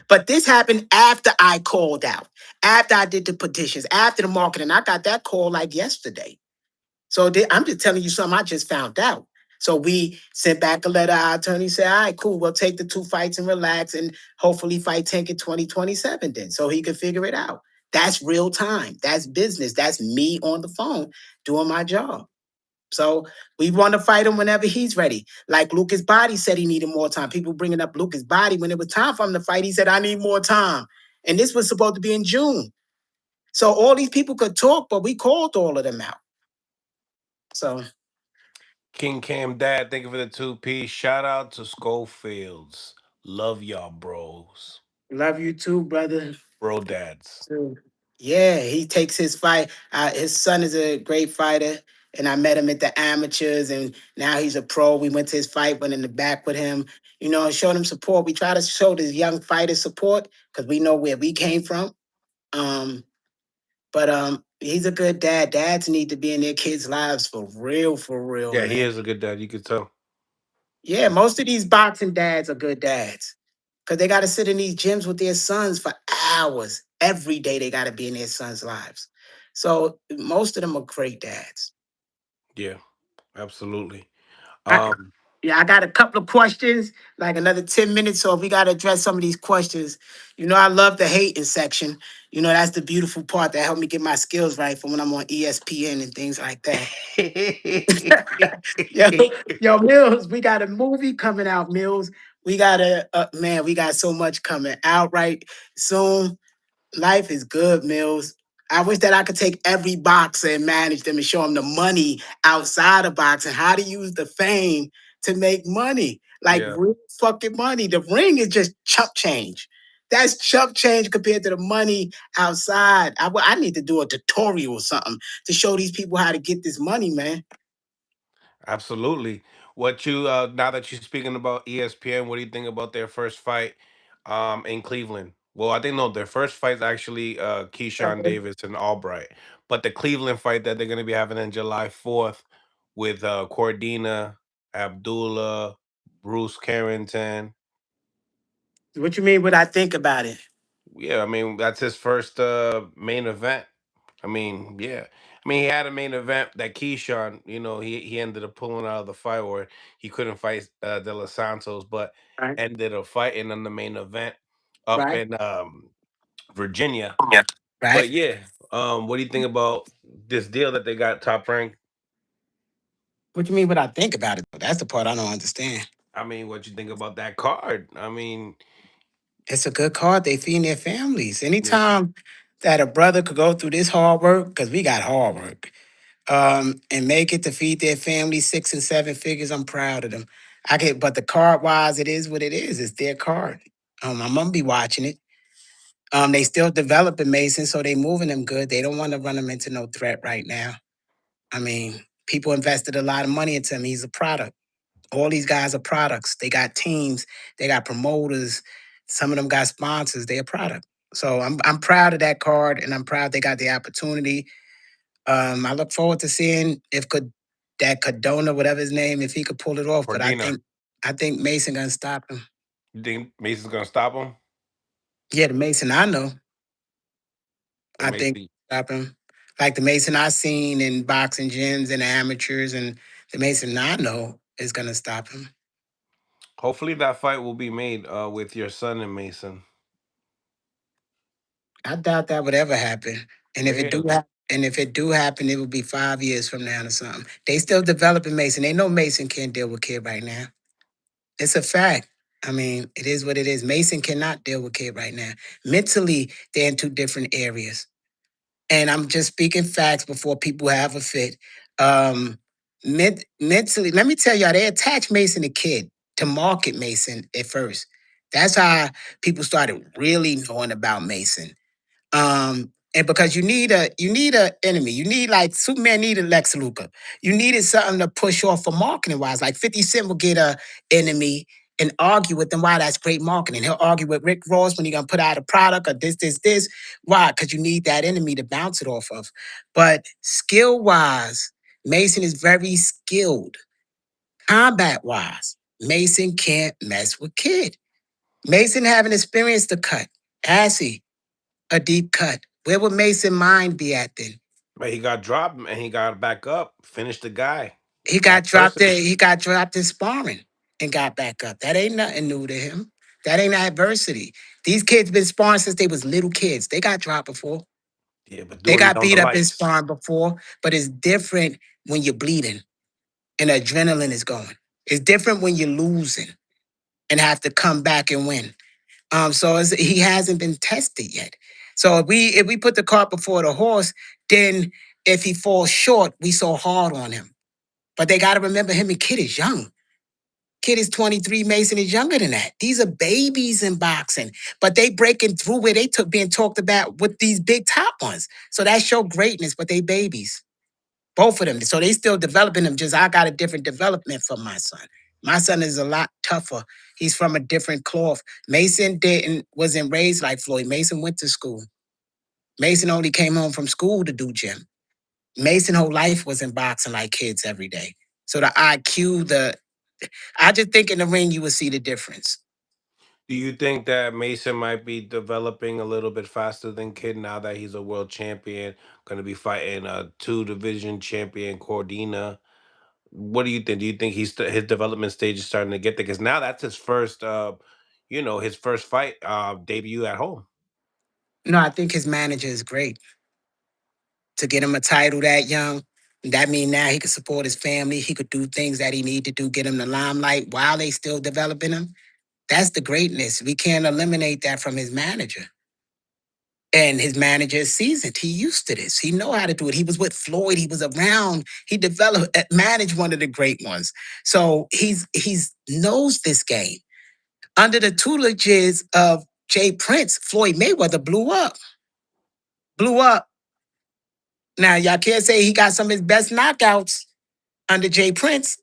[SPEAKER 3] But this happened after I called out, after I did the petitions, after the marketing. I got that call like yesterday. So I'm just telling you something I just found out. So we sent back a letter. Our attorney said, all right, cool. We'll take the two fights and relax and hopefully fight Tank in 2027 then so he can figure it out. That's real time. That's business. That's me on the phone doing my job. So we want to fight him whenever he's ready. Like Lucas Body said he needed more time. People bringing up Lucas Body when it was time for him to fight. He said, I need more time. And this was supposed to be in June. So all these people could talk, but we called all of them out. So
[SPEAKER 1] King Cam Dad, thank you for the two piece. Shout out to Schofields. Love y'all, bros.
[SPEAKER 3] love you too, brother.
[SPEAKER 1] Bro dads.
[SPEAKER 3] Too. Yeah, he takes his fight. His son is a great fighter, and I met him at the amateurs, and now he's a pro. We went to his fight, went in the back with him, and showed him support. We try to show this young fighter support because we know where we came from. But he's a good dad. Dads need to be in their kids' lives for real,
[SPEAKER 1] Yeah, he
[SPEAKER 3] man.
[SPEAKER 1] is a good dad. You could tell.
[SPEAKER 3] Yeah, most of these boxing dads are good dads because they got to sit in these gyms with their sons for hours. Every day they got to be in their sons' lives. So most of them are great dads.
[SPEAKER 1] Yeah, absolutely.
[SPEAKER 3] I,
[SPEAKER 1] Um,
[SPEAKER 3] yeah, I got a couple of questions, like another 10 minutes. So if we got to address some of these questions, I love the hating section. That's the beautiful part that helped me get my skills right for when I'm on ESPN and things like that. yo, yo, Mills, we got a movie coming out, Mills. We got man, we got so much coming out right soon. Life is good, Mills. I wish that I could take every boxer and manage them and show them the money outside of boxing, how to use the fame to make money, like
[SPEAKER 1] yeah,
[SPEAKER 3] real fucking money. The ring is just chump change. That's chump change compared to the money outside. I need to do a tutorial or something to show these people how to get this money, man.
[SPEAKER 1] absolutely. What you now that you're speaking about ESPN, what do you think about their first fight in Cleveland? Well, I think no, their first fight is actually Keyshawn Davis and Albright. But the Cleveland fight that they're gonna be having on July 4th with Cordina, Abdullah, Bruce Carrington.
[SPEAKER 3] What you mean? What I think about it?
[SPEAKER 1] Yeah, I mean that's his first main event. I mean, yeah. I mean, he had a main event that Keyshawn, he ended up pulling out of the fight, or he couldn't fight De Los Santos, but
[SPEAKER 3] Right,
[SPEAKER 1] ended up fighting in the main event up
[SPEAKER 3] right,
[SPEAKER 1] in Virginia.
[SPEAKER 3] yeah,
[SPEAKER 1] But
[SPEAKER 3] right.
[SPEAKER 1] yeah, what do you think about this deal that they got Top Rank?
[SPEAKER 3] What you mean? What I think about it? That's the part I don't understand.
[SPEAKER 1] I mean, what you think about that card? I mean,
[SPEAKER 3] It's a good card. They feeding their families.
[SPEAKER 1] yeah,
[SPEAKER 3] Anytime that a brother could go through this hard work, because we got hard work, and make it to feed their family 6 and 7 figures, I'm proud of them. But the card wise, it is what it is. It's their card. I'm gonna be watching it. They still developing Mason, so they moving them good. They don't want to run him into no threat right now. I mean, people invested a lot of money into him. He's a product. All these guys are products. They got teams, they got promoters. Some of them got sponsors. They're a product. So I'm proud of that card, and I'm proud they got the opportunity. I look forward to seeing if could that Cadona, whatever his name, if he could pull it off. But
[SPEAKER 1] Cordina.
[SPEAKER 3] I think Mason gonna stop him.
[SPEAKER 1] You think Mason's gonna stop him?
[SPEAKER 3] Yeah, the Mason I know,
[SPEAKER 1] And
[SPEAKER 3] I think
[SPEAKER 1] Mason,
[SPEAKER 3] stop him. Like the Mason I seen in boxing gyms and amateurs, and the Mason I know is gonna stop him.
[SPEAKER 1] hopefully that fight will be made with your son and Mason.
[SPEAKER 3] I doubt that would ever happen. And if it
[SPEAKER 1] Yeah,
[SPEAKER 3] do happen, it will be 5 years from now or something. They still developing Mason. They know Mason can't deal with Kid right now. It's a fact. I mean, it is what it is. Mason cannot deal with Kid right now. Mentally, they're in two different areas. And I'm just speaking facts before people have a fit. Um, mentally, let me tell y'all, they attached Mason to Kid to market Mason at first. That's how people started really knowing about Mason. And because you need a enemy. You need like Superman needed Lex Luthor. You needed something to push off for marketing wise. Like 50 Cent will get a enemy and argue with them. Why? That's great marketing. He'll argue with Rick Ross when he's gonna put out a product or this. Why? Because you need that enemy to bounce it off of. But skill wise, Mason is very skilled. Combat wise, Mason can't mess with Kid. Mason haven't experienced the cut. Has he? A deep cut. Where would Mason mind be at then?
[SPEAKER 1] but he got dropped and he got back up, finished the guy.
[SPEAKER 3] He got dropped
[SPEAKER 1] Adversity.
[SPEAKER 3] in, he got dropped in sparring and got back up. That ain't nothing new to him. That ain't adversity. These kids been sparring since they was little kids. They got dropped before.
[SPEAKER 1] Yeah, but
[SPEAKER 3] They
[SPEAKER 1] doing it
[SPEAKER 3] got
[SPEAKER 1] on the
[SPEAKER 3] beat up in
[SPEAKER 1] lights.
[SPEAKER 3] sparring before, but it's different when you're bleeding and adrenaline is going. It's different when you're losing and have to come back and win. He hasn't been tested yet. So if we put the cart before the horse, then if he falls short, we so hard on him. But they got to remember him and Kid is young. Kid is 23, Mason is younger than that. These are babies in boxing, but they breaking through where they took being talked about with these big top ones. So that show greatness, but they babies, both of them. So they still developing them. Just I got a different development from my son. My son is a lot tougher. He's from a different cloth. Mason didn't wasn't raised like Floyd. Mason went to school. Mason only came home from school to do gym. Mason whole life was in boxing like kids every day. So the IQ, I just think in the ring you would see the difference.
[SPEAKER 1] Do you think that Mason might be developing a little bit faster than Kid now that he's a world champion, going to be fighting a two division champion Cordina? What do you think? Do you think his development stage is starting to get there? Because now that's his first, his first fight debut at home.
[SPEAKER 3] No, I think his manager is great to get him a title that young. That means now he could support his family. He could do things that he need to do, get him the limelight while they still developing him. That's the greatness. We can't eliminate that from his manager. And his manager is seasoned. He used to this. He know how to do it. He was with Floyd. He was around. He developed, managed one of the great ones. So he's knows this game. Under the tutelages of Jay Prince, Floyd Mayweather blew up. Blew up. Now y'all can't say he got some of his best knockouts under Jay Prince,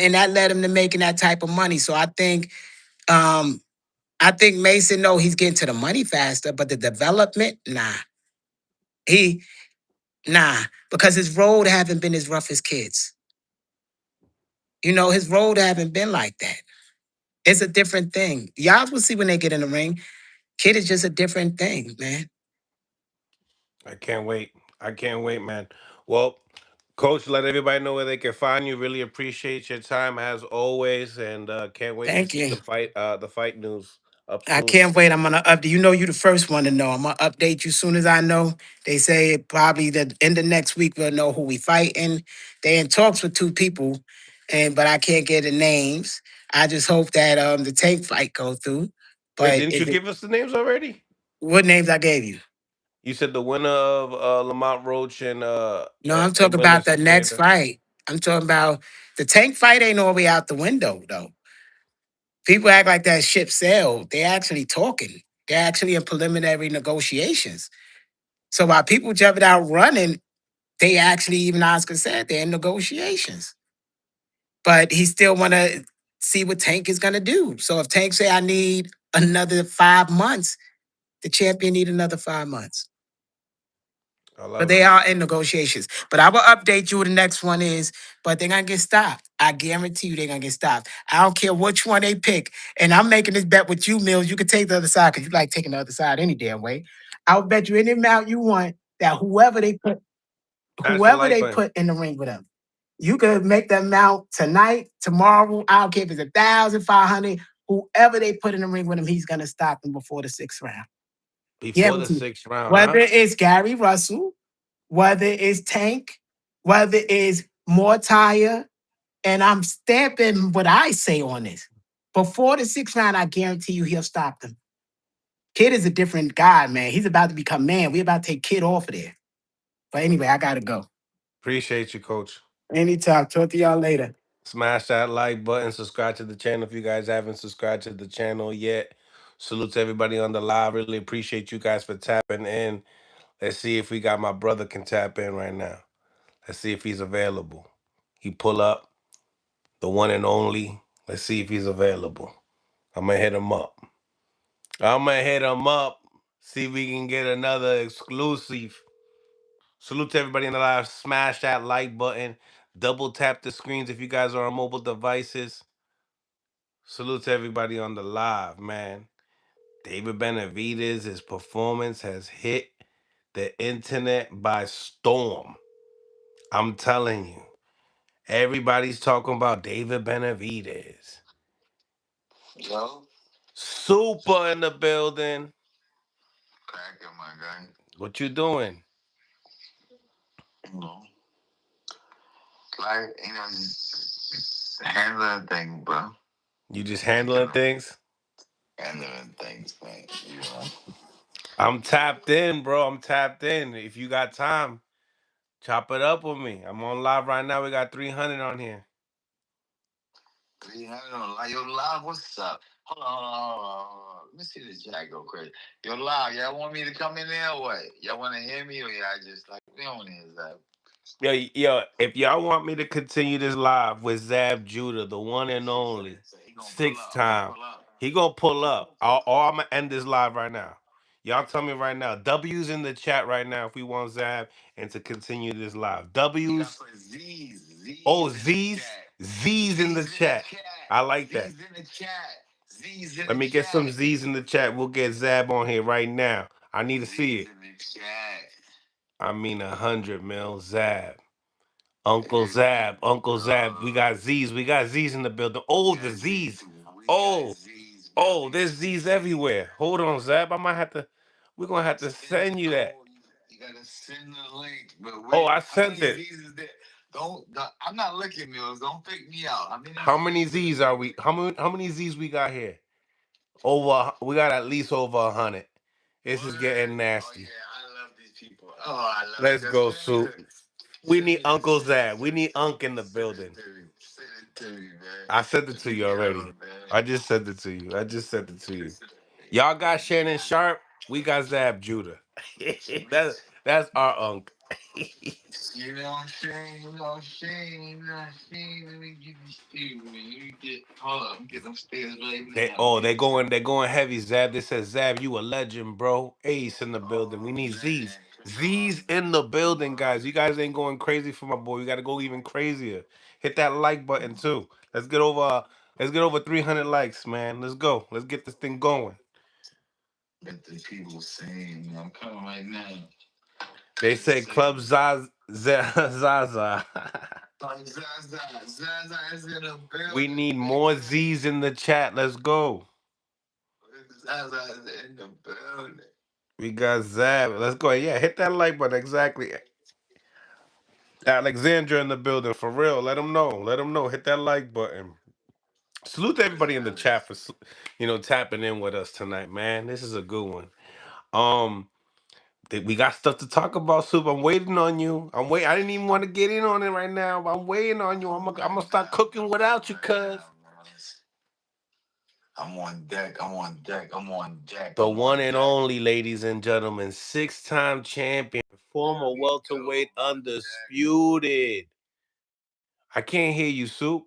[SPEAKER 3] and that led him to making that type of money. So um, I think Mason, no, he's getting to the money faster, but the development, nah. He Nah, because his road haven't been as rough as kids. His road haven't been like that. It's a different thing. Y'all will see when they get in the ring. Kid is just a different thing, man.
[SPEAKER 1] I can't wait. I can't wait, man. Well, Coach, let everybody know where they can find you. Really appreciate your time as always, and can't wait to
[SPEAKER 3] Thank
[SPEAKER 1] see
[SPEAKER 3] you.
[SPEAKER 1] the fight news up
[SPEAKER 3] I
[SPEAKER 1] soon.
[SPEAKER 3] can't wait. I'm gonna update. You the first one to know. I'm gonna update you soon as I know. They say probably the end of next week we'll know who we fighting. They in talks with two people, but I can't get the names. I just hope that the tank fight go through.
[SPEAKER 1] Wait,
[SPEAKER 3] But
[SPEAKER 1] didn't you give us the names already?
[SPEAKER 3] what names I gave you?
[SPEAKER 1] You said the winner of Lamont Roach
[SPEAKER 3] No, I'm
[SPEAKER 1] and
[SPEAKER 3] talking about
[SPEAKER 1] Willis
[SPEAKER 3] the next
[SPEAKER 1] Ortega.
[SPEAKER 3] fight. I'm talking about the tank fight ain't all the way out the window though. People act like that ship sailed. They actually talking. They're actually in preliminary negotiations. So while people jumping out running, they actually, even Oscar said, they're in negotiations. But he still want to see what Tank is going to do. So if Tank say, I need another 5 months, the champion need another 5 months.
[SPEAKER 1] I
[SPEAKER 3] But
[SPEAKER 1] love
[SPEAKER 3] they
[SPEAKER 1] it.
[SPEAKER 3] are in negotiations. But I will update you what the next one is. But they're gonna get stopped. I guarantee you they're gonna get stopped. I don't care which one they pick. And I'm making this bet with you, Mills. You can take the other side because you like taking the other side any damn way. I'll bet you any amount you want that
[SPEAKER 1] Smash the
[SPEAKER 3] whoever
[SPEAKER 1] like
[SPEAKER 3] they
[SPEAKER 1] button.
[SPEAKER 3] put in the ring with them, you could make the amount tonight, tomorrow. I don't care if it's 1,500. Whoever they put in the ring with him, he's gonna stop him before the sixth round.
[SPEAKER 1] Before the
[SPEAKER 3] Guarantee.
[SPEAKER 1] sixth round,
[SPEAKER 3] Whether
[SPEAKER 1] huh?
[SPEAKER 3] it's Gary Russell, whether it's Tank, whether it's Mortire, and I'm stamping what I say on this. Before the sixth round, I guarantee you he'll stop them. Kid is a different guy, man. He's about to become man. We about to take Kid off of there. But anyway, I gotta go.
[SPEAKER 1] Appreciate you, Coach.
[SPEAKER 3] Anytime. Talk to y'all later.
[SPEAKER 1] Smash that like button. Subscribe to the channel if you guys haven't subscribed to the channel yet. Salute to everybody on the live. Really appreciate you guys for tapping in. Let's see if we got my brother can tap in right now. Let's see if he's available. He pull up, the one and only. Let's see if he's available. I'm gonna hit him up. I'm gonna hit him up. See if we can get another exclusive. Salute to everybody in the live. Smash that like button. Double tap the screens if you guys are on mobile devices. Salute to everybody on the live, man. David Benavidez, his performance has hit the internet by storm. I'm telling you. Everybody's talking about David Benavidez.
[SPEAKER 4] Yo,
[SPEAKER 1] Super in the building.
[SPEAKER 4] cracking my guy.
[SPEAKER 1] What you doing?
[SPEAKER 4] You know, like just handling things, bro.
[SPEAKER 1] You just
[SPEAKER 4] You
[SPEAKER 1] handling
[SPEAKER 4] know,
[SPEAKER 1] things?
[SPEAKER 4] handling things, man. You know,
[SPEAKER 1] I'm tapped in, bro. I'm tapped in. If you got time, chop it up with me. I'm on live right now. We got 300 on here.
[SPEAKER 4] 300 on live. Yo, live, what's up? Hold on. Let me see this jack go crazy. Yo, live, y'all want me to come in there or what? Y'all want to hear me or y'all just like, we don't hear that?
[SPEAKER 1] Yo, if y'all want me to continue this live with Zab Judah, the one and only,
[SPEAKER 4] So he gonna pull
[SPEAKER 1] sixth
[SPEAKER 4] up. He gonna
[SPEAKER 1] time,
[SPEAKER 4] pull up.
[SPEAKER 1] he gonna pull up. Or I'm gonna end this live right now. Y'all tell me right now. W's in the chat right now if we want Zab and to continue this live.
[SPEAKER 4] You gotta
[SPEAKER 1] W's.
[SPEAKER 4] put Z's.
[SPEAKER 1] Oh,
[SPEAKER 4] Z's in the
[SPEAKER 1] Z's.
[SPEAKER 4] chat.
[SPEAKER 1] Z's in the
[SPEAKER 4] Z's in the
[SPEAKER 1] chat.
[SPEAKER 4] chat.
[SPEAKER 1] I like that.
[SPEAKER 4] Z's in the chat. Z's in
[SPEAKER 1] Let
[SPEAKER 4] the
[SPEAKER 1] me get some
[SPEAKER 4] chat.
[SPEAKER 1] Z's in the chat. We'll get Zab on here right now. I need to see
[SPEAKER 4] Z's
[SPEAKER 1] it.
[SPEAKER 4] in the chat.
[SPEAKER 1] I mean 100 mil Zab. Uncle Zab. Uncle Zab. We got Z's. We got Z's in the building. Oh, the Z's. Oh. Oh, there's Z's everywhere. Hold on, Zab. I might have to. We're gonna have to send you that.
[SPEAKER 4] You gotta send the link. But
[SPEAKER 1] Oh,
[SPEAKER 4] wait,
[SPEAKER 1] I
[SPEAKER 4] how many
[SPEAKER 1] sent it.
[SPEAKER 4] Z's is there? Don't I'm not looking, Mills. Don't pick me out.
[SPEAKER 1] How many
[SPEAKER 4] Z's is
[SPEAKER 1] Z's
[SPEAKER 4] there?
[SPEAKER 1] are we? How many Z's we got here? Over. We got at least over 100. This is getting
[SPEAKER 4] Word. Oh
[SPEAKER 1] nasty.
[SPEAKER 4] yeah, I love these people. Oh, I love it.
[SPEAKER 1] Let's
[SPEAKER 4] Just
[SPEAKER 1] go,
[SPEAKER 4] send me
[SPEAKER 1] Soup.
[SPEAKER 4] the
[SPEAKER 1] We
[SPEAKER 4] send
[SPEAKER 1] need
[SPEAKER 4] me the
[SPEAKER 1] Uncle
[SPEAKER 4] Z's.
[SPEAKER 1] Zab. We need Unc in the
[SPEAKER 4] Send it
[SPEAKER 1] building.
[SPEAKER 4] to me. Send it to me, man.
[SPEAKER 1] I sent it
[SPEAKER 4] Let
[SPEAKER 1] to
[SPEAKER 4] me
[SPEAKER 1] you
[SPEAKER 4] know,
[SPEAKER 1] already.
[SPEAKER 4] man.
[SPEAKER 1] I just sent it to you. I just sent it to you. Y'all got Shannon Sharp. We got Zab Judah. That's our Unc.
[SPEAKER 4] You know what I'm saying? You know what I'm saying? You know what I'm saying? Let me get these stairs, man. Let me get, hold up, get them stairs right now, man.
[SPEAKER 1] They're going heavy, Zab. They said, Zab, you a legend, bro. Ace in the building. We
[SPEAKER 4] Oh,
[SPEAKER 1] need Z's.
[SPEAKER 4] man.
[SPEAKER 1] Z's in the building, guys. You guys ain't going crazy for my boy. We gotta go even crazier. Hit that like button too. Let's get over 300 likes, man. Let's go. Let's get this thing going.
[SPEAKER 4] Let the people saying, I'm coming right now.
[SPEAKER 1] They said Club Zaza.
[SPEAKER 4] Like Zaza, Zaza is in the
[SPEAKER 1] We
[SPEAKER 4] building,
[SPEAKER 1] need more
[SPEAKER 4] nigga.
[SPEAKER 1] Z's in the chat. Let's go.
[SPEAKER 4] Zaza is in the building.
[SPEAKER 1] We got Zab. Let's go. Yeah, hit that like button. Exactly. Alexandra in the building. For real. Let them know. Let them know. Hit that like button. Salute to everybody in the chat for tapping in with us tonight, man. This is a good one. Um, we got stuff to talk about, Soup. I'm waiting on you. I'm wait. I didn't even want to get in on it right now, but I'm waiting on you. I'm gonna start cooking without you, cuz.
[SPEAKER 4] I'm on deck. I'm on deck. I'm on deck.
[SPEAKER 1] The
[SPEAKER 4] I'm
[SPEAKER 1] one
[SPEAKER 4] on
[SPEAKER 1] and
[SPEAKER 4] deck.
[SPEAKER 1] only, ladies and gentlemen, 6-time champion, former welterweight undisputed. I can't hear you, Soup.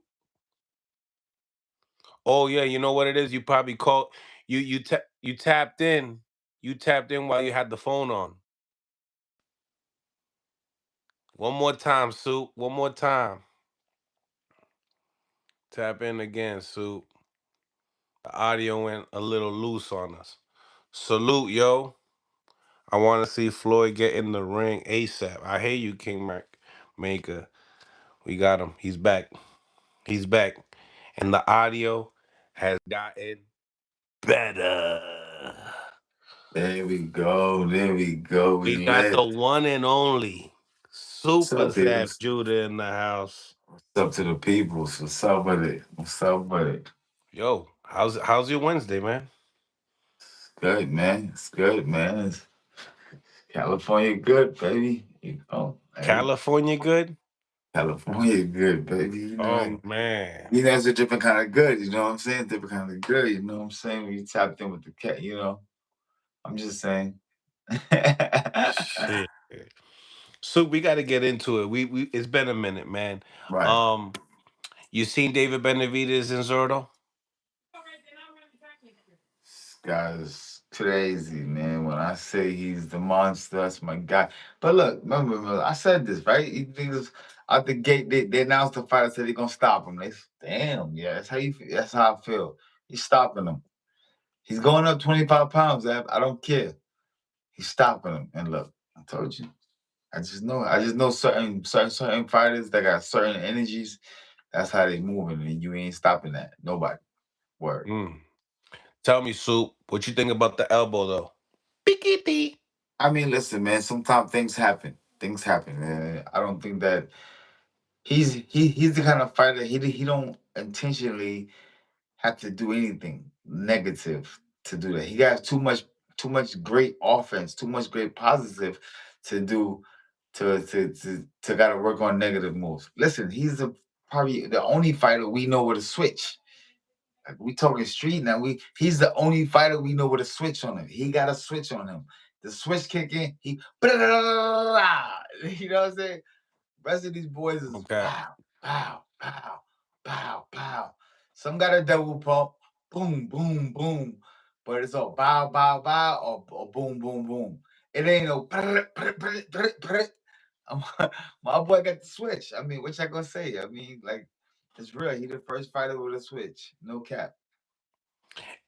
[SPEAKER 1] Oh yeah, you know what it is? You probably called you tapped in. You tapped in while you had the phone on. One more time, Soup. One more time. Tap in again, Soup. The audio went a little loose on us. Salute, yo. I want to see Floyd get in the ring ASAP. I hear you, King Mac Maker. We got him. He's back. He's back. And the audio has gotten better.
[SPEAKER 4] There we go. There we go. We
[SPEAKER 1] We got the
[SPEAKER 4] lit.
[SPEAKER 1] one and only
[SPEAKER 4] What's
[SPEAKER 1] Super
[SPEAKER 4] up, people?
[SPEAKER 1] Zab Judah in the house.
[SPEAKER 4] What's up to the peoples? What's up with it? What's up with it?
[SPEAKER 1] Yo, how's your Wednesday, man?
[SPEAKER 4] Good, man. It's good, man. It's California good, baby. You know, hey,
[SPEAKER 1] California good?
[SPEAKER 4] California good, baby.
[SPEAKER 1] Oh man.
[SPEAKER 4] It's a different kind of good. You know what I'm saying? Different kind of good. You know what I'm saying? When you tapped in with the cat, I'm just saying.
[SPEAKER 1] Shit. So we got to get into it. We it's been a minute, man.
[SPEAKER 4] Right.
[SPEAKER 1] Um, you seen David Benavidez in Zordo?
[SPEAKER 4] Guys, crazy, man. When I say he's the monster, that's my guy. But look, remember, I said this, right? He thinks out the gate, they announced the fight, said they're gonna stop him. Damn, yeah, that's how you feel. That's how I feel. He's stopping him. He's going up 25 pounds, Ab. I don't care. He's stopping him. And look, I told you. I just know. I just know certain fighters that got certain energies. That's how they moving, and you ain't stopping that. Nobody. Word.
[SPEAKER 1] Mm. Tell me, Soup, what you think about the elbow though? Pikiti.
[SPEAKER 4] I mean, listen, man. Sometimes things happen. Things happen, man. I don't think that he's the kind of fighter. He don't intentionally have to do anything negative to do that. He got too much great offense, too much great positive to do to gotta work on negative moves. Listen, he's probably the only fighter we know with a switch. Like, we talking street now. He's the only fighter we know with a switch on him. He got a switch on him. The switch kick in, you know what I'm saying? Rest of these boys is
[SPEAKER 1] Okay.
[SPEAKER 4] pow, pow, pow, pow, pow. Some got a double pump, boom, boom, boom. But it's all bow, bow, bow, or boom, boom, boom. It ain't no um, my boy got the switch. I mean, what y'all gonna say? I mean, like, it's real. He the first fighter with a switch. No cap.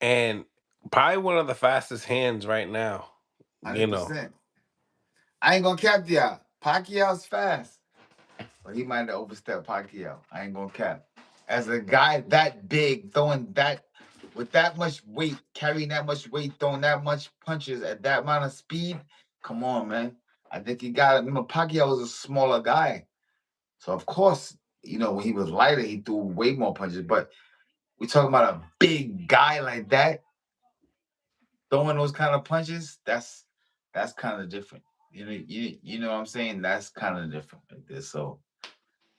[SPEAKER 1] and probably one of the fastest hands right now. You know,
[SPEAKER 4] 100%. I ain't gonna cap y'all. Pacquiao's fast, but he might have overstepped Pacquiao. I ain't gonna cap. As a guy that big, throwing that with that much weight, carrying that much weight, throwing that much punches at that amount of speed, come on, man. I think he got it. Remember, Pacquiao was a smaller guy. So of course, when he was lighter, he threw way more punches. But we talking about a big guy like that throwing those kind of punches. That's kind of different. You know what I'm saying? That's kind of different like this. So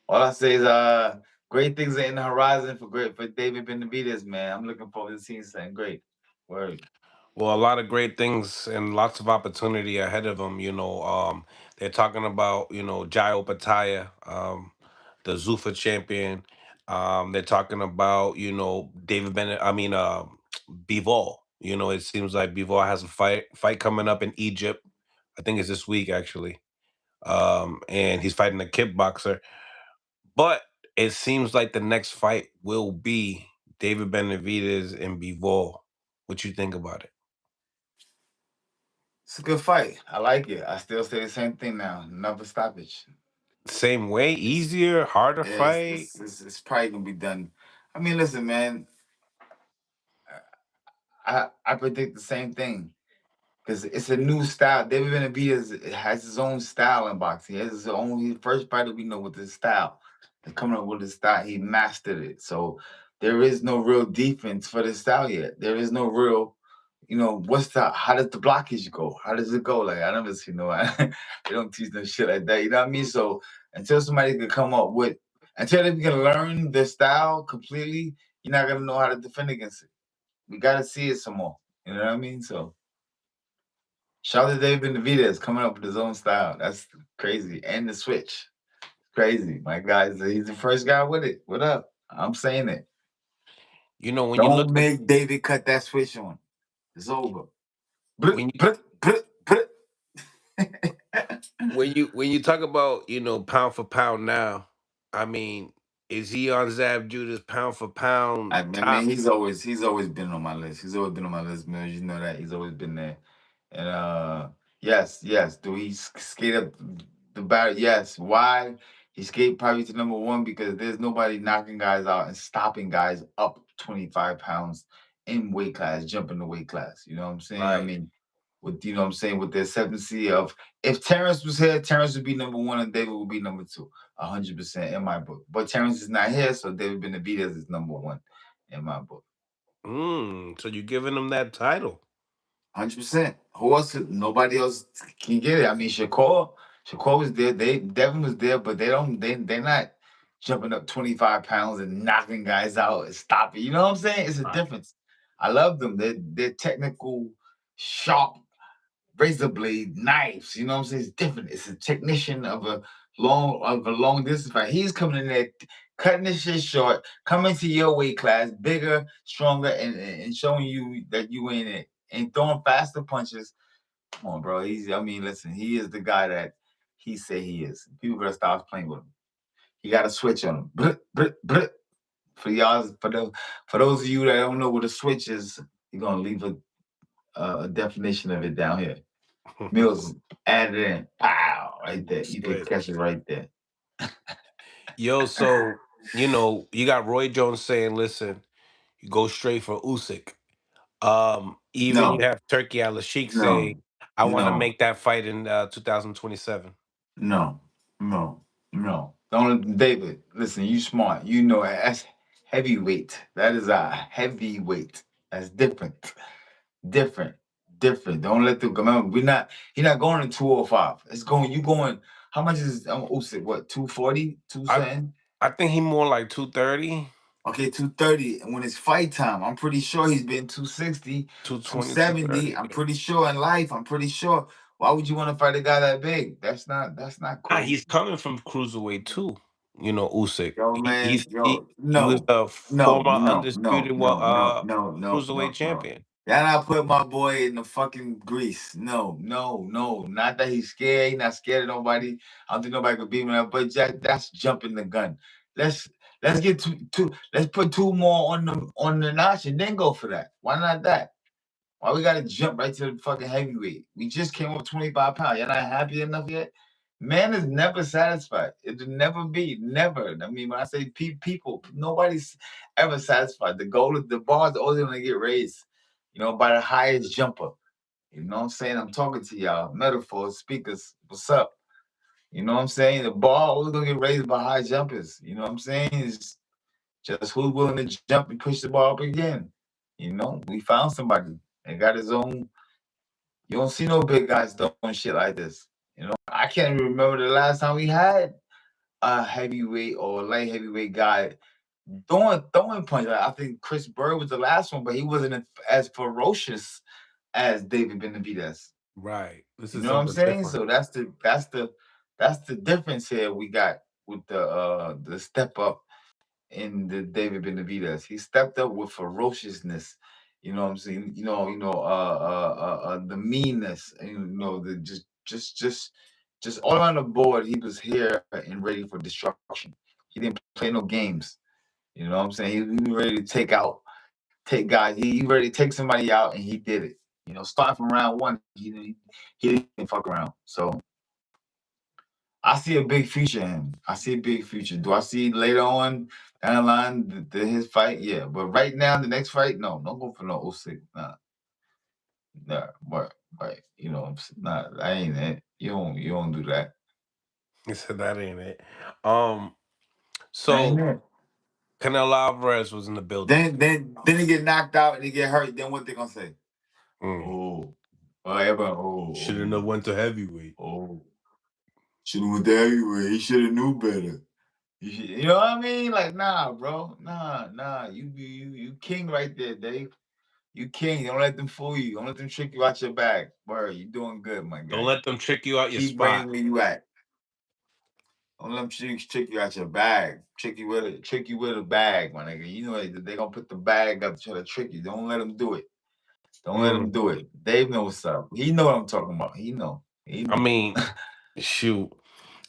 [SPEAKER 4] all I say is great things are in the horizon for David Benavidez, man. I'm looking forward to seeing something great. Word.
[SPEAKER 1] well, a lot of great things and lots of opportunity ahead of him. They're talking about Jai Opataya, the Zufa champion. They're talking about David Bennett. I mean, Bivol. It seems like Bivol has a fight coming up in Egypt. I think it's this week actually. And he's fighting a kickboxer. But it seems like the next fight will be David Benavidez and Bivol. What you think about it?
[SPEAKER 4] It's a good fight. I like it. I still say the same thing now. Another stoppage.
[SPEAKER 1] Same way, easier, harder fight.
[SPEAKER 4] It's probably gonna be done. I mean, listen, man. I predict the same thing because it's a new style. David Benavidez has his own style in boxing. He has his own. He's the first fighter we know with his style. And coming up with his style, he mastered it. So there is no real defense for the style yet. There is no real. How does the blockage go? How does it go? Like I never see they don't teach no shit like that. You know what I mean? So until somebody can come up with, until they can learn the style completely, you're not gonna know how to defend against it. We gotta see it some more. You know what I mean? So shout out to David Benavidez coming up with his own style. That's crazy. And the switch. Crazy. My guy, he's the first guy with it. What up? I'm saying it.
[SPEAKER 1] When you look
[SPEAKER 4] Don't
[SPEAKER 1] at
[SPEAKER 4] make David cut that switch on. It's over.
[SPEAKER 1] when you when you talk about pound for pound now, I mean, is he on Zab Judah's pound for pound
[SPEAKER 4] I mean,
[SPEAKER 1] top?
[SPEAKER 4] he's always been on my list. He's always been on my list, man. You know that he's always been there. And yes. Do he skate up the barrier? Yes. Why? He skate probably to number one because there's nobody knocking guys out and stopping guys up 25 pounds in weight class, jumping the weight class. You know what I'm saying? I
[SPEAKER 1] Right.
[SPEAKER 4] mean, with what I'm saying, with the acceptancy of if Terrence was here, Terrence would be number one and David would be number two. 100% in my book. But Terrence is not here, so David Benavidez is number one in my book.
[SPEAKER 1] So you're giving him that title.
[SPEAKER 4] 100%. Who else? Nobody else can get it. I mean, Shakur was there. Devin was there, but they're not jumping up 25 pounds and knocking guys out and stopping. You know what I'm saying? It's a
[SPEAKER 1] Right.
[SPEAKER 4] difference. I love them. They're technical, sharp, razor blade knives. You know what I'm saying? It's different. It's a technician of a long distance fight. He's coming in there, cutting this shit short, coming to your weight class, bigger, stronger, and showing you that you in it and throwing faster punches. Come on, bro. Listen, he is the guy that he say he is. People better stop playing with him. He got a switch on him. For y'all, for those of you that don't know what a switch is, you're gonna leave a definition of it down here. Mills added in. Pow! Right there. You can catch it
[SPEAKER 1] Switch.
[SPEAKER 4] right there.
[SPEAKER 1] Yo, so you got Roy Jones saying, "Listen, you go straight for Usyk." Even you
[SPEAKER 4] No,
[SPEAKER 1] have Turkey Al Sheikh
[SPEAKER 4] no,
[SPEAKER 1] saying, "I want to
[SPEAKER 4] no,
[SPEAKER 1] make that fight in 2027."
[SPEAKER 4] no, no. Don't David, listen, you smart. You know that's heavyweight. That is a heavyweight. That's different. Different. Different. Don't let them remember. You're not going to 205. It's going you going. How much is Usyk? What, 240? Two
[SPEAKER 1] I
[SPEAKER 4] something?
[SPEAKER 1] I think he more like 230,
[SPEAKER 4] Okay, 230. And when it's fight time, I'm pretty sure he's been 260,
[SPEAKER 1] 220,
[SPEAKER 4] 270.
[SPEAKER 1] 230.
[SPEAKER 4] I'm pretty sure in life. I'm pretty sure. Why would you want to fight a guy that big? That's not
[SPEAKER 1] Ah,
[SPEAKER 4] cool.
[SPEAKER 1] he's coming from cruiserweight too. Usyk.
[SPEAKER 4] Yo,
[SPEAKER 1] He
[SPEAKER 4] man,
[SPEAKER 1] he's he
[SPEAKER 4] yo,
[SPEAKER 1] he was
[SPEAKER 4] no,
[SPEAKER 1] the
[SPEAKER 4] no,
[SPEAKER 1] former
[SPEAKER 4] no, no,
[SPEAKER 1] undisputed
[SPEAKER 4] no, no, no, no,
[SPEAKER 1] cruiserweight
[SPEAKER 4] no, no.
[SPEAKER 1] champion.
[SPEAKER 4] Y'all not put my boy in the fucking grease. No, no, no. Not that he's scared. He's not scared of nobody. I don't think nobody could beat him up. But Jack, that's jumping the gun. Let's Let's get two. Let's put two more on the notch and then go for that. Why not that? Why we gotta jump right to the fucking heavyweight? We just came up 25 pounds. You're not happy enough yet? Man is never satisfied. It'll never be. Never. I mean, when I say people, nobody's ever satisfied. The goal is the bar is always gonna get raised, by the highest jumper. You know what I'm saying? I'm talking to y'all. Metaphors, speakers, what's up? You know what I'm saying? The bar always gonna get raised by high jumpers. You know what I'm saying? It's just who's willing to jump and push the ball up again. We found somebody and got his own. You don't see no big guys doing shit like this. I can't even remember the last time we had a heavyweight or light heavyweight guy throwing punches. I think Chris Bird was the last one, but he wasn't as ferocious as David Benavidez.
[SPEAKER 1] Right. This
[SPEAKER 4] You
[SPEAKER 1] is
[SPEAKER 4] know what I'm
[SPEAKER 1] something
[SPEAKER 4] saying?
[SPEAKER 1] different.
[SPEAKER 4] So that's the difference here we got with the step up in the David Benavidez. He stepped up with ferociousness. You know what I'm saying? The meanness, the just all around the board. He was here and ready for destruction. He didn't play no games. You know what I'm saying? He was ready to take guys. He ready to take somebody out, and he did it. Starting from round one, he didn't fuck around. So I see a big future in him. I see a big future. Do I see later on down the line his fight? Yeah. But right now, the next fight, no. Don't go for no '06. Nah. Nah. Right. Nah, that ain't it. You don't do that.
[SPEAKER 1] He said that ain't it.
[SPEAKER 4] That ain't
[SPEAKER 1] So
[SPEAKER 4] it.
[SPEAKER 1] Canelo Alvarez was in the building.
[SPEAKER 4] Then he get knocked out and he get hurt. Then what they gonna say?
[SPEAKER 1] Mm.
[SPEAKER 4] Oh. Everybody,
[SPEAKER 1] Shouldn't have went to heavyweight.
[SPEAKER 4] Should have went to heavyweight. He should have knew better. You know what I mean? Like, nah, bro. Nah. You king right there, Dave. You king. Don't let them fool you. Don't let them trick you out your bag. Word, you doing good, my
[SPEAKER 1] Don't
[SPEAKER 4] guy.
[SPEAKER 1] let them trick you out your
[SPEAKER 4] Keep right
[SPEAKER 1] spot.
[SPEAKER 4] where you at. Don't let them trick you out your bag. Trick you with a bag, my nigga. You know they gonna put the bag up to try to trick you. Don't let them do it. Don't let them do it. Dave knows what's up. He know what I'm talking about. He know.
[SPEAKER 1] I mean, shoot.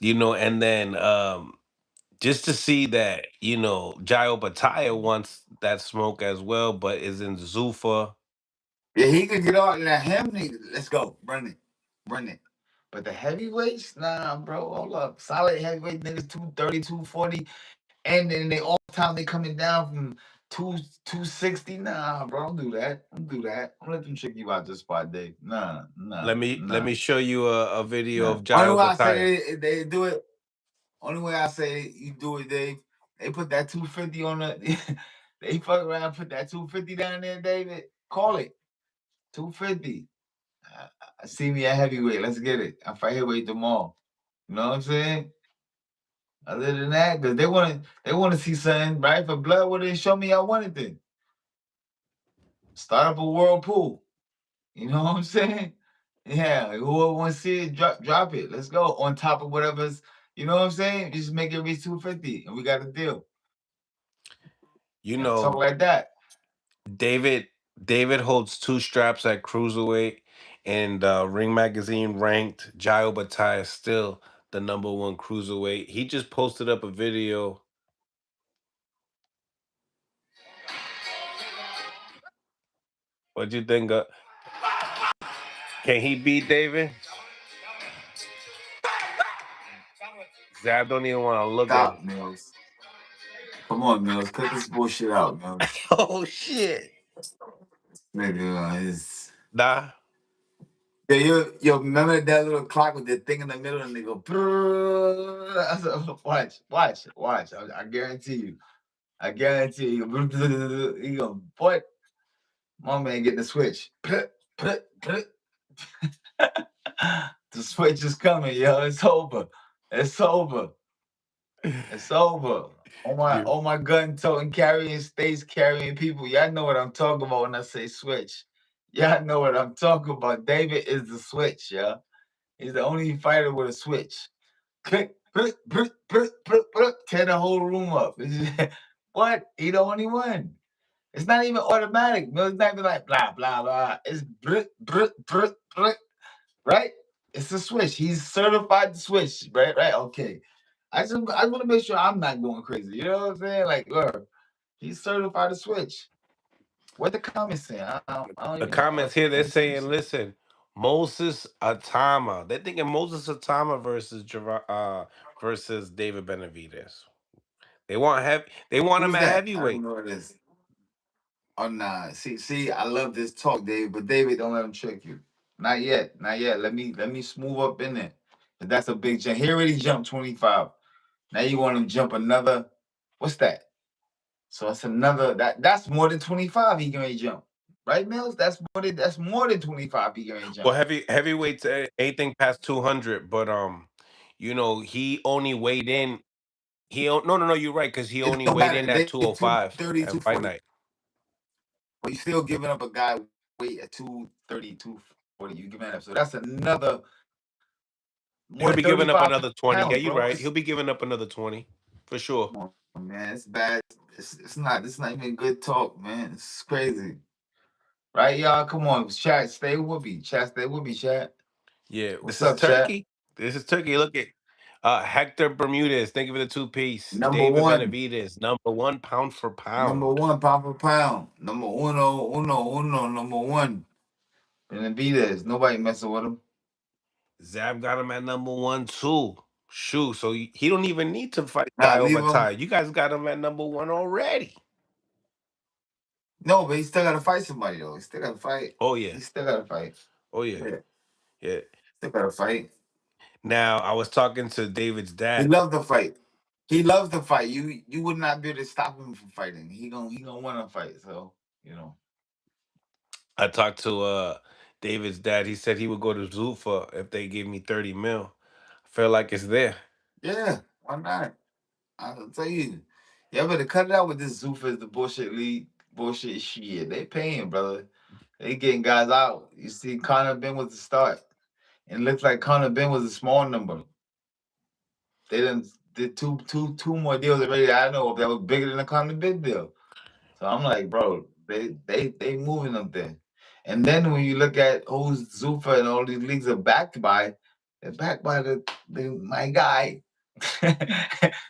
[SPEAKER 1] And then just to see that, Jayo Bataya wants that smoke as well, but is in Zuffa.
[SPEAKER 4] Yeah, he could get out. Now him, nigga, let's go. Run it. But the heavyweights, nah, bro. Hold up. Solid heavyweight niggas, 230, 240. And then all the time they coming down from 260. Nah, bro. Don't do that. Don't let them trick you out this spot, Dave. Nah.
[SPEAKER 1] Let me show you a video
[SPEAKER 4] Nah.
[SPEAKER 1] of
[SPEAKER 4] Only
[SPEAKER 1] Jairo
[SPEAKER 4] way I
[SPEAKER 1] Bataya.
[SPEAKER 4] say they do it, only way I say you do it, Dave, they put that 250 on the they fuck around and put that 250 down there, David. Call it. 250. See me at heavyweight. Let's get it. I fight heavyweight tomorrow. You know what I'm saying? Other than that, because they want to see something, right? For blood, what they show me I wanted then. Start up a whirlpool. You know what I'm saying? Yeah, whoever wants to see it, drop it. Let's go. On top of whatever's, you know what I'm saying? Just make it reach 250 and we got a deal.
[SPEAKER 1] You
[SPEAKER 4] Gotta talk
[SPEAKER 1] know,
[SPEAKER 4] like that.
[SPEAKER 1] David holds 2 straps at cruiserweight, and Ring Magazine ranked Jairo Bataya still the #1 cruiserweight. He just posted up a video. What'd you think? Can he beat David? Zab don't even want to look at
[SPEAKER 4] Stop,
[SPEAKER 1] it.
[SPEAKER 4] Mills. Come on, Mills. Cut this bullshit out, Mills.
[SPEAKER 1] Oh shit!
[SPEAKER 4] Nigga, it's...
[SPEAKER 1] Nah,
[SPEAKER 4] Yo, remember that little clock with the thing in the middle and they go, watch. I guarantee you. You go, what? My man getting the switch. The switch is coming, yo. It's over. It's over.
[SPEAKER 1] you.
[SPEAKER 4] All my gun toting carrying states carrying people. Y'all know what I'm talking about when I say switch. Y'all know what I'm talking about. David is the switch, yeah. He's the only fighter with a switch. Click, click, click, click, click, click, tear the whole room up. What? He the only one. It's not even automatic. No, it's not even like blah blah blah. It's brick, brick, brick, brick, right? It's a switch. He's certified to switch, right? Okay. I want to make sure I'm not going crazy. You know what I'm saying? Like, look, he's certified to switch. What the comments saying? I don't
[SPEAKER 1] The
[SPEAKER 4] even know
[SPEAKER 1] comments
[SPEAKER 4] what the
[SPEAKER 1] here, they're
[SPEAKER 4] comments
[SPEAKER 1] saying,
[SPEAKER 4] saying.
[SPEAKER 1] listen, Moses Atama. They're thinking Moses Atama versus David Benavidez. They want him
[SPEAKER 4] Who's
[SPEAKER 1] at
[SPEAKER 4] that? I don't
[SPEAKER 1] heavyweight.
[SPEAKER 4] know what it is. Oh nah. See, I love this talk, Dave, but David, don't let him trick you. Not yet. Not yet. Let me smooth up in there. 'Cause that's a big jump. He already jumped 25. Now you want him to jump another. What's that? So that's another that's more than 25 he can jump. Right, Mills? That's more than 25 he can
[SPEAKER 1] Well,
[SPEAKER 4] jump.
[SPEAKER 1] heavyweights anything past 200, but he only weighed in. No, you're right because he
[SPEAKER 4] It
[SPEAKER 1] only
[SPEAKER 4] don't
[SPEAKER 1] weighed
[SPEAKER 4] matter.
[SPEAKER 1] in at
[SPEAKER 4] They
[SPEAKER 1] 205
[SPEAKER 4] 230,
[SPEAKER 1] at fight
[SPEAKER 4] 240.
[SPEAKER 1] night.
[SPEAKER 4] But you still giving up a guy weight at 230, 240. You giving up. So that's another more
[SPEAKER 1] He'll
[SPEAKER 4] than
[SPEAKER 1] be giving up
[SPEAKER 4] 35
[SPEAKER 1] another 20. Yeah,
[SPEAKER 4] pounds,
[SPEAKER 1] you're
[SPEAKER 4] bro.
[SPEAKER 1] right. He'll be giving up another 20 for sure.
[SPEAKER 4] Come on, man. It's bad. It's not even good talk, man. It's crazy. Right, y'all? Come on. Chat, stay with me. Chat, stay with me, chat.
[SPEAKER 1] Yeah,
[SPEAKER 4] What's
[SPEAKER 1] this is
[SPEAKER 4] up, chat?
[SPEAKER 1] Turkey. This is Turkey. Look at Hector Bermudez. Thank you for the two piece.
[SPEAKER 4] Number
[SPEAKER 1] David
[SPEAKER 4] one.
[SPEAKER 1] Benavidez, #1 pound for
[SPEAKER 4] Number
[SPEAKER 1] pound.
[SPEAKER 4] one, pound for pound. Number uno, number one. Benavidez. Nobody messing with him.
[SPEAKER 1] Zab got him at #1 too. Shoot, so he don't even need to fight
[SPEAKER 4] Nah,
[SPEAKER 1] guy
[SPEAKER 4] leave
[SPEAKER 1] over
[SPEAKER 4] him.
[SPEAKER 1] tie. You guys got him at #1 already.
[SPEAKER 4] No, but he still got to fight somebody, though. He still got to fight.
[SPEAKER 1] Oh
[SPEAKER 4] He
[SPEAKER 1] yeah,
[SPEAKER 4] still got to fight.
[SPEAKER 1] oh yeah,
[SPEAKER 4] Yeah,
[SPEAKER 1] yeah.
[SPEAKER 4] still got to fight.
[SPEAKER 1] Now I was talking to David's
[SPEAKER 4] He
[SPEAKER 1] dad.
[SPEAKER 4] loves the fight. He loves the fight. You would not be able to stop him from fighting. He gonna want to fight. So you know.
[SPEAKER 1] I talked to David's dad. He said he would go to Zuffa if they gave me 30 mil. I feel like it's there.
[SPEAKER 4] Yeah, why not? I'll tell you. Yeah, better cut it out with this Zufas, the bullshit league, bullshit shit. They paying, brother. They getting guys out. You see, Conor Ben was the start. And it looks like Conor Ben was a small number. They done did two more deals already. I know that was bigger than the Conor Ben deal. So I'm like, bro, they moving up there. And then when you look at who's Zufa and all these leagues are backed by, they're backed by the my guy,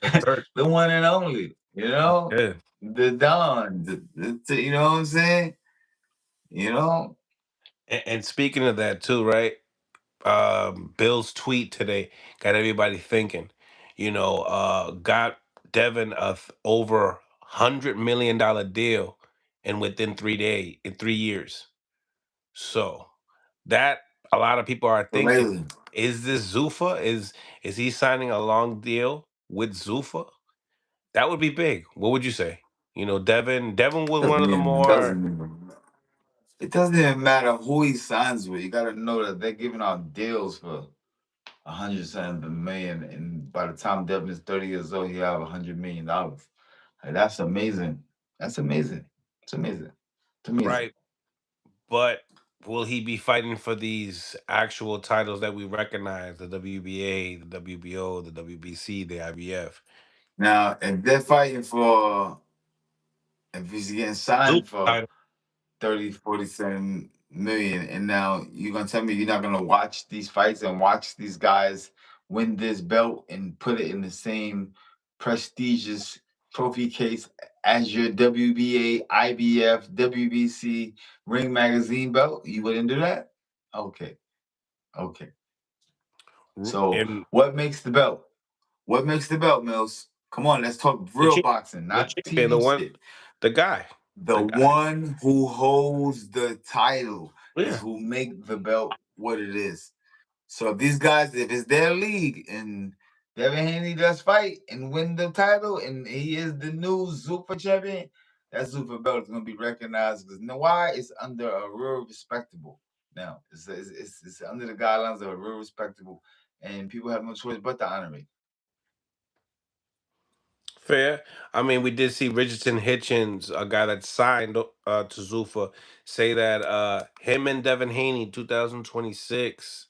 [SPEAKER 1] The third.
[SPEAKER 4] the one and only. You know,
[SPEAKER 1] Yeah.
[SPEAKER 4] the Don. You know what I'm saying? You know,
[SPEAKER 1] And speaking of that too, right? Bill's tweet today got everybody thinking. Got Devin over $100 million deal, and within 3 days, in 3 years. So that a lot of people are thinking:
[SPEAKER 4] amazing.
[SPEAKER 1] Is this Zuffa? Is he signing a long deal with Zuffa? That would be big. What would you say? Devin was one
[SPEAKER 4] Doesn't
[SPEAKER 1] of the
[SPEAKER 4] even
[SPEAKER 1] more
[SPEAKER 4] doesn't even it doesn't even matter who he signs with. You got to know that they're giving out deals for 100 million, and by the time Devin is 30 years old, he have $100 million. Like, that's amazing. That's amazing. It's amazing. It's amazing.
[SPEAKER 1] right. But will he be fighting for these actual titles that we recognize: the WBA, the WBO, the WBC, the IBF?
[SPEAKER 4] Now, if they're fighting for, if he's getting
[SPEAKER 1] Super
[SPEAKER 4] signed for
[SPEAKER 1] title.
[SPEAKER 4] 30, 47 million, and now you're gonna tell me you're not gonna watch these fights and watch these guys win this belt and put it in the same prestigious trophy case as your WBA, IBF, WBC Ring Magazine belt? You wouldn't do that? Okay, okay. So
[SPEAKER 1] And
[SPEAKER 4] what makes the belt? What makes the belt, Mills? Come on, let's talk
[SPEAKER 1] the
[SPEAKER 4] real
[SPEAKER 1] champ,
[SPEAKER 4] boxing,
[SPEAKER 1] the
[SPEAKER 4] not
[SPEAKER 1] champion, the
[SPEAKER 4] TV
[SPEAKER 1] one,
[SPEAKER 4] shit.
[SPEAKER 1] the guy,
[SPEAKER 4] The
[SPEAKER 1] the guy.
[SPEAKER 4] one who holds the title is
[SPEAKER 1] Yeah,
[SPEAKER 4] who make the belt what it is. So if these guys, if it's their league and Devin Haney does fight and win the title and he is the new Zuffa champion, that Zuffa belt is gonna be recognized because you know why? It's under a real respectable. Now it's under the guidelines of a real respectable, and people have no choice but to honor it.
[SPEAKER 1] fair. I mean, we did see Richardson Hitchens, a guy that signed to Zuffa, say that him and Devin Haney 2026.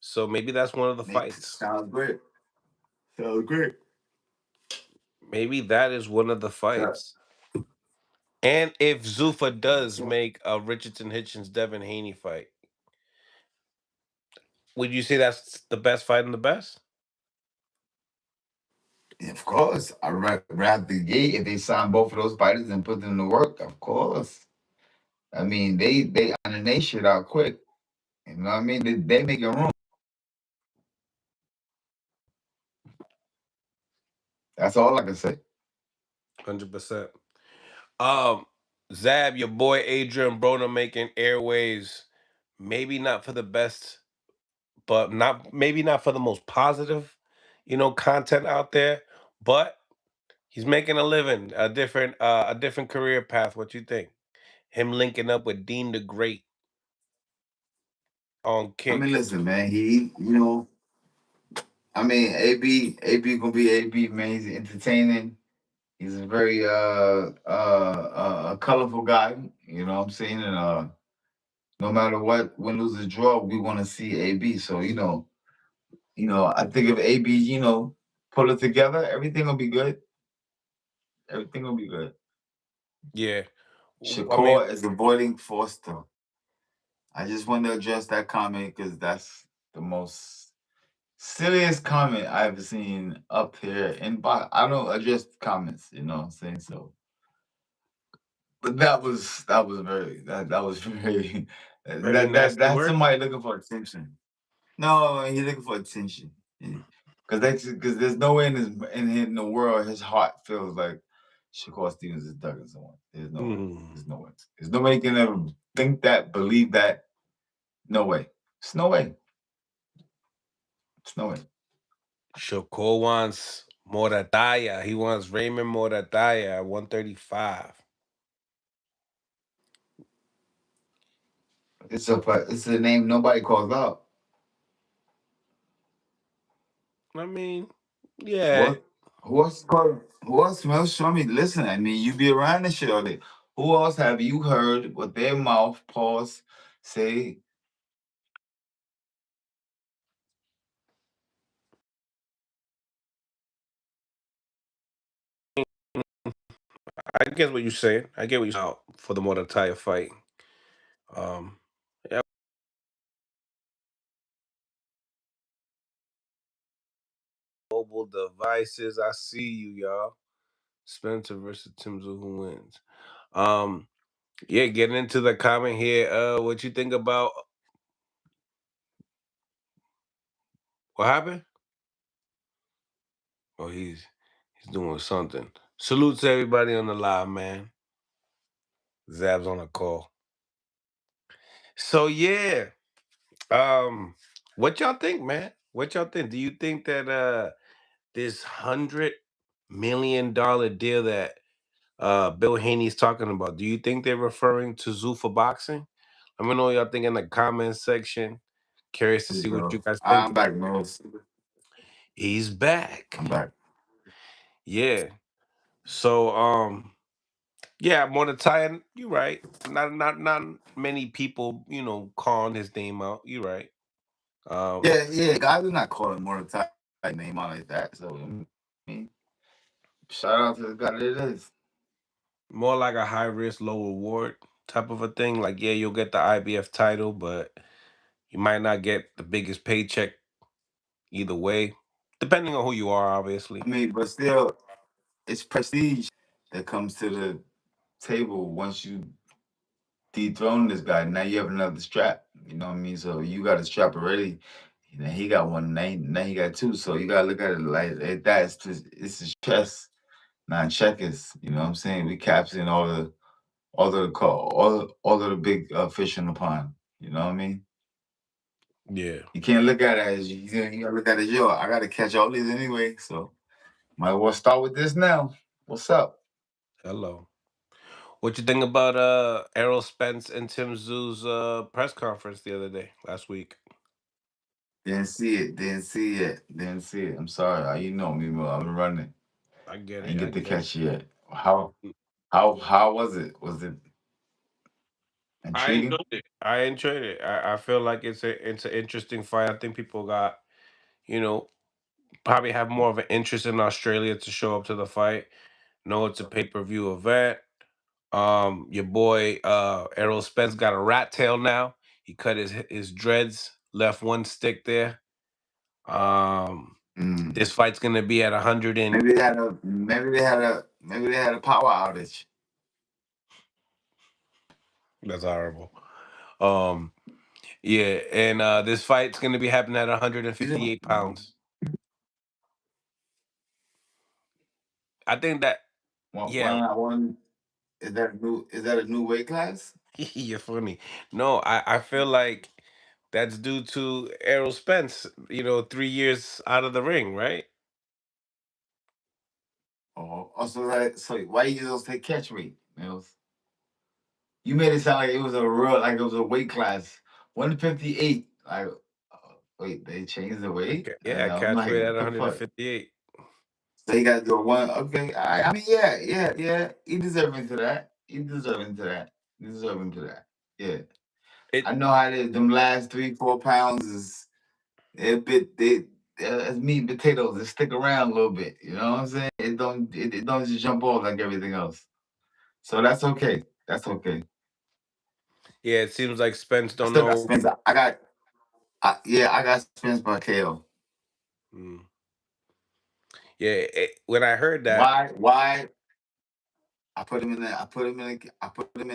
[SPEAKER 1] So maybe that's one of the fights.
[SPEAKER 4] Sounds great. Sounds great.
[SPEAKER 1] Maybe that is one of the
[SPEAKER 4] So,
[SPEAKER 1] fights. And if Zuffa does
[SPEAKER 4] so
[SPEAKER 1] make a Richardson Hitchens Devin Haney fight, would you say that's the best fight in the best?
[SPEAKER 4] Of course, right out the gate, if they sign both of those fighters and put them to work, of course. I mean, they iron they shit out quick. You know what I mean? They making room. That's all I can say.
[SPEAKER 1] 100%. Um, Zab, your boy Adrian Broner making airwaves. Maybe not for the best, but not maybe not for the most positive, content out there. But he's making a living, a different career path. What you think? Him linking up with Dean the Great on
[SPEAKER 4] I
[SPEAKER 1] Kick.
[SPEAKER 4] mean, listen, man. I mean, AB gonna be AB, man. He's entertaining. He's a very a colorful guy. You know what I'm saying? And no matter what, win, lose, or draw, we want to see AB. So I think if AB, pull it together, everything will be good. Everything will be good.
[SPEAKER 1] Yeah, I mean,
[SPEAKER 4] Shakur is avoiding Foster. I just want to address that comment because that's the most silliest comment I've seen up here. And I don't address comments, you know what I'm saying? So, but that was very that was very
[SPEAKER 1] very nasty
[SPEAKER 4] that's
[SPEAKER 1] word.
[SPEAKER 4] somebody looking for attention. No, he's looking for attention. Because there's no way in the world his heart feels like Shakur Stevens is ducking someone. There's no way.
[SPEAKER 1] Mm.
[SPEAKER 4] There's no way. There's nobody can ever think that, believe that. No way. It's no way. It's no way.
[SPEAKER 1] Shakur wants Morataya. He wants Raymond Morataya at 135.
[SPEAKER 4] It's a name nobody calls out.
[SPEAKER 1] I mean, yeah.
[SPEAKER 4] What? Who else called? Who else? Well, show me. Listen, I mean, you be around this shit all day. Who else have you heard with their mouth pause say?
[SPEAKER 1] I get what you're saying. I get what you're saying for the Morataya fight. Um, yeah, mobile devices. I see you, y'all. Spencer versus Timzu, who wins? Um, yeah, getting into the comment here. What you think about what happened? Oh, he's doing something. Salute to everybody on the live, man. Zab's on a call. So yeah, what y'all think, man? What y'all think? Do you think that this $100 million deal that Bill Haney's talking about, do you think they're referring to Zoo for boxing? Let me know what y'all think in the comments section. Curious to
[SPEAKER 4] Hey,
[SPEAKER 1] see what
[SPEAKER 4] bro,
[SPEAKER 1] you guys think.
[SPEAKER 4] I'm back, bro.
[SPEAKER 1] He's back.
[SPEAKER 4] I'm back.
[SPEAKER 1] Yeah. So yeah, Mordecai, you're right. Not many people, calling his name out. You're right. Um,
[SPEAKER 4] Yeah, yeah. Guys are not calling Mordecai name out like that. So I mean, shout out to the guy that it is.
[SPEAKER 1] More like a high risk, low reward type of a thing. Like, yeah, you'll get the IBF title, but you might not get the biggest paycheck either way, depending on who you are, obviously.
[SPEAKER 4] I mean, but still, it's prestige that comes to the table once you dethrone this guy. Now you have another strap. You know what I mean? So you got a strap already. Now he got one. Now he got two. So you gotta look at it like that. It's his chess, not checkers. You know what I'm saying? We capturing all of the big fish in the pond. You know what I mean?
[SPEAKER 1] Yeah.
[SPEAKER 4] You can't look at it as you gotta look at it as yo. I gotta catch all these anyway. So might as well start with this now. What's up?
[SPEAKER 1] Hello. What you think about Errol Spence and Tim Zoo's press conference the other day, last week?
[SPEAKER 4] Didn't see it. Didn't see it. Didn't see it. I'm sorry. You know me, bro. I've been running.
[SPEAKER 1] I get
[SPEAKER 4] I
[SPEAKER 1] it.
[SPEAKER 4] didn't
[SPEAKER 1] I
[SPEAKER 4] get to
[SPEAKER 1] get it.
[SPEAKER 4] catch it yet. How was it? Was it
[SPEAKER 1] I
[SPEAKER 4] intriguing?
[SPEAKER 1] enjoyed it. I enjoyed it. I feel like it's an interesting fight. I think people got, you know, probably have more of an interest in Australia to show up to the fight. Know it's a pay-per-view event. Your boy Errol Spence got a rat tail now. He cut his dreads, left one stick there. Um, This fight's gonna be at 100 and
[SPEAKER 4] maybe they had a power outage.
[SPEAKER 1] that's horrible. Um, yeah, and this fight's gonna be happening at 158 pounds. I think that, yeah,
[SPEAKER 4] One is that a new weight class?
[SPEAKER 1] you're funny. No, I feel like that's due to Errol Spence. 3 years out of the ring, right?
[SPEAKER 4] Oh, also that so why you just say catch weight, Mills? You made it sound like it was a real like it was a weight class. 158. Like wait, they changed the weight?
[SPEAKER 1] Okay,
[SPEAKER 4] And
[SPEAKER 1] yeah,
[SPEAKER 4] I'm
[SPEAKER 1] catch
[SPEAKER 4] like,
[SPEAKER 1] weight at
[SPEAKER 4] what the fuck?
[SPEAKER 1] 158.
[SPEAKER 4] So he got to do a one. Okay, I mean, yeah. He deserving to that. He deserving to that. He deserving to that. Yeah,
[SPEAKER 1] It
[SPEAKER 4] I know how they them last 3-4 pounds is a bit it's meat and potatoes. It stick around a little bit. You know what I'm saying? It don't just jump off like everything else. So that's okay. That's okay.
[SPEAKER 1] yeah, it seems like Spence
[SPEAKER 4] I
[SPEAKER 1] don't
[SPEAKER 4] still got
[SPEAKER 1] know.
[SPEAKER 4] spins. I got spins by KO.
[SPEAKER 1] Mm. Yeah, when I heard that,
[SPEAKER 4] Why? I put him in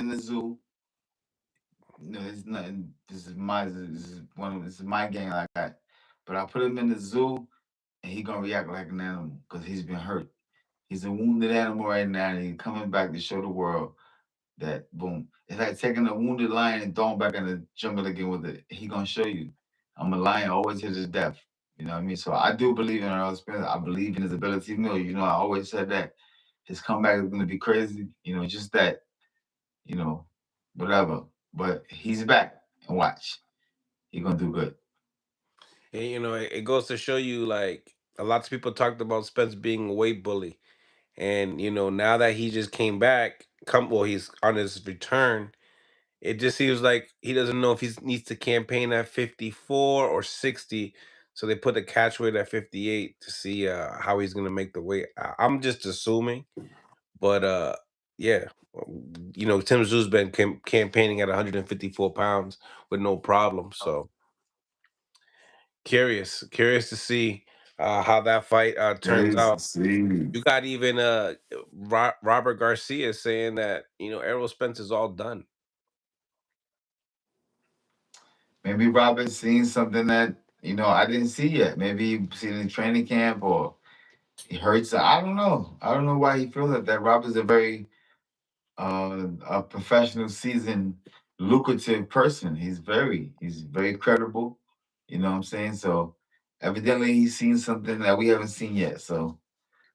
[SPEAKER 4] the zoo. No, it's nothing. This is my game like that. But I put him in the zoo, and he gonna react like an animal because he's been hurt. He's a wounded animal right now, and he's coming back to show the world that boom. It's like taking a wounded lion and throwing back in the jungle again with it. He gonna show you. I'm a lion always to his death. You know what I mean? So I do believe in Earl Spence. I believe in his ability. I always said that his comeback is gonna be crazy. Just that. You know, whatever. But he's back, and watch. He gonna do good.
[SPEAKER 1] and, it goes to show you, like, a lot of people talked about Spence being a weight bully, and now that he just came back, he's on his return. It just seems like he doesn't know if he needs to campaign at 54 or 60. So they put the catch weight at 58 to see how he's gonna make the weight. I'm just assuming, but yeah, Tim Zoo's been campaigning at 154 pounds with no problem. So curious to see how that fight turns
[SPEAKER 4] Crazy.
[SPEAKER 1] out.
[SPEAKER 4] See.
[SPEAKER 1] You got even Robert Garcia saying that Errol Spence is all done.
[SPEAKER 4] Maybe Robert's seen something that I didn't see yet. Maybe he seen in training camp or he heard. I don't know. I don't know why he feels like that. Robert's a very a professional, seasoned, lucrative person. He's very credible. You know what I'm saying? So evidently he's seen something that we haven't seen yet. So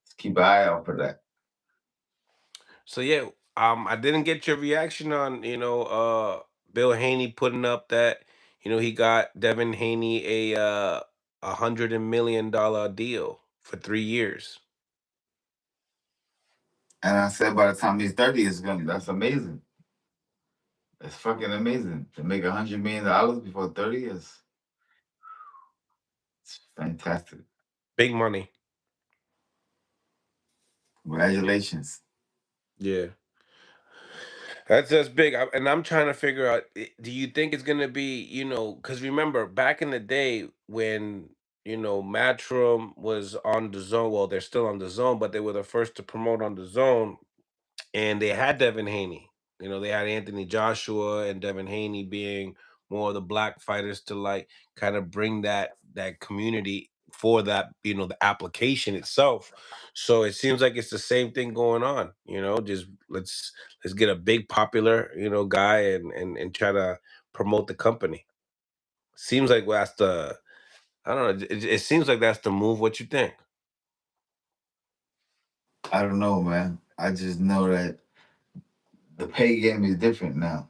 [SPEAKER 4] let's keep an eye out for that.
[SPEAKER 1] So yeah, I didn't get your reaction on Bill Haney putting up that he got Devin Haney a $100 million deal for 3 years.
[SPEAKER 4] And I said by the time he's 30, that's amazing. That's fucking amazing. To make $100 million before 30 is it's fantastic.
[SPEAKER 1] Big money.
[SPEAKER 4] Congratulations.
[SPEAKER 1] Yeah, that's big. And I'm trying to figure out. Do you think it's gonna be Because remember back in the day when Matchroom was on the zone. Well, they're still on the zone, but they were the first to promote on the zone, and they had Devin Haney. They had Anthony Joshua and Devin Haney being more of the black fighters to, like, kind of bring that community for that, the application itself. So it seems like it's the same thing going on. Just let's get a big popular guy and try to promote the company. Seems like that's the I don't know. It seems like that's the move. What you think?
[SPEAKER 4] I don't know, man. I just know that the pay game is different now.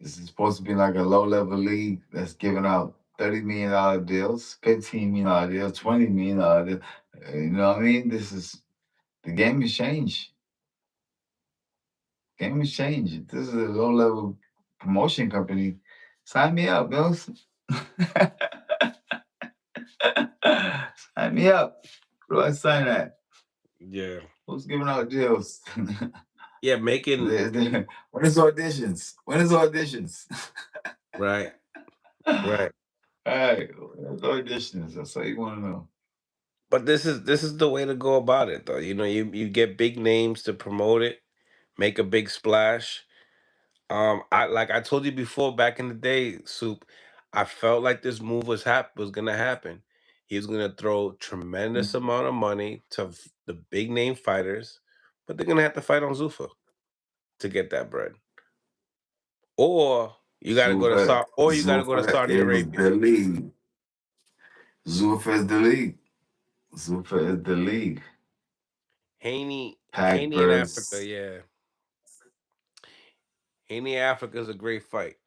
[SPEAKER 4] This is supposed to be like a low level league that's giving out $30 million deals, $15 million deals, $20 million deals. You know what I mean? The game has changed. Game has changed. This is a low level promotion company. Sign me up, Bills. Sign me up. Where do I sign at?
[SPEAKER 1] Yeah.
[SPEAKER 4] Who's giving out deals?
[SPEAKER 1] Yeah, making
[SPEAKER 4] When is auditions? When is auditions?
[SPEAKER 1] right, right.
[SPEAKER 4] All right, no additions. That's all you want to know.
[SPEAKER 1] But this is the way to go about it, though. You get big names to promote it, make a big splash. I told you before, back in the day, Soup, I felt like this move was gonna happen. He was gonna throw tremendous amount of money to the big name fighters, but they're gonna have to fight on Zuffa to get that bread. Or
[SPEAKER 4] Zufa,
[SPEAKER 1] You gotta go to
[SPEAKER 4] Zufa
[SPEAKER 1] Saudi
[SPEAKER 4] is
[SPEAKER 1] Arabia.
[SPEAKER 4] the league. Zufa is the league. Zufa is the league. Pack
[SPEAKER 1] Haney in Africa,
[SPEAKER 4] versus
[SPEAKER 1] yeah. Haney in Africa is a great fight.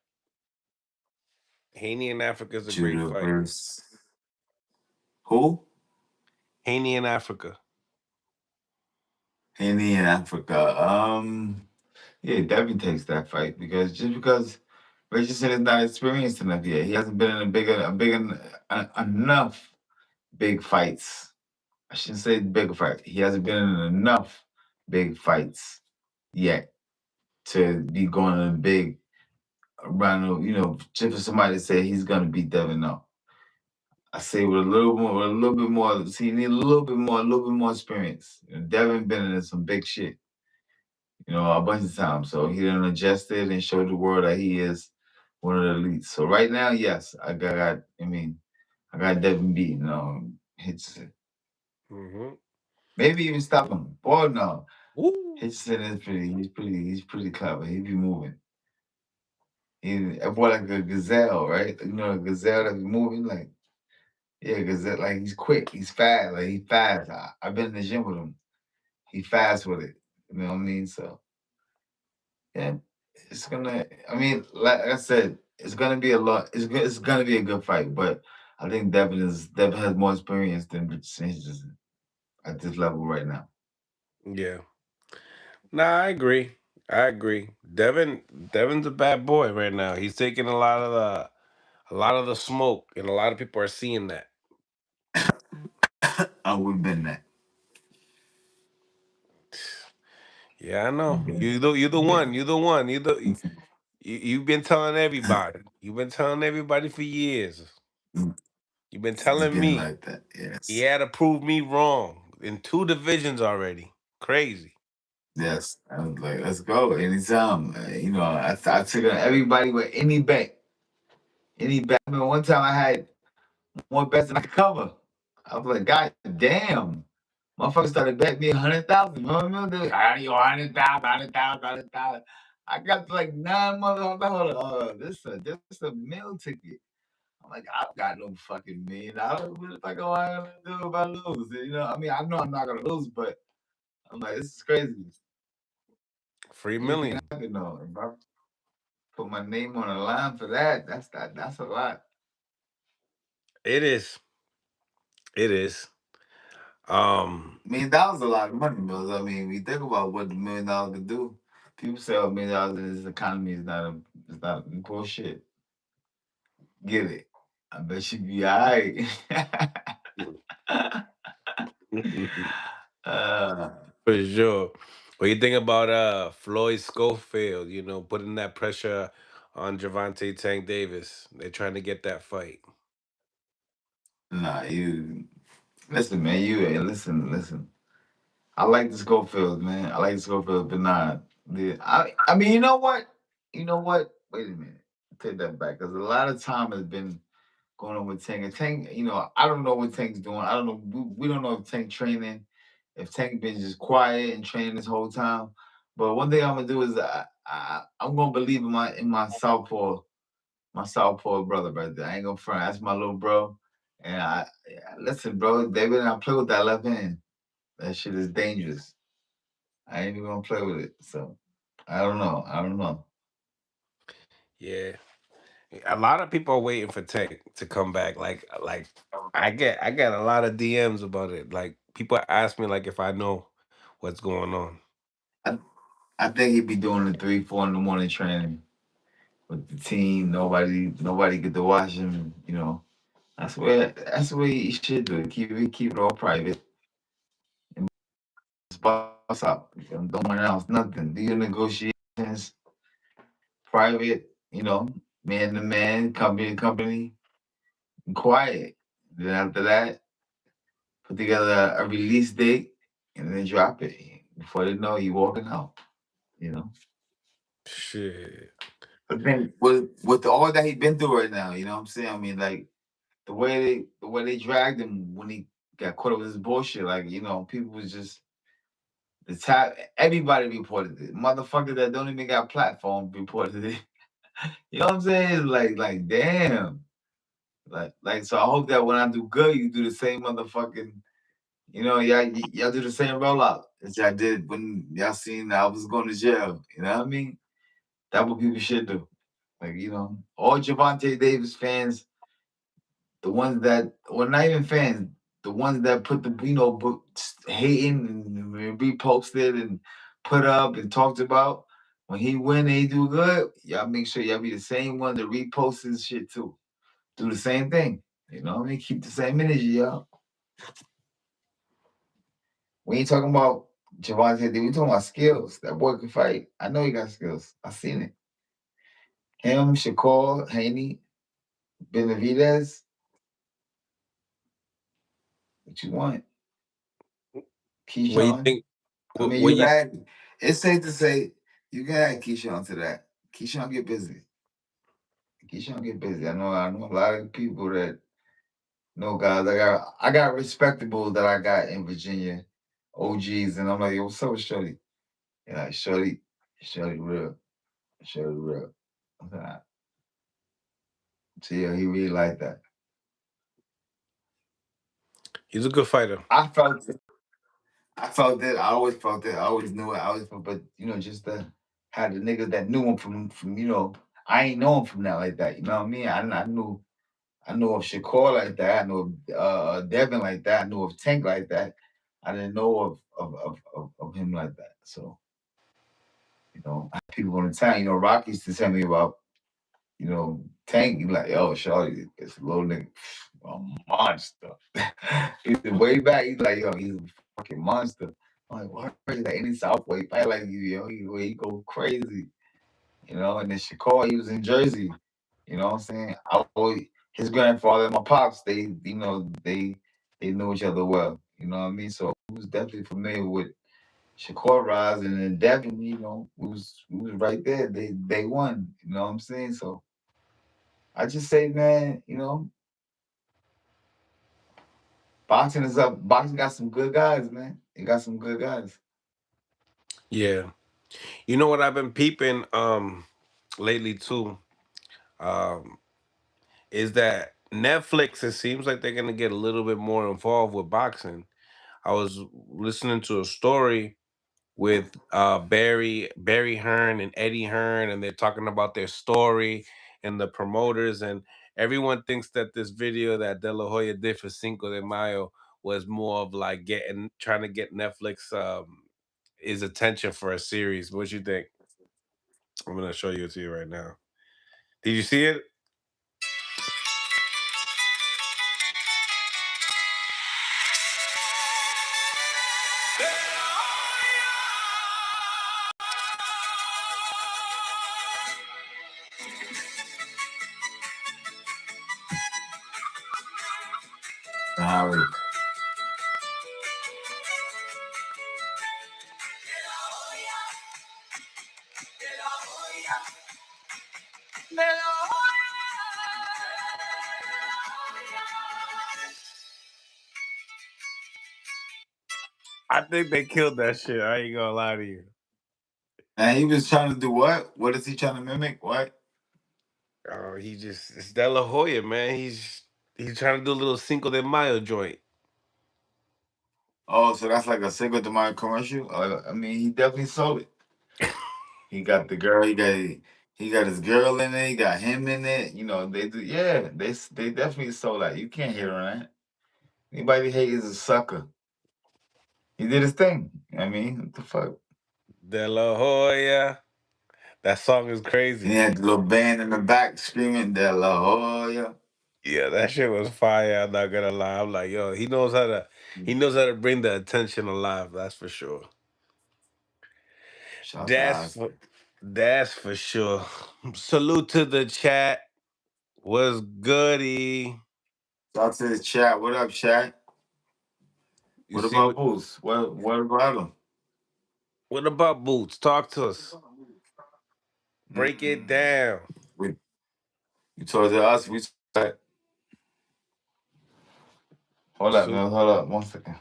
[SPEAKER 1] Haney in Africa is a great
[SPEAKER 4] Judah
[SPEAKER 1] fight.
[SPEAKER 4] versus who?
[SPEAKER 1] Haney in Africa.
[SPEAKER 4] Any in Africa. Yeah, Devin takes that fight because Richardson is not experienced enough yet. He hasn't been in enough big fights. I shouldn't say big fight. He hasn't been in enough big fights yet to be going in a big around. Just for somebody to say he's gonna beat Devin. No, I say with a little bit more. See, you need a little bit more experience. Devin been in some big shit, a bunch of times. So he done adjusted and showed the world that he is one of the elites. So right now, yes, I got Devin beat. Hits
[SPEAKER 1] Mm-hmm.
[SPEAKER 4] maybe even stop him. Boy, no.
[SPEAKER 1] Woo.
[SPEAKER 4] Hitchison is he's pretty clever. He be moving. That boy like a gazelle, right? A gazelle that be moving like, yeah, gazelle, like he's quick, he's fast, like he fast. I've been in the gym with him. He fast with it. You know what I mean? So yeah, like I said, it's gonna be a lot. It's gonna be a good fight, but I think Devin has more experience than Richardson at this level right now.
[SPEAKER 1] Yeah. Nah, I agree. I agree. Devin's a bad boy right now. He's taking a lot of the smoke, and a lot of people are seeing that.
[SPEAKER 4] Oh, we've been that.
[SPEAKER 1] Yeah, I know.
[SPEAKER 4] We've been
[SPEAKER 1] You're the one.
[SPEAKER 4] been
[SPEAKER 1] You're the one. You've been telling everybody. You've been telling everybody for years. You've been
[SPEAKER 4] it's
[SPEAKER 1] telling
[SPEAKER 4] been
[SPEAKER 1] me
[SPEAKER 4] like that.
[SPEAKER 1] he
[SPEAKER 4] Yes.
[SPEAKER 1] had to prove me wrong in two divisions already. Crazy.
[SPEAKER 4] Yes. I was like, let's go anytime. I took on everybody with any bet. Any bet. I remember one time I had more bets than I could cover. I was like, God damn. Motherfuckers started betting me 100,000. Remember? I need 100,000, 100,000, 100,000. I got to like 9 months. Hold on. This a meal ticket. I'm like, I've got no fucking $1,000,000. What the fuck am I gonna do if I lose? I know I'm not gonna lose, but I'm like, this is crazy.
[SPEAKER 1] Free
[SPEAKER 4] Anything
[SPEAKER 1] million.
[SPEAKER 4] I can know. If I put my name on the line for that, that's a lot.
[SPEAKER 1] It is. It is. Um.
[SPEAKER 4] $1,000,000 is a lot of money, Mills. We think about what $1,000,000 could do. People say, oh, $1,000,000 in this economy is not bullshit. Get it. I bet you be all right. uh,
[SPEAKER 1] For sure. What do you think about Floyd Schofield? Putting that pressure on Javante Tank Davis. They're trying to get that fight.
[SPEAKER 4] nah, you listen, man. Listen. I like the Schofield, man. I like the Schofield, but nah. You know what? You know what? Wait a minute. Take that back, because a lot of time has been going on with Tank. And Tank, I don't know what Tank's doing. I don't know. We don't know if Tank training, if Tank been just quiet and training this whole time. But one thing I'm gonna do is I'm gonna believe in my southpaw brother right there. I ain't gonna front. That's my little bro. And listen, bro, David and I play with that left hand. That shit is dangerous. I ain't even gonna play with it. So I don't know. I don't know.
[SPEAKER 1] Yeah. A lot of people are waiting for Tank to come back. Like I get a lot of DMs about it. Like people ask me like if I know what's going on.
[SPEAKER 4] I, I think he'd be doing the 3, 4 in the morning training with the team. Nobody get to watch him. That's where he should do it. Keep it all private and just boss out. Don't announce nothing. Do your negotiations private. Man to man, company to company. quiet. Then after that, put together a release date and then drop it. Before they know, you walking out. You know.
[SPEAKER 1] Shit.
[SPEAKER 4] But then with all that he been through right now, you know what I'm saying? I mean, like the way they dragged him when he got caught up with this bullshit, like, you know, people was just the top everybody reported it. Motherfuckers that don't even got platform reported it. You know what I'm saying? Like damn. Like so I hope that when I do good, you do the same motherfucking, you know, y'all do the same rollout as y'all did when y'all seen I was going to jail. You know what I mean? That's what people should do. Like, you know, all Javante Davis fans, the ones that, well, not even fans, the ones that put the, you know, hating and reposted and put up and talked about, when he win and he do good, y'all make sure y'all be the same one that reposts his shit too. Do the same thing. You know what I mean? Keep the same energy, y'all. We ain't talking about Javante Davis, we talking about skills. That boy can fight. I know he got skills. I seen it. Him, Shakur, Haney, Benavidez. What you want?
[SPEAKER 1] What you
[SPEAKER 4] Keyshawn.
[SPEAKER 1] think?
[SPEAKER 4] I mean,
[SPEAKER 1] What
[SPEAKER 4] you
[SPEAKER 1] you?
[SPEAKER 4] got. It's safe to say you can add Keyshawn to that. Keyshawn get busy. Keyshawn get busy. I know a lot of people that know guys. I got respectable that I got in Virginia, OGs, and I'm like, yo, what's up with Shorty? And like, Shorty real, Shorty real. I'm like, so yeah, he really like that.
[SPEAKER 1] He's a good fighter.
[SPEAKER 4] I felt it. I felt it. I always felt it. I always knew it. I always felt, but you know, just had the niggas that knew him from you know, I ain't know him from that like that. You know what I mean? I knew of Shakur like that. I knew of Devin like that. I knew of Tank like that. I didn't know of him like that. So you know, people on the town, you know, Rocky used to tell me about, you know, Tank. He like, yo, Shorty, it's a little nigga, a monster. He's way back. He's like, yo, he's a fucking monster. I'm like, what? He's like any Southway fight like you, yo, he go crazy, you know. And then Shakur, he was in Jersey, you know what I'm saying? His grandfather and my pops, they, you know, they knew each other well, you know what I mean? So he was definitely familiar with Shakur Rise, and then Devin, you know, we was right there. They won, you know what I'm saying? So I just say, man, you know, boxing is up. Boxing got some good guys, man. It got some good guys.
[SPEAKER 1] Yeah. You know what I've been peeping lately too, um, is that Netflix, it seems like they're gonna get a little bit more involved with boxing. I was listening to a story with Barry Hearn and Eddie Hearn, and they're talking about their story and the promoters, and everyone thinks that this video that De La Hoya did for Cinco de Mayo was more of like trying to get Netflix his attention for a series. What you think? I'm gonna show you it to you right now. Did you see it?
[SPEAKER 4] Howard.
[SPEAKER 1] I think they killed that shit. I ain't gonna lie to you.
[SPEAKER 4] And he was trying to do what? What is he trying to mimic? What?
[SPEAKER 1] Oh, it's De La Hoya, man. He's trying to do a little Cinco de Mayo joint.
[SPEAKER 4] Oh, so that's like a Cinco de Mayo commercial? I mean, he definitely sold it. He got the girl. He got his girl in it. He got him in it. You know, they do. Yeah, they definitely sold that. You can't hate on that. Anybody hate is a sucker. He did his thing. I mean, what the fuck?
[SPEAKER 1] De La Hoya. That song is
[SPEAKER 4] And he
[SPEAKER 1] crazy.
[SPEAKER 4] had the little band in the back screaming De La Hoya.
[SPEAKER 1] Yeah, that shit was fire. I'm not gonna lie. I'm like, yo, he knows how to bring the attention alive. That's for sure.
[SPEAKER 4] Shout to
[SPEAKER 1] That's
[SPEAKER 4] Oscar.
[SPEAKER 1] for that's for sure. Salute to the chat. Was goody.
[SPEAKER 4] Shout to the chat. What up, chat?
[SPEAKER 1] You
[SPEAKER 4] What
[SPEAKER 1] see
[SPEAKER 4] about
[SPEAKER 1] what?
[SPEAKER 4] Boots? What about him?
[SPEAKER 1] What about Boots? Talk to us. Break it
[SPEAKER 4] Mm.
[SPEAKER 1] down.
[SPEAKER 4] We you told us we hold up,
[SPEAKER 1] Soup,
[SPEAKER 4] man. Hold up. 1 second.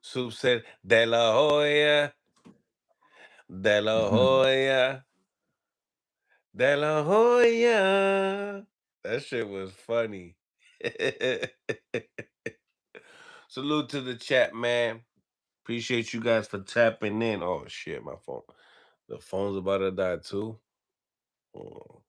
[SPEAKER 1] Soup said, De La Hoya, De La Hoya, De La Hoya. That shit was funny. Salute to the chat, man. Appreciate you guys for tapping in. Oh shit, my phone. The phone's about to die too. Oh.